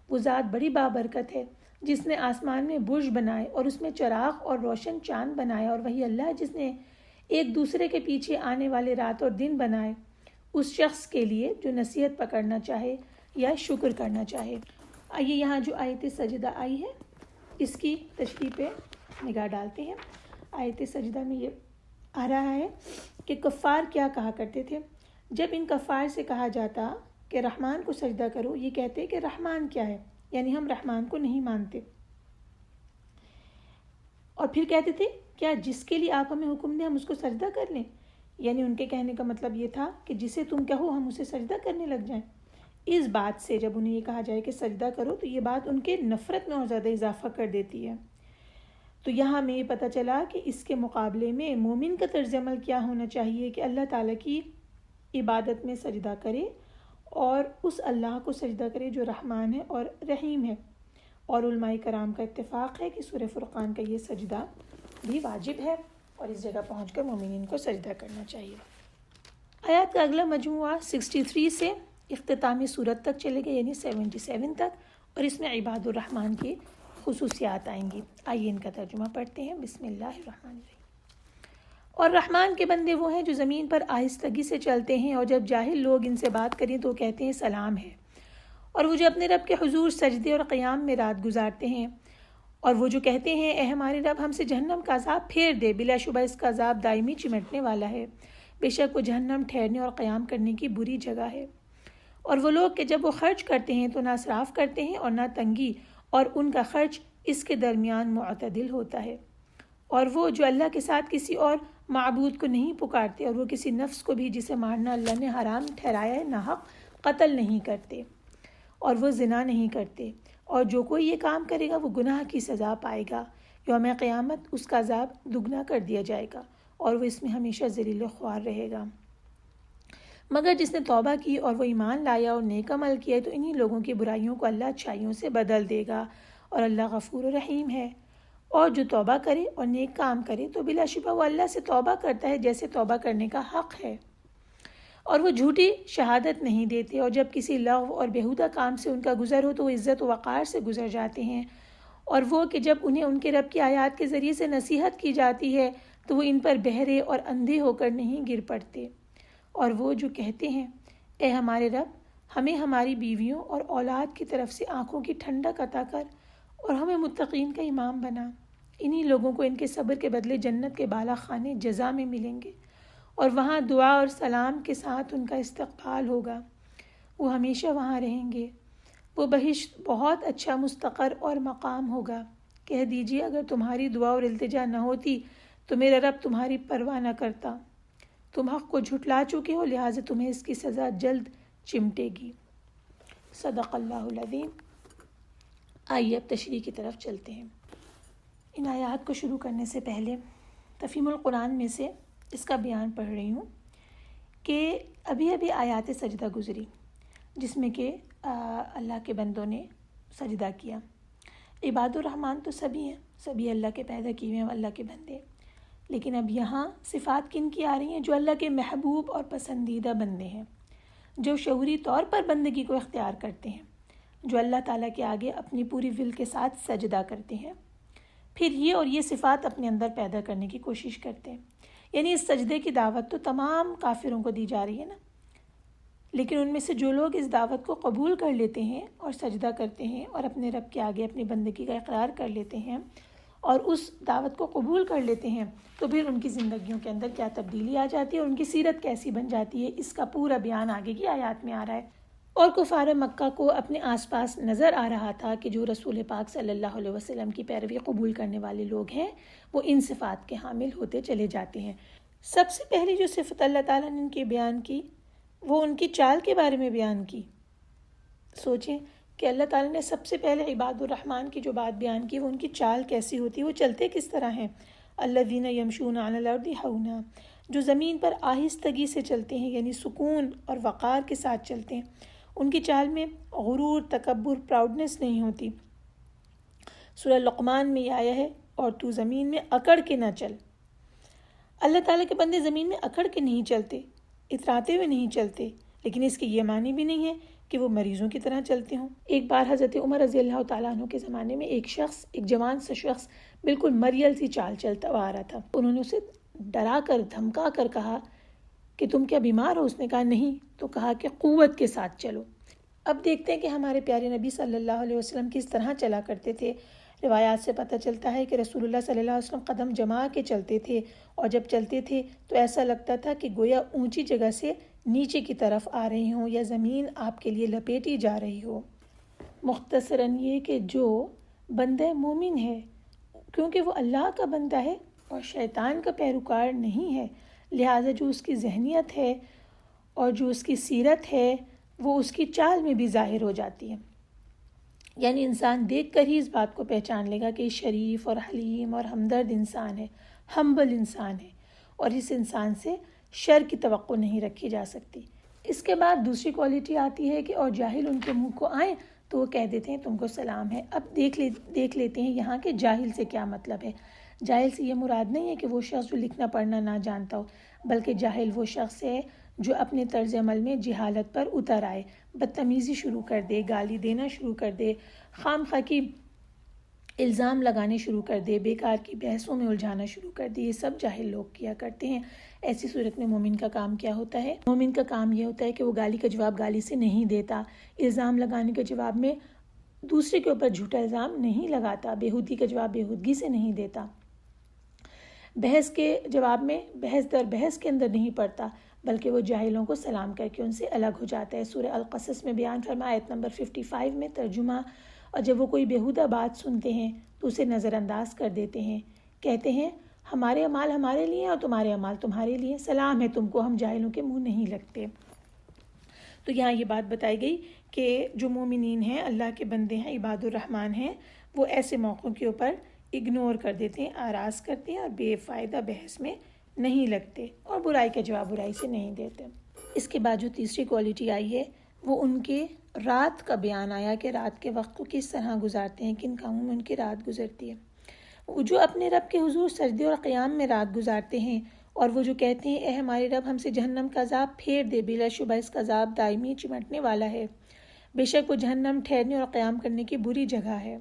وہ ذات بڑی بابرکت ہے جس نے آسمان میں برج بنائے اور اس میں چراغ اور روشن چاند بنایا، اور وہی اللہ ہے جس نے ایک دوسرے کے پیچھے آنے والے رات اور دن بنائے، اس شخص کے لیے جو نصیحت پکڑنا چاہے یا شکر کرنا چاہے۔ آئیے یہاں جو آیت سجدہ آئی ہے اس کی تشریح پہ نگاہ ڈالتے ہیں۔ آیت سجدہ میں یہ آ رہا ہے کہ کفار کیا کہا کرتے تھے۔ جب ان کفار سے کہا جاتا کہ رحمان کو سجدہ کرو، یہ کہتے کہ رحمان کیا ہے، یعنی ہم رحمان کو نہیں مانتے، اور پھر کہتے تھے کیا جس کے لیے آپ ہمیں حکم دیں ہم اس کو سجدہ کر لیں، یعنی ان کے کہنے کا مطلب یہ تھا کہ جسے تم کہو ہم اسے سجدہ کرنے لگ جائیں۔ اس بات سے جب انہیں یہ کہا جائے کہ سجدہ کرو تو یہ بات ان کے نفرت میں اور زیادہ اضافہ کر دیتی ہے۔ تو یہاں ہمیں یہ پتہ چلا کہ اس کے مقابلے میں مومن کا طرز عمل کیا ہونا چاہیے کہ اللہ تعالیٰ کی عبادت میں سجدہ کرے اور اس اللہ کو سجدہ کرے جو رحمان ہے اور رحیم ہے۔ اور علماء کرام کا اتفاق ہے کہ سورہ فرقان کا یہ سجدہ بھی واجب ہے اور اس جگہ پہنچ کر مومنین کو سجدہ کرنا چاہیے۔ آیات کا اگلا مجموعہ 63 سے اختتامی صورت تک چلے گئے، یعنی 77 تک، اور اس میں عباد الرحمن کی خصوصیات آئیں گی۔ آئیے ان کا ترجمہ پڑھتے ہیں۔ بسم اللہ الرحمن الرحیم۔ اور رحمان کے بندے وہ ہیں جو زمین پر آہستگی سے چلتے ہیں، اور جب جاہل لوگ ان سے بات کریں تو کہتے ہیں سلام ہے۔ اور وہ جو اپنے رب کے حضور سجدے اور قیام میں رات گزارتے ہیں، اور وہ جو کہتے ہیں اے ہمارے رب ہم سے جہنم کا عذاب پھیر دے، بلا شبہ اس کا عذاب دائمی چمٹنے والا ہے، بے شک وہ جہنم ٹھہرنے اور قیام کرنے کی بری جگہ ہے۔ اور وہ لوگ کہ جب وہ خرچ کرتے ہیں تو نہ اسراف کرتے ہیں اور نہ تنگی، اور ان کا خرچ اس کے درمیان معتدل ہوتا ہے۔ اور وہ جو اللہ کے ساتھ کسی اور معبود کو نہیں پکارتے، اور وہ کسی نفس کو بھی جسے مارنا اللہ نے حرام ٹھہرایا ہے ناحق قتل نہیں کرتے، اور وہ زنا نہیں کرتے، اور جو کوئی یہ کام کرے گا وہ گناہ کی سزا پائے گا، یوم قیامت اس کا عذاب دگنا کر دیا جائے گا، اور وہ اس میں ہمیشہ ذلیل و خوار رہے گا۔ مگر جس نے توبہ کی اور وہ ایمان لایا اور نیک عمل کیا تو انہی لوگوں کی برائیوں کو اللہ اچھائیوں سے بدل دے گا، اور اللہ غفور و رحیم ہے۔ اور جو توبہ کرے اور نیک کام کرے تو بلا شبہ وہ اللہ سے توبہ کرتا ہے جیسے توبہ کرنے کا حق ہے، اور وہ جھوٹی شہادت نہیں دیتے، اور جب کسی لغو اور بیہودہ کام سے ان کا گزر ہو تو وہ عزت و وقار سے گزر جاتے ہیں، اور وہ کہ جب انہیں ان کے رب کی آیات کے ذریعے سے نصیحت کی جاتی ہے تو وہ ان پر بہرے اور اندھے ہو کر نہیں گر پڑتے، اور وہ جو کہتے ہیں اے ہمارے رب ہمیں ہماری بیویوں اور اولاد کی طرف سے آنکھوں کی ٹھنڈک عطا کر اور ہمیں متقین کا امام بنا، انہی لوگوں کو ان کے صبر کے بدلے جنت کے بالا خانے جزا میں ملیں گے، اور وہاں دعا اور سلام کے ساتھ ان کا استقبال ہوگا، وہ ہمیشہ وہاں رہیں گے، وہ بہشت بہت اچھا مستقر اور مقام ہوگا۔ کہہ دیجیے اگر تمہاری دعا اور التجا نہ ہوتی تو میرا رب تمہاری پرواہ نہ کرتا، تم حق کو جھٹلا چکے ہو لہٰذا تمہیں اس کی سزا جلد چمٹے گی۔ صدق اللہ العظیم۔ آئیے اب تشریح کی طرف چلتے ہیں۔ ان آیات کو شروع کرنے سے پہلے تفہیم القرآن میں سے اس کا بیان پڑھ رہی ہوں کہ ابھی آیات سجدہ گزری جس میں کہ اللہ کے بندوں نے سجدہ کیا۔ عباد الرحمن تو سبھی ہیں، سبھی اللہ کے پیدا کیے ہیں، اللہ کے بندے، لیکن اب یہاں صفات کن کی آ رہی ہیں؟ جو اللہ کے محبوب اور پسندیدہ بندے ہیں، جو شعوری طور پر بندگی کو اختیار کرتے ہیں، جو اللہ تعالیٰ کے آگے اپنی پوری ول کے ساتھ سجدہ کرتے ہیں، پھر یہ صفات اپنے اندر پیدا کرنے کی کوشش کرتے ہیں۔ یعنی اس سجدے کی دعوت تو تمام کافروں کو دی جا رہی ہے نا، لیکن ان میں سے جو لوگ اس دعوت کو قبول کر لیتے ہیں اور سجدہ کرتے ہیں اور اپنے رب کے آگے اپنی بندگی کا اقرار کر لیتے ہیں اور اس دعوت کو قبول کر لیتے ہیں، تو پھر ان کی زندگیوں کے اندر کیا تبدیلی آ جاتی ہے اور ان کی سیرت کیسی بن جاتی ہے، اس کا پورا بیان آگے کی آیات میں آ رہا ہے۔ اور کفار مکہ کو اپنے آس پاس نظر آ رہا تھا کہ جو رسول پاک صلی اللہ علیہ وسلم کی پیروی قبول کرنے والے لوگ ہیں وہ ان صفات کے حامل ہوتے چلے جاتے ہیں۔ سب سے پہلی جو صفت اللہ تعالیٰ نے ان کی بیان کی وہ ان کی چال کے بارے میں بیان کی۔ سوچیں کہ اللہ تعالیٰ نے سب سے پہلے عباد الرحمن کی جو بات بیان کی وہ ان کی چال کیسی ہوتی ہے، وہ چلتے کس طرح ہیں۔ الذین یمشون علی الارض ہونا، جو زمین پر آہستگی سے چلتے ہیں، یعنی سکون اور وقار کے ساتھ چلتے ہیں۔ ان کی چال میں غرور، تکبر، پراؤڈنس نہیں ہوتی۔ سورہ لقمان میں یہ آیا ہے، اور تو زمین میں اکڑ کے نہ چل۔ اللہ تعالیٰ کے بندے زمین میں اکڑ کے نہیں چلتے، اتراتے ہوئے نہیں چلتے، لیکن اس کے یہ معنی بھی نہیں ہے کہ وہ مریضوں کی طرح چلتے ہوں۔ ایک بار حضرت عمر رضی اللہ تعالیٰ عنہ کے زمانے میں ایک جوان سا شخص بالکل مریل سی چال چلتا ہوا آ رہا تھا۔ انہوں نے اسے ڈرا کر دھمکا کر کہا کہ تم کیا بیمار ہو؟ اس نے کہا نہیں، تو کہا کہ قوت کے ساتھ چلو۔ اب دیکھتے ہیں کہ ہمارے پیارے نبی صلی اللہ علیہ وسلم کس طرح چلا کرتے تھے۔ روایات سے پتہ چلتا ہے کہ رسول اللہ صلی اللہ علیہ وسلم قدم جما کے چلتے تھے، اور جب چلتے تھے تو ایسا لگتا تھا کہ گویا اونچی جگہ سے نیچے کی طرف آ رہی ہوں یا زمین آپ کے لیے لپیٹی جا رہی ہو۔ مختصراً یہ کہ جو بندہ مومن ہے، کیونکہ وہ اللہ کا بندہ ہے اور شیطان کا پیروکار نہیں ہے، لہٰذا جو اس کی ذہنیت ہے اور جو اس کی سیرت ہے وہ اس کی چال میں بھی ظاہر ہو جاتی ہے۔ یعنی انسان دیکھ کر ہی اس بات کو پہچان لے گا کہ شریف اور حلیم اور ہمدرد انسان ہے، ہمبل انسان ہے، اور اس انسان سے شر کی توقع نہیں رکھی جا سکتی۔ اس کے بعد دوسری کوالٹی آتی ہے کہ اور جاہل ان کے منہ کو آئیں تو وہ کہہ دیتے ہیں تم کو سلام ہے۔ اب دیکھ لیتے ہیں یہاں کے جاہل سے کیا مطلب ہے۔ جاہل سے یہ مراد نہیں ہے کہ وہ شخص جو لکھنا پڑھنا نہ جانتا ہو، بلکہ جاہل وہ شخص ہے جو اپنے طرز عمل میں جہالت پر اتر آئے، بدتمیزی شروع کر دے، گالی دینا شروع کر دے، خام خواہ کی الزام لگانے شروع کر دے، بیکار کی بحثوں میں الجھانا شروع کر دے۔ یہ سب جاہل لوگ کیا کرتے ہیں۔ ایسی صورت میں مومن کا کام کیا ہوتا ہے؟ مومن کا کام یہ ہوتا ہے کہ وہ گالی کا جواب گالی سے نہیں دیتا، الزام لگانے کے جواب میں دوسرے کے اوپر جھوٹا الزام نہیں لگاتا، بےہودگی کا جواب بےہودگی سے نہیں دیتا، بحث کے جواب میں بحث در بحث کے اندر نہیں پڑتا، بلکہ وہ جاہلوں کو سلام کر کے ان سے الگ ہو جاتا ہے۔ سورہ القصص میں بیان فرمایا آیت نمبر 55 میں ترجمہ، اور جب وہ کوئی بیہودہ بات سنتے ہیں تو اسے نظر انداز کر دیتے ہیں، کہتے ہیں ہمارے اعمال ہمارے لیے اور تمہارے اعمال تمہارے لیے، سلام ہے تم کو، ہم جاہلوں کے منہ نہیں لگتے۔ تو یہاں یہ بات بتائی گئی کہ جو مومنین ہیں، اللہ کے بندے ہیں، عباد الرحمن ہیں، وہ ایسے موقعوں کے اوپر اگنور کر دیتے ہیں، آراز کرتے ہیں اور بے فائدہ بحث میں نہیں لگتے اور برائی کا جواب برائی سے نہیں دیتے۔ اس کے بعد جو تیسری کوالٹی آئی ہے وہ ان کے رات کا بیان آیا کہ رات کے وقت کو کس طرح گزارتے ہیں، کن کاموں میں ان کی رات گزرتی ہے۔ وہ جو اپنے رب کے حضور سجدے اور قیام میں رات گزارتے ہیں اور وہ جو کہتے ہیں اے ہمارے رب ہم سے جہنم کا عذاب پھیر دے، بلا شبہ اس کا عذاب دائمی چمٹنے والا ہے، بے شک وہ جہنم ٹھہرنے اور قیام کرنے کی بری جگہ ہے۔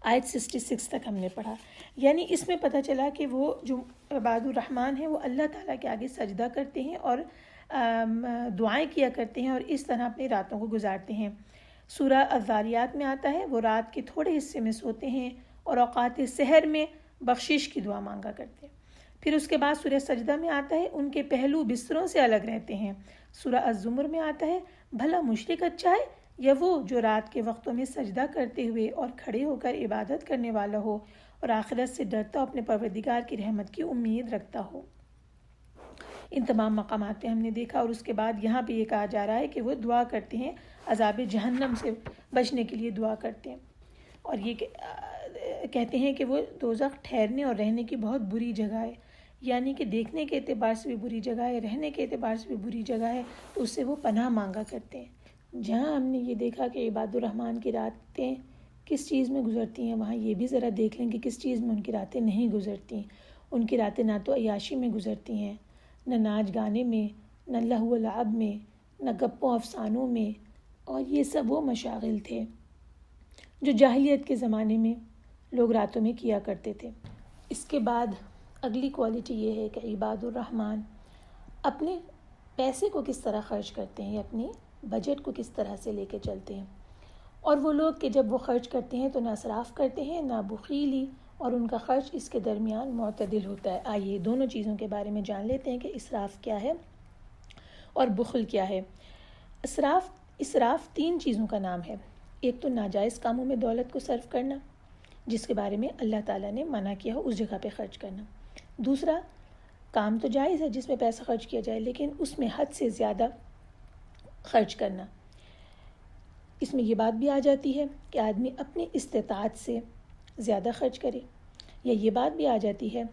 آیت 66 تک ہم نے پڑھا۔ یعنی اس میں پتہ چلا کہ وہ جو عباد الرحمن ہیں وہ اللہ تعالیٰ کے آگے سجدہ کرتے ہیں اور دعائیں کیا کرتے ہیں اور اس طرح اپنی راتوں کو گزارتے ہیں۔ سورہ الذاریات میں آتا ہے وہ رات کے تھوڑے حصے میں سوتے ہیں اور اوقات سحر میں بخشش کی دعا مانگا کرتے ہیں۔ پھر اس کے بعد سورہ سجدہ میں آتا ہے ان کے پہلو بستروں سے الگ رہتے ہیں۔ سورہ الزمر میں آتا ہے بھلا مشرک اچھا ہے یا وہ جو رات کے وقتوں میں سجدہ کرتے ہوئے اور کھڑے ہو کر عبادت کرنے والا ہو اور آخرت سے ڈرتا ہو، اپنے پروردگار کی رحمت کی امید رکھتا ہو۔ ان تمام مقامات پہ ہم نے دیکھا، اور اس کے بعد یہاں پہ یہ کہا جا رہا ہے کہ وہ دعا کرتے ہیں، عذاب جہنم سے بچنے کے لیے دعا کرتے ہیں، اور یہ کہتے ہیں کہ وہ دوزخ ٹھہرنے اور رہنے کی بہت بری جگہ ہے، یعنی کہ دیکھنے کے اعتبار سے بھی بری جگہ ہے، رہنے کے اعتبار سے بھی بری جگہ ہے، تو اس سے وہ پناہ مانگا کرتے ہیں۔ جہاں ہم نے یہ دیکھا کہ عباد الرحمن کی راتیں کس چیز میں گزرتی ہیں، وہاں یہ بھی ذرا دیکھ لیں کہ کس چیز میں ان کی راتیں نہیں گزرتی۔ ان کی راتیں نہ تو عیاشی میں گزرتی ہیں، نہ ناچ گانے میں، نہ لہو و لعب میں، نہ گپوں افسانوں میں، اور یہ سب وہ مشاغل تھے جو جاہلیت کے زمانے میں لوگ راتوں میں کیا کرتے تھے۔ اس کے بعد اگلی کوالٹی یہ ہے کہ عباد الرحمن اپنے پیسے کو کس طرح خرچ کرتے ہیں، اپنی بجٹ کو کس طرح سے لے کے چلتے ہیں، اور وہ لوگ کہ جب وہ خرچ کرتے ہیں تو نہ اسراف کرتے ہیں نہ بخیلی، اور ان کا خرچ اس کے درمیان معتدل ہوتا ہے۔ آئیے دونوں چیزوں کے بارے میں جان لیتے ہیں کہ اسراف کیا ہے اور بخل کیا ہے۔ اسراف 3 چیزوں کا نام ہے۔ ایک تو ناجائز کاموں میں دولت کو صرف کرنا، جس کے بارے میں اللہ تعالیٰ نے منع کیا ہو اس جگہ پہ خرچ کرنا۔ دوسرا کام تو جائز ہے جس میں پیسہ خرچ کیا جائے، لیکن اس میں حد سے زیادہ خرچ کرنا۔ اس میں یہ بات بھی آ جاتی ہے کہ آدمی اپنی استطاعت سے زیادہ خرچ کرے، یا یہ بات بھی آ جاتی ہے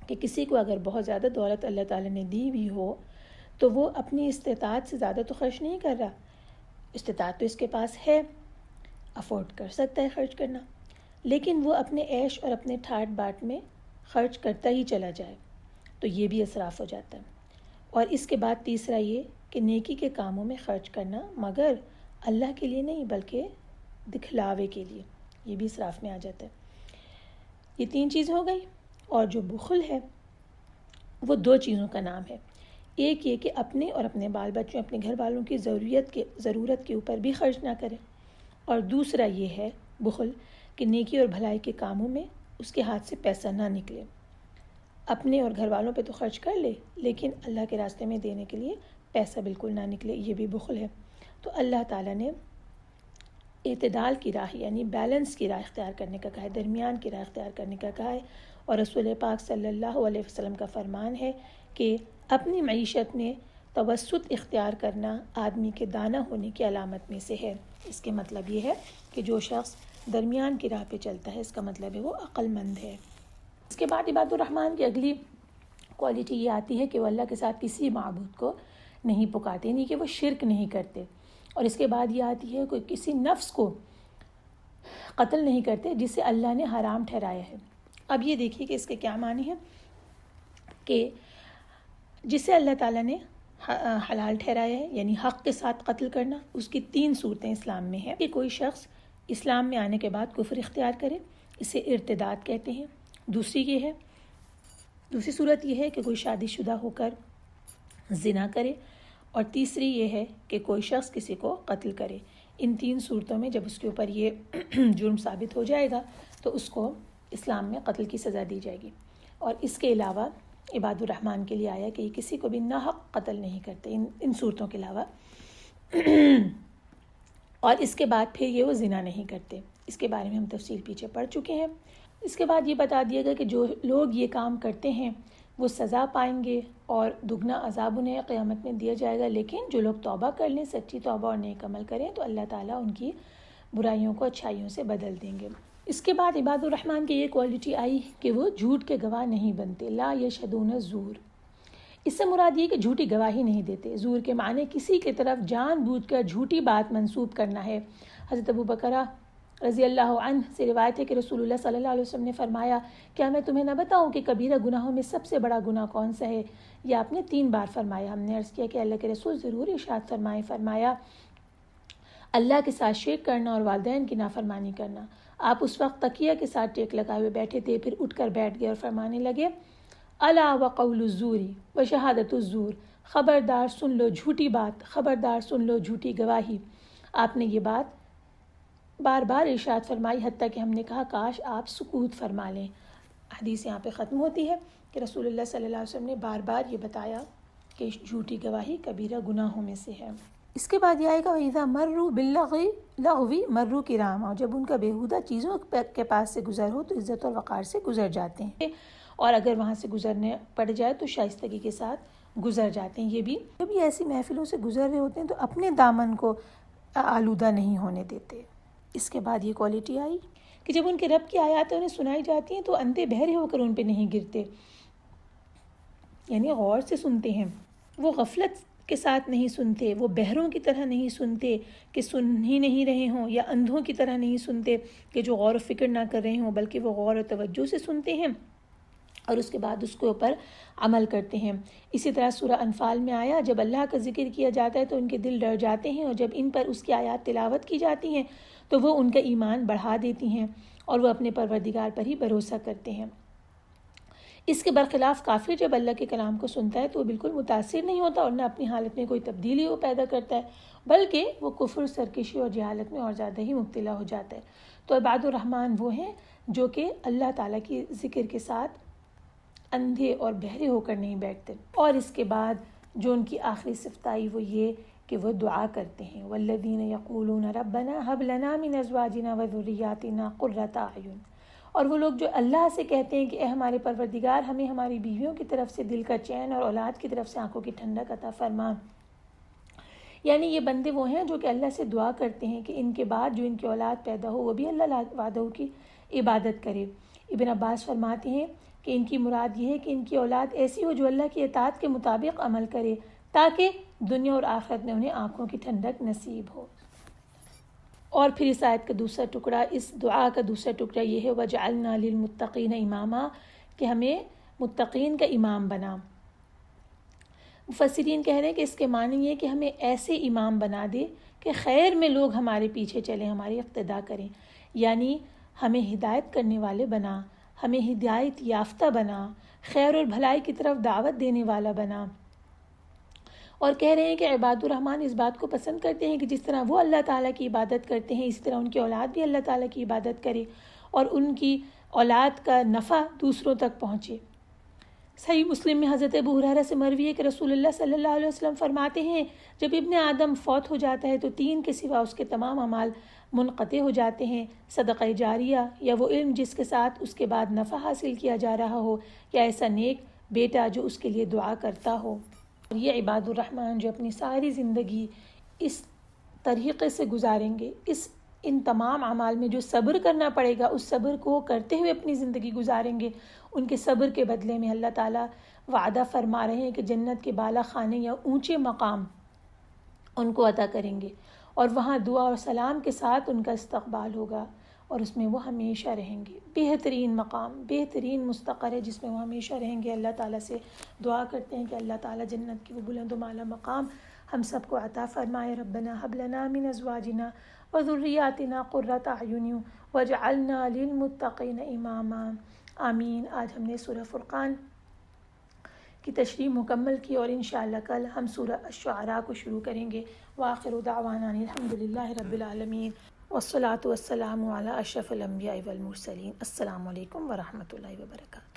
کہ کسی کو اگر بہت زیادہ دولت اللہ تعالیٰ نے دی بھی ہو تو وہ اپنی استطاعت سے زیادہ تو خرچ نہیں کر رہا، استطاعت تو اس کے پاس ہے، افورڈ کر سکتا ہے خرچ کرنا، لیکن وہ اپنے عیش اور اپنے ٹھاٹ باٹ میں خرچ کرتا ہی چلا جائے، تو یہ بھی اسراف ہو جاتا ہے۔ اور اس کے بعد تیسرا یہ کہ نیکی کے کاموں میں خرچ کرنا، مگر اللہ کے لیے نہیں بلکہ دکھلاوے کے لیے، یہ بھی اسراف میں آ جاتا ہے۔ یہ 3 چیز ہو گئی۔ اور جو بخل ہے وہ 2 چیزوں کا نام ہے۔ ایک یہ کہ اپنے اور اپنے بال بچوں، اپنے گھر والوں کی ضرورت کے اوپر بھی خرچ نہ کرے، اور دوسرا یہ ہے بخل کہ نیکی اور بھلائی کے کاموں میں اس کے ہاتھ سے پیسہ نہ نکلے، اپنے اور گھر والوں پہ تو خرچ کر لے لیکن اللہ کے راستے میں دینے کے لیے پیسہ بالکل نہ نکلے، یہ بھی بخل ہے۔ تو اللہ تعالیٰ نے اعتدال کی راہ یعنی بیلنس کی راہ اختیار کرنے کا کہا ہے، درمیان کی راہ اختیار کرنے کا کہا ہے، اور رسول پاک صلی اللہ علیہ وسلم کا فرمان ہے کہ اپنی معیشت میں توسط اختیار کرنا آدمی کے دانا ہونے کی علامت میں سے ہے۔ اس کے مطلب یہ ہے کہ جو شخص درمیان کی راہ پہ چلتا ہے اس کا مطلب ہے وہ عقل مند ہے۔ اس کے بعد عباد الرحمن کی اگلی کوالٹی یہ آتی ہے کہ وہ اللہ کے ساتھ کسی معبود کو نہیں پکارتے، یعنی کہ وہ شرک نہیں کرتے، اور اس کے بعد یہ آتی ہے کہ کسی نفس کو قتل نہیں کرتے جسے اللہ نے حرام ٹھہرایا ہے۔ اب یہ دیکھیے کہ اس کے کیا معنی ہیں کہ جسے اللہ تعالیٰ نے حلال ٹھہرایا ہے یعنی حق کے ساتھ قتل کرنا، اس کی 3 صورتیں اسلام میں ہیں کہ کوئی شخص اسلام میں آنے کے بعد کفر اختیار کرے، اسے ارتداد کہتے ہیں۔ دوسری صورت یہ ہے کہ کوئی شادی شدہ ہو کر زنا کرے، اور تیسری یہ ہے کہ کوئی شخص کسی کو قتل کرے۔ ان 3 صورتوں میں جب اس کے اوپر یہ جرم ثابت ہو جائے گا تو اس کو اسلام میں قتل کی سزا دی جائے گی۔ اور اس کے علاوہ عباد الرحمن کے لیے آیا کہ یہ کسی کو بھی ناحق قتل نہیں کرتے ان صورتوں کے علاوہ، اور اس کے بعد پھر یہ وہ زنا نہیں کرتے، اس کے بارے میں ہم تفصیل پیچھے پڑھ چکے ہیں۔ اس کے بعد یہ بتا دیا گیا کہ جو لوگ یہ کام کرتے ہیں وہ سزا پائیں گے اور دگنا عذاب انہیں قیامت میں دیا جائے گا، لیکن جو لوگ توبہ کر لیں، سچی توبہ اور نیک عمل کریں تو اللہ تعالیٰ ان کی برائیوں کو اچھائیوں سے بدل دیں گے۔ اس کے بعد عباد الرحمن کی یہ کوالٹی آئی کہ وہ جھوٹ کے گواہ نہیں بنتے، لا یشہدون الزور۔ اس سے مراد یہ کہ جھوٹی گواہی نہیں دیتے۔ زور کے معنی کسی کی طرف جان بوجھ کر جھوٹی بات منسوب کرنا ہے۔ حضرت ابو بکر رضی اللہ عنہ سے روایت ہے کہ رسول اللہ صلی اللہ علیہ وسلم نے فرمایا، کیا میں تمہیں نہ بتاؤں کہ کبیرہ گناہوں میں سب سے بڑا گناہ کون سا ہے؟ یہ آپ نے 3 بار فرمایا۔ ہم نے عرض کیا کہ اللہ کے رسول ضرور ارشاد فرمایا اللہ کے ساتھ شرک کرنا اور والدین کی نافرمانی کرنا۔ آپ اس وقت تکیہ کے ساتھ ٹیک لگائے ہوئے بیٹھے تھے، پھر اٹھ کر بیٹھ گئے اور فرمانے لگے، الا وقول الزور وشہادۃ الزور، خبردار سن لو جھوٹی بات، خبردار سن لو جھوٹی گواہی۔ آپ نے یہ بات بار بار ارشاد فرمائی، حتیٰ کہ ہم نے کہا کاش آپ سکوت فرما لیں۔ حدیث یہاں پہ ختم ہوتی ہے کہ رسول اللہ صلی اللہ علیہ وسلم نے بار بار یہ بتایا کہ جھوٹی گواہی کبیرہ گناہوں میں سے ہے۔ اس کے بعد یہ آئے گا وَإِذَا مَرُّوا بِاللَّغْوِ مَرُّوا كِرَامًا، اور جب ان کا بیہودہ چیزوں کے پاس سے گزر ہو تو عزت اور وقار سے گزر جاتے ہیں، اور اگر وہاں سے گزرنے پڑ جائے تو شائستگی کے ساتھ گزر جاتے ہیں۔ یہ بھی جب یہ ایسی محفلوں سے گزر رہے ہوتے ہیں تو اپنے دامن کو آلودہ نہیں ہونے دیتے۔ اس کے بعد یہ کوالٹی آئی کہ جب ان کے رب کی آیات انہیں سنائی جاتی ہیں تو اندھے بہرے ہو کر ان پہ نہیں گرتے، یعنی غور سے سنتے ہیں، وہ غفلت کے ساتھ نہیں سنتے، وہ بہروں کی طرح نہیں سنتے کہ سن ہی نہیں رہے ہوں، یا اندھوں کی طرح نہیں سنتے کہ جو غور و فکر نہ کر رہے ہوں، بلکہ وہ غور و توجہ سے سنتے ہیں اور اس کے بعد اس کے اوپر عمل کرتے ہیں۔ اسی طرح سورہ انفال میں آیا جب اللہ کا ذکر کیا جاتا ہے تو ان کے دل ڈر جاتے ہیں، اور جب ان پر اس کی آیات تلاوت کی جاتی ہیں تو وہ ان کا ایمان بڑھا دیتی ہیں اور وہ اپنے پروردگار پر ہی بھروسہ کرتے ہیں۔ اس کے برخلاف کافر جب اللہ کے کلام کو سنتا ہے تو وہ بالکل متاثر نہیں ہوتا اور نہ اپنی حالت میں کوئی تبدیلی وہ پیدا کرتا ہے، بلکہ وہ کفر، سرکشی اور جہالت میں اور زیادہ ہی مبتلا ہو جاتا ہے۔ تو عباد الرحمن وہ ہیں جو کہ اللہ تعالیٰ کی ذکر کے ساتھ اندھے اور بہرے ہو کر نہیں بیٹھتے۔ اور اس کے بعد جو ان کی آخری صفت آئی وہ یہ کہ وہ دعا کرتے ہیں، والذین یقولون ربنا ھب لنا من ازواجنا وذریاتنا قرۃ اعین، اور وہ لوگ جو اللہ سے کہتے ہیں کہ اے ہمارے پروردگار ہمیں ہماری بیویوں کی طرف سے دل کا چین اور اولاد کی طرف سے آنکھوں کی ٹھنڈک عطا فرما۔ یعنی یہ بندے وہ ہیں جو کہ اللہ سے دعا کرتے ہیں کہ ان کے بعد جو ان کی اولاد پیدا ہو وہ بھی اللہ وعدہ کی عبادت کرے۔ ابن عباس فرماتے ہیں کہ ان کی مراد یہ ہے کہ ان کی اولاد ایسی ہو جو اللہ کی اطاعت کے مطابق عمل کرے تاکہ دنیا اور آخرت میں انہیں آنکھوں کی ٹھنڈک نصیب ہو۔ اور پھر اس آیت کا دوسرا ٹکڑا، اس دعا کا دوسرا ٹکڑا یہ ہے وَجَعَلْنَا لِلْمُتَّقِينَ إِمَامًا، کہ ہمیں متقین کا امام بنا۔ مفسرین کہہ رہے ہیں کہ اس کے معنی یہ کہ ہمیں ایسے امام بنا دے کہ خیر میں لوگ ہمارے پیچھے چلیں، ہماری اقتداء کریں، یعنی ہمیں ہدایت کرنے والے بنا، ہمیں ہدایت یافتہ بنا، خیر اور بھلائی کی طرف دعوت دینے والا بنا۔ اور کہہ رہے ہیں کہ عباد الرحمن اس بات کو پسند کرتے ہیں کہ جس طرح وہ اللہ تعالیٰ کی عبادت کرتے ہیں اسی طرح ان کی اولاد بھی اللہ تعالیٰ کی عبادت کرے اور ان کی اولاد کا نفع دوسروں تک پہنچے۔ صحیح مسلم میں حضرت ابو ہریرہ سے مروی ہے کہ رسول اللہ صلی اللہ علیہ وسلم فرماتے ہیں جب ابن آدم فوت ہو جاتا ہے تو 3 کے سوا اس کے تمام اعمال منقطع ہو جاتے ہیں، صدقہ جاریہ یا وہ علم جس کے ساتھ اس کے بعد نفع حاصل کیا جا رہا ہو، یا ایسا نیک بیٹا جو اس کے لیے دعا کرتا ہو۔ اور یہ عباد الرحمن جو اپنی ساری زندگی اس طریقے سے گزاریں گے، ان تمام اعمال میں جو صبر کرنا پڑے گا اس صبر کو کرتے ہوئے اپنی زندگی گزاریں گے، ان کے صبر کے بدلے میں اللہ تعالیٰ وعدہ فرما رہے ہیں کہ جنت کے بالا خانے یا اونچے مقام ان کو عطا کریں گے، اور وہاں دعا اور سلام کے ساتھ ان کا استقبال ہوگا اور اس میں وہ ہمیشہ رہیں گے۔ بہترین مقام، بہترین مستقر ہے جس میں وہ ہمیشہ رہیں گے۔ اللہ تعالیٰ سے دعا کرتے ہیں کہ اللہ تعالیٰ جنت کی وہ بلند و بالا مقام ہم سب کو عطا فرمائے۔ ربنا ھب لنا من ازواجنا وذریاتنا قرۃ اعین واجعلنا للمتقین اماما۔ آمین۔ آج ہم نے سورہ فرقان کی تشریح مکمل کی اور انشاءاللہ کل ہم سورہ الشعراء کو شروع کریں گے۔ وآخر دعوانا الحمدللہ رب العالمین والصلاة والسلام علی اشرف الانبیاء والمرسلین۔ السلام علیکم ورحمۃ اللہ وبرکاتہ۔